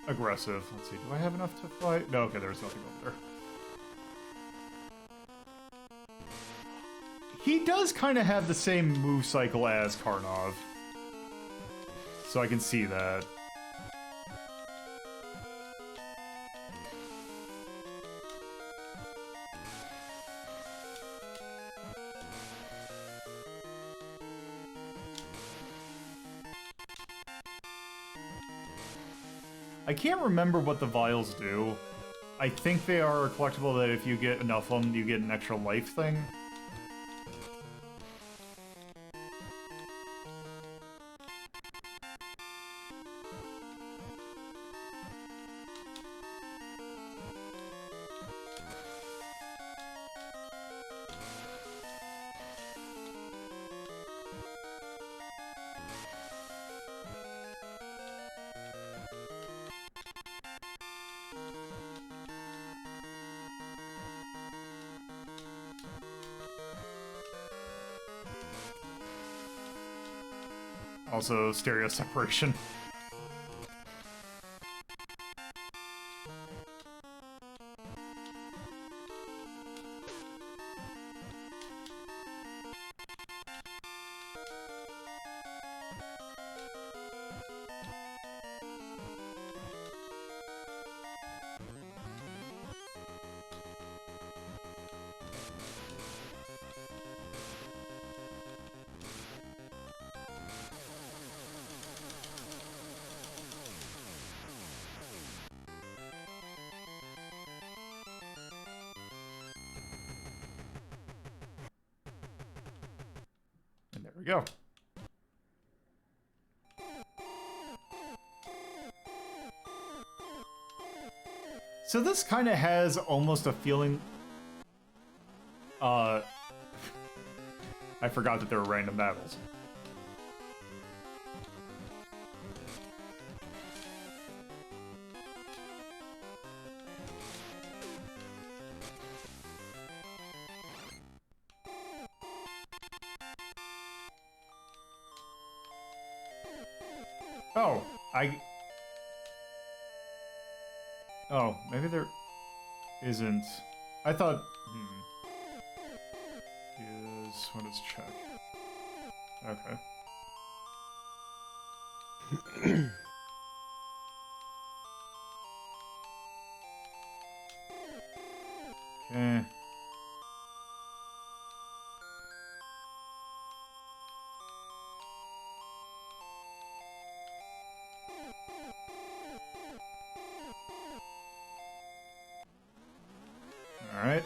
aggressive. Let's see, do I have enough to fight? No, okay, there's nothing over there. He does kind of have the same move cycle as Karnov. So I can see that. I can't remember what the vials do. I think they are a collectible that if you get enough of them, you get an extra life thing. Also, stereo separation. There we go. So this kind of has almost a feeling... I forgot that there were random battles. Oh, Oh, maybe there isn't. I thought... What is check? Okay. Okay. All right.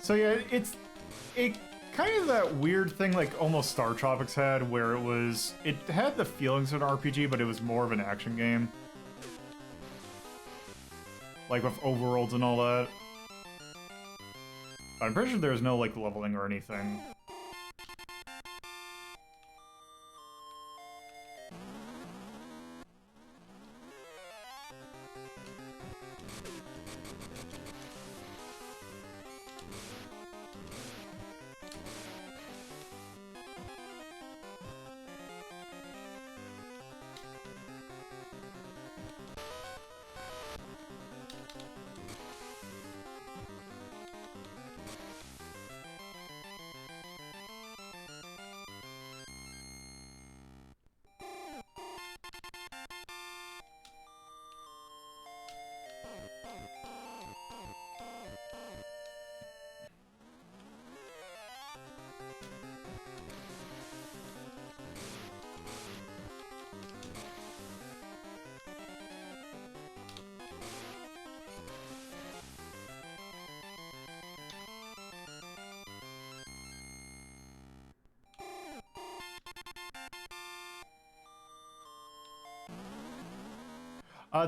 So yeah, it kind of that weird thing like almost Star Tropics had, where it had the feelings of an RPG, but it was more of an action game. Like with overworlds and all that. I'm pretty sure there's no like leveling or anything.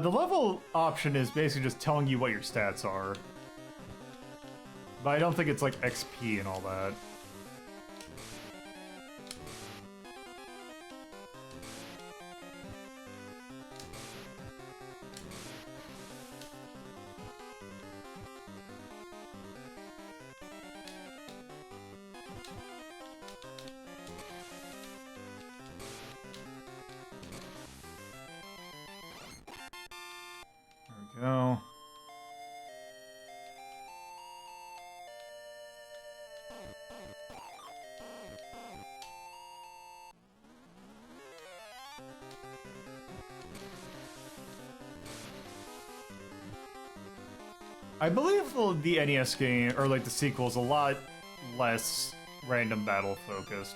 The level option is basically just telling you what your stats are. But I don't think it's like XP and all that. Go. I believe the NES game, or like the sequel, is a lot less random battle focused.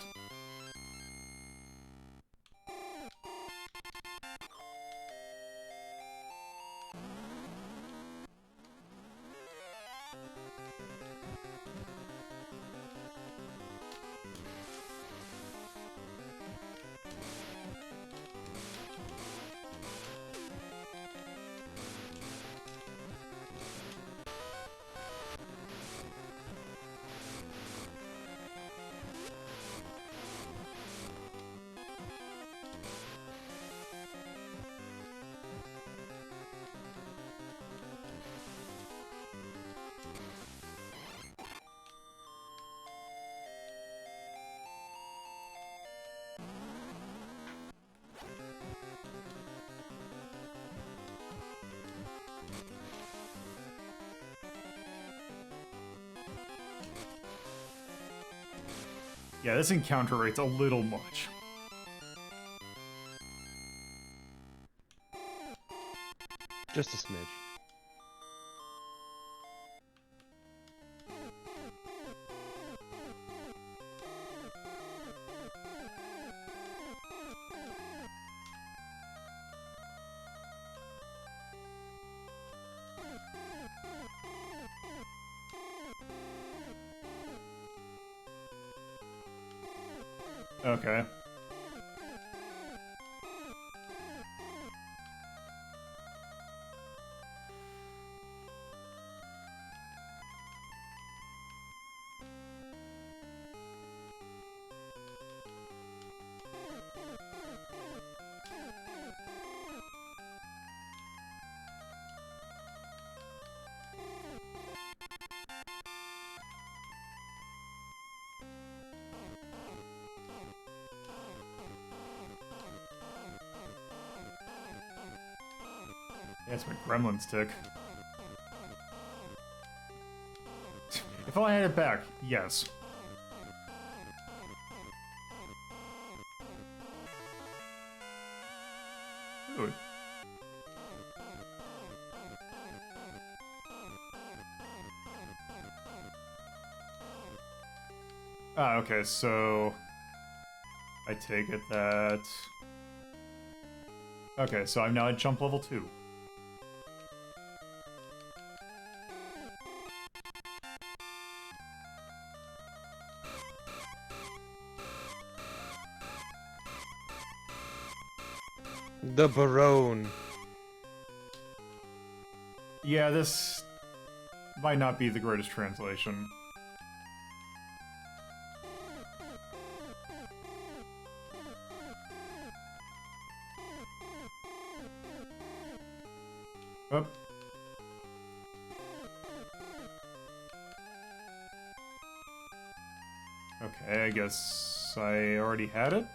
Yeah, this encounter rate's a little much. Just a smidge. Okay. That's my gremlin stick. If I had it back, yes. Good. Ah, okay, so I take it that... Okay, so I'm now at jump level 2. The Barone. Yeah, this might not be the greatest translation. Oh. Okay, I guess I already had it.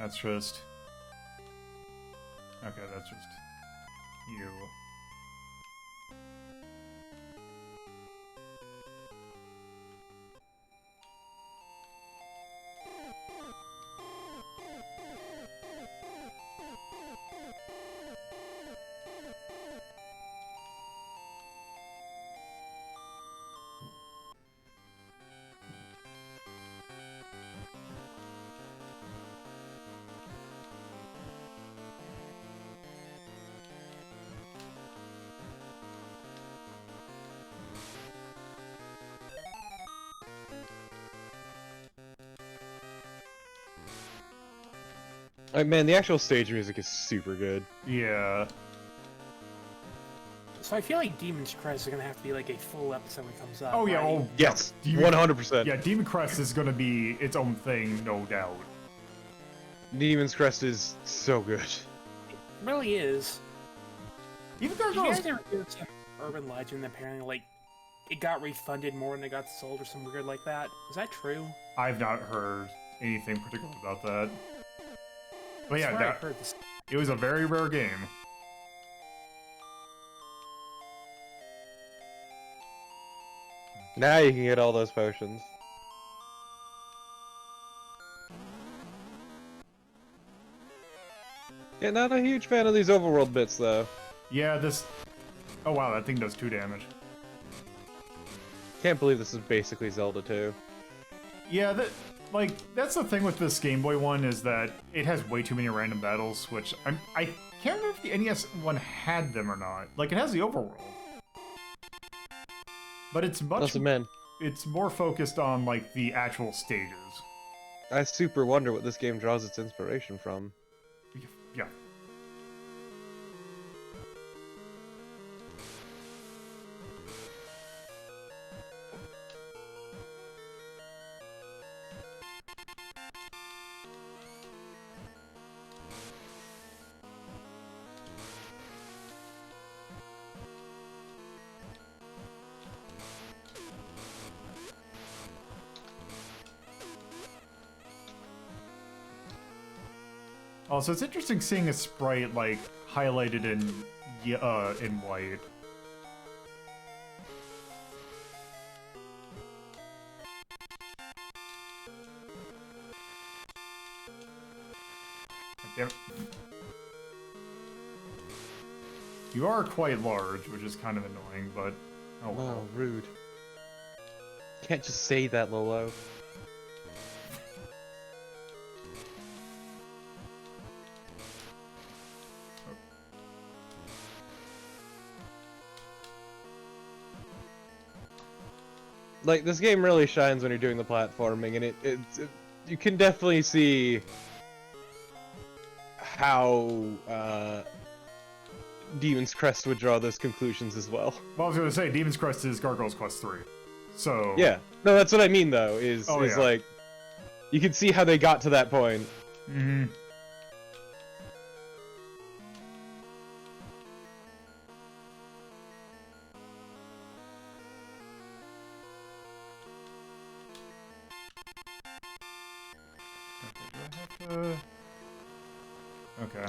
That's just... Okay, that's just... you. Man, the actual stage music is super good. Yeah. So I feel like Demon's Crest is gonna have to be like a full episode when it comes up. Oh yeah, right? oh Yes, Demon- 100%. Yeah, Demon Crest is gonna be its own thing, no doubt. Demon's Crest is so good. It really is. Even Did you Gargoyle's... guys ever hear some urban legend that apparently like it got refunded more than it got sold or some weird like that? Is that true? I've not heard anything particular about that. But I yeah, swear I that, heard this. it was a very rare game. Now you can get all those potions. Yeah, not a huge fan of these overworld bits, though. Yeah, this... Oh wow, that thing does 2 damage. Can't believe this is basically Zelda 2. Yeah, that's the thing with this Game Boy one, is that it has way too many random battles, which I can't remember if the NES one had them or not. Like, it has the overworld. But it's much... Listen, man, It's more focused on, like, the actual stages. I super wonder what this game draws its inspiration from. Yeah. Also, it's interesting seeing a sprite, like, highlighted in white. Damn it. You are quite large, which is kind of annoying, but... Oh, well. Wow, rude. Can't just say that, Lolo. Like, this game really shines when you're doing the platforming, and you can definitely see how Demon's Crest would draw those conclusions as well. Well, I was gonna say, Demon's Crest is Gargoyle's Quest 3. So... Yeah. No, that's what I mean, though, is yeah. like, you can see how they got to that point. Mm-hmm. Okay.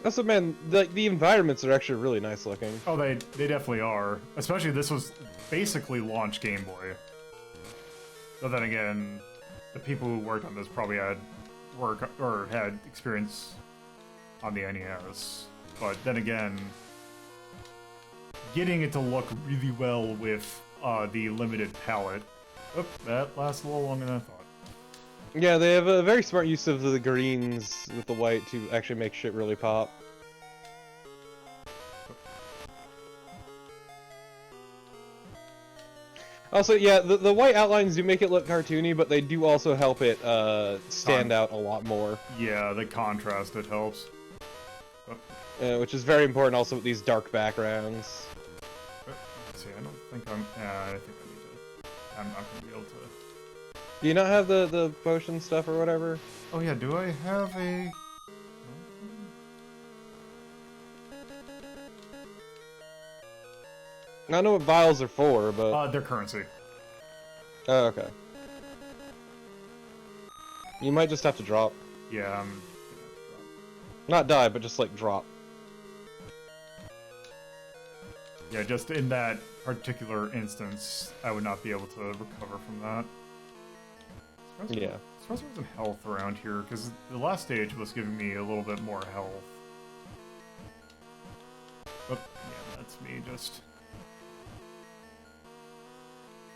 Also, man, the environments are actually really nice looking. Oh, they definitely are. Especially this was basically launch Game Boy. But then again, the people who worked on this probably had had experience on the NES. But then again, getting it to look really well with the limited palette. Oh, that lasts a little longer than I thought. Yeah, they have a very smart use of the greens with the white to actually make shit really pop. Also, yeah, the white outlines do make it look cartoony, but they do also help it stand out a lot more. Yeah, the contrast, it helps. Which is very important also with these dark backgrounds. Let's see, I don't think I think I need to... I'm not going to be able to... Do you not have the potion stuff or whatever? Oh yeah, do I have a... I don't know what vials are for, but... they're currency. Oh, okay. You might just have to drop. Yeah, Not die, but just, like, drop. yeah, just in that particular instance, I would not be able to recover from that. Yeah. I suppose there's some health around here, because the last stage was giving me a little bit more health. Oh, yeah, that's me just...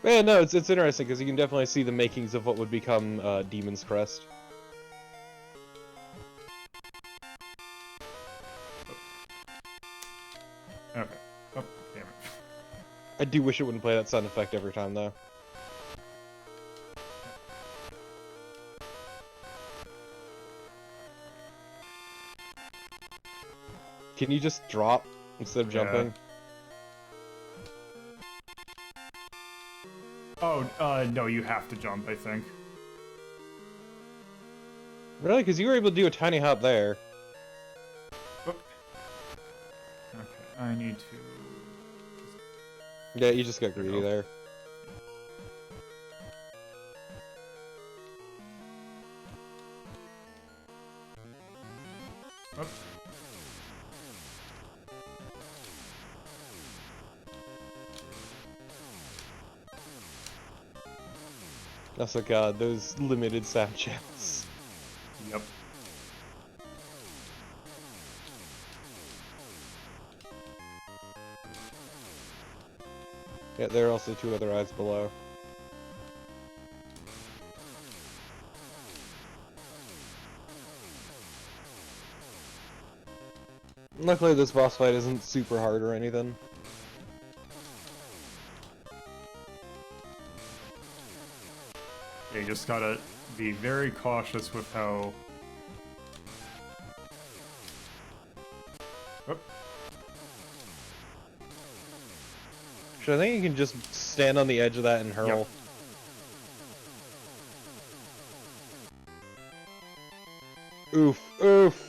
But yeah, no, it's interesting, because you can definitely see the makings of what would become Demon's Crest. Okay. Oh, damn it. I do wish it wouldn't play that sound effect every time, though. Can you just drop instead of jumping? Oh, no, you have to jump, I think. Really? Because you were able to do a tiny hop there. Oh. Okay, I need to... Yeah, you just got greedy there. Up. Oh god, those limited sound channels. Yep. Yeah, there are also 2 other eyes below. Luckily this boss fight isn't super hard or anything. Yeah, you just gotta be very cautious with how... Oh. Sure, I think you can just stand on the edge of that and hurl. Yep. Oof, oof.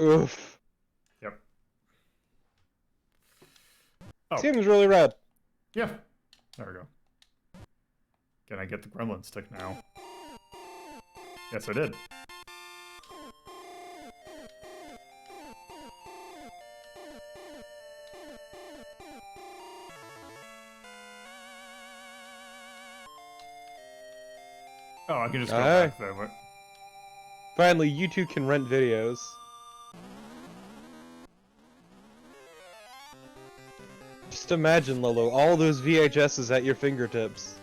Oof. Yep. Oh. Seems really rad. Yeah. There we go. Can I get the gremlin stick now? Yes, I did. Oh, I can just go back there. But... Finally, you two can rent videos. Just imagine, Lolo, all those VHSs at your fingertips.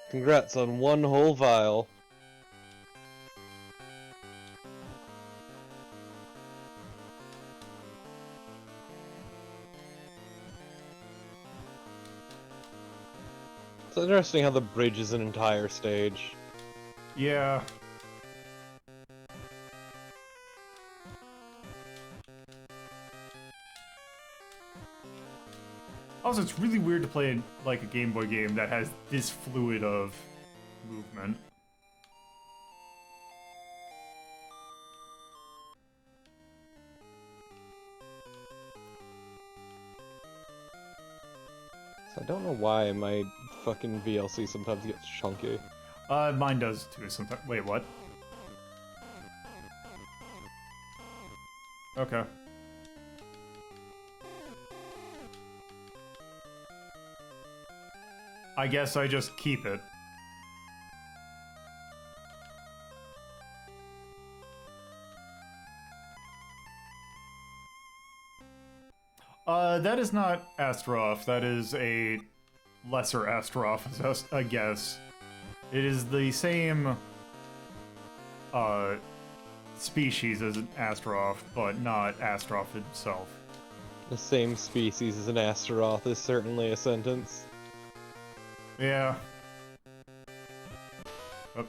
Congrats on 1 whole vial. It's interesting how the bridge is an entire stage. Yeah. Also, it's really weird to play like a Game Boy game that has this fluid of movement. So I don't know why my fucking VLC sometimes gets chunky. Mine does too sometimes. Wait, what? Okay. I guess I just keep it. That is not Astaroth. That is a lesser Astaroth, I guess. It is the same, species as an Astaroth, but not Astaroth himself. The same species as an Astaroth is certainly a sentence. Yeah. Oh.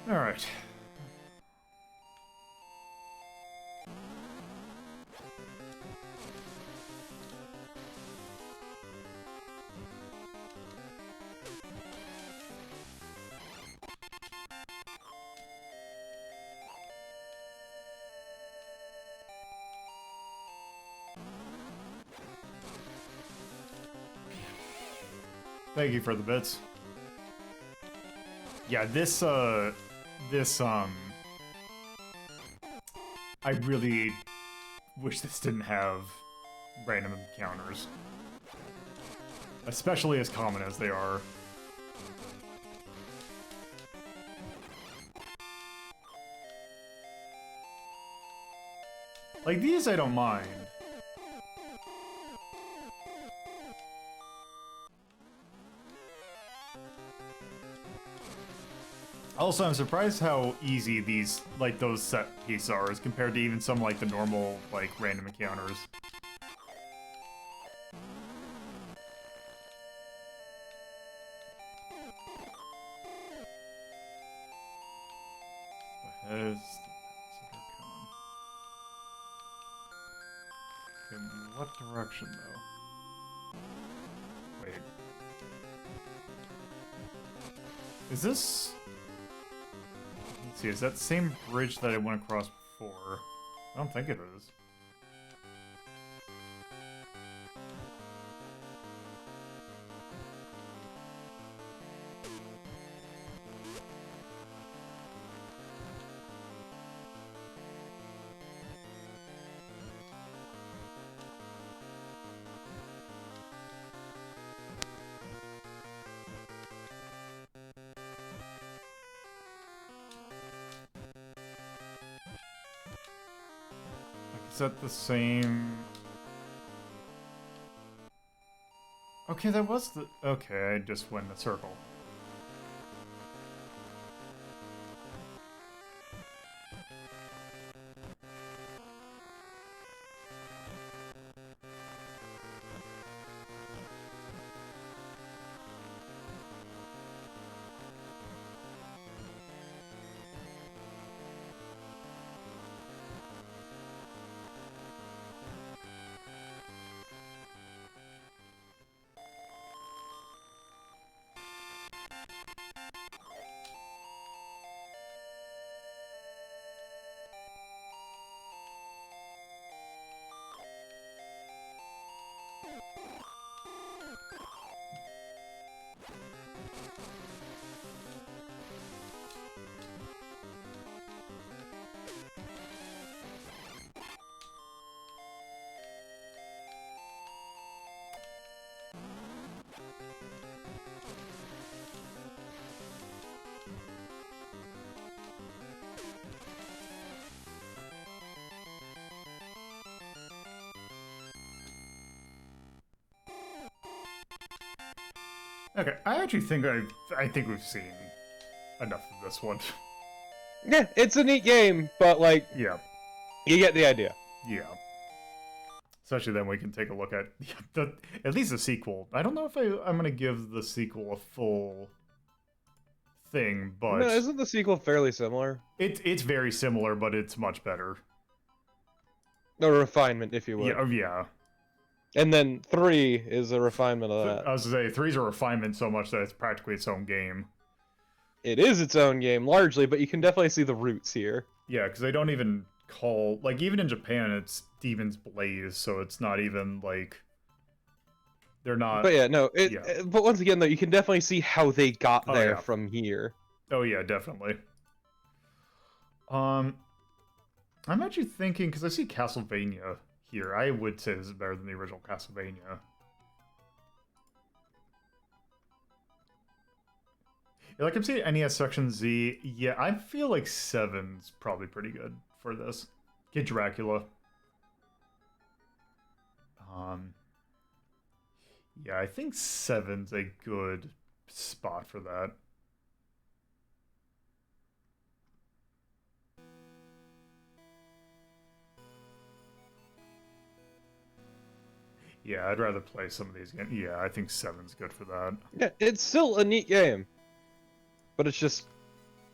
All right. Thank you for the bits. Yeah, this, I really wish this didn't have random encounters. Especially as common as they are. Like, these I don't mind. Also, I'm surprised how easy these, like, those set pieces are as compared to even some, like, the normal, like, random encounters. What has the Gojira-Kun? In what direction, though? Wait. Is this... Let's see, is that the same bridge that I went across before? I don't think it is. Is that the same... Okay, that was the... Okay, I just went in a circle. Okay, I actually think I think we've seen enough of this one. Yeah, it's a neat game, but like, Yeah, you get the idea. yeah. Especially then we can take a look at at least the sequel. I don't know if I'm gonna give the sequel a full thing, but No, isn't the sequel fairly similar? it's very similar, but it's much better. A refinement, if you would. Yeah, yeah. And then 3 is a refinement of that. I was gonna say 3's a refinement so much that it's practically its own game. It is its own game, largely, but you can definitely see the roots here. Yeah, because they don't even call... Like, even in Japan, it's Demon's Blaze, so it's not even, like... They're not... But yeah, no, yeah. but once again, though, you can definitely see how they got Oh, there yeah. from here. Oh, yeah, definitely. I'm actually thinking, because I see Castlevania here, I would say this is better than the original Castlevania. Yeah, like I'm seeing NES Section Z, yeah, I feel like 7's probably pretty good for this. Get Dracula. Yeah, I think 7's a good spot for that. Yeah, I'd rather play some of these games. Yeah, I think 7's good for that. Yeah, it's still a neat game, but it's just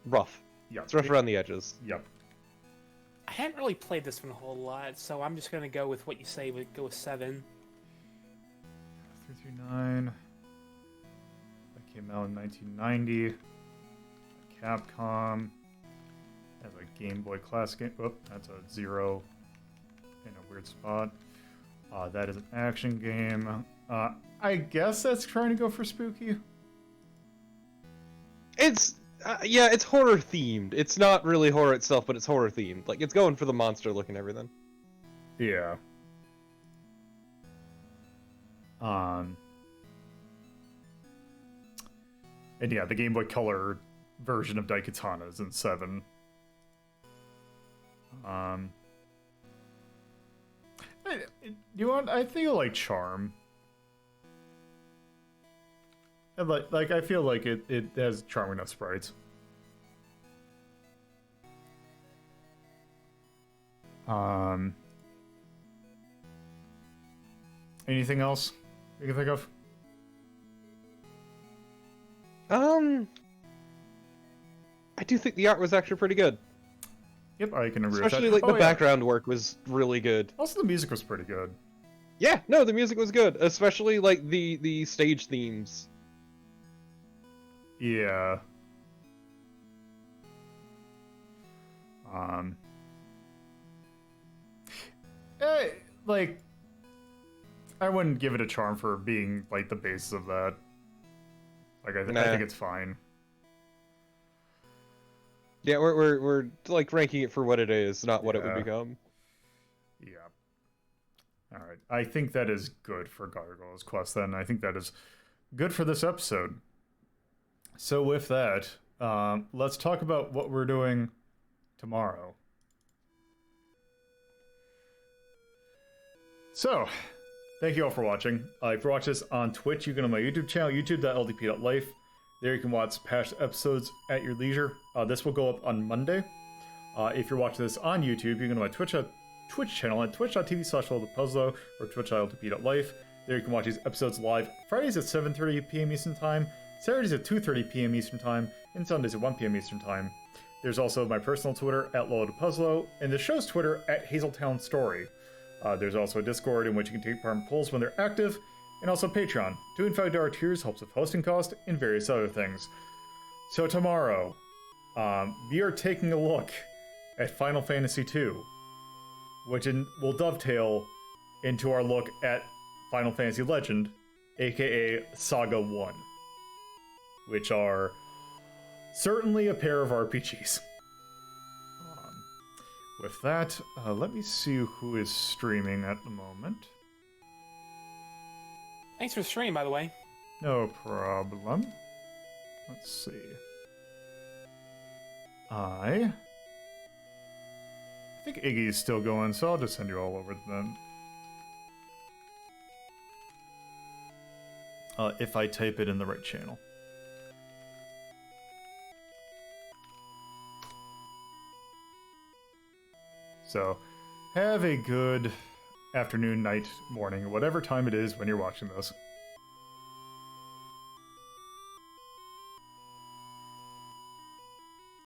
rough. Yeah, It's rough around the edges. Yep. I haven't really played this one a whole lot, so I'm just gonna go with what you say. Go with 7. 339. That came out in 1990. Capcom. As a Game Boy Classic game. Oh, that's a 0 in a weird spot. That is an action game. I guess that's trying to go for spooky. It's yeah, it's horror themed. It's not really horror itself, but it's horror themed. Like it's going for the monster look and everything. Yeah. And yeah, the Game Boy Color version of Daikatana is in 7. I feel like Charm. And like I feel like it has charming enough sprites. Anything else you can think of? I do think the art was actually pretty good. Yep, I can agree Especially with that. like the background work was really good. Also, the music was pretty good. Yeah, no, the music was good, especially like the stage themes. Yeah. Like, I wouldn't give it a charm for being like the basis of that. Like, I Nah. think it's fine. Yeah, we're like ranking it for what it is, not what it would Yeah. become. Yeah. All right. I think that is good for Gargoyle's quest. Then I think that is good for this episode. So with that, let's talk about what we're doing tomorrow. So, thank you all for watching. If you watch this on Twitch, you can on my YouTube channel, youtube.ldp.life. There you can watch past episodes at your leisure. This will go up on Monday. If you're watching this on YouTube, you can go to my Twitch channel at twitch.tv/LoadThePuzzlo or twitch.ldp.life. There you can watch these episodes live Fridays at 7:30 p.m. Eastern Time, Saturdays at 2:30 p.m. Eastern Time, and Sundays at 1 p.m. Eastern Time. There's also my personal Twitter at LoadThePuzzlo, and the show's Twitter at Hazeltown Story. There's also a Discord in which you can take part in polls when they're active, and also Patreon. Doing $5 tiers helps with hosting cost and various other things. So tomorrow, we are taking a look at Final Fantasy II, which will dovetail into our look at Final Fantasy Legend, aka Saga 1, which are certainly a pair of RPGs. With that, let me see who is streaming at the moment. Thanks for streaming, by the way. No problem. Let's see. I think Iggy's still going, so I'll just send you all over then. If I type it in the right channel. So, have a good afternoon, night, morning, whatever time it is when you're watching this.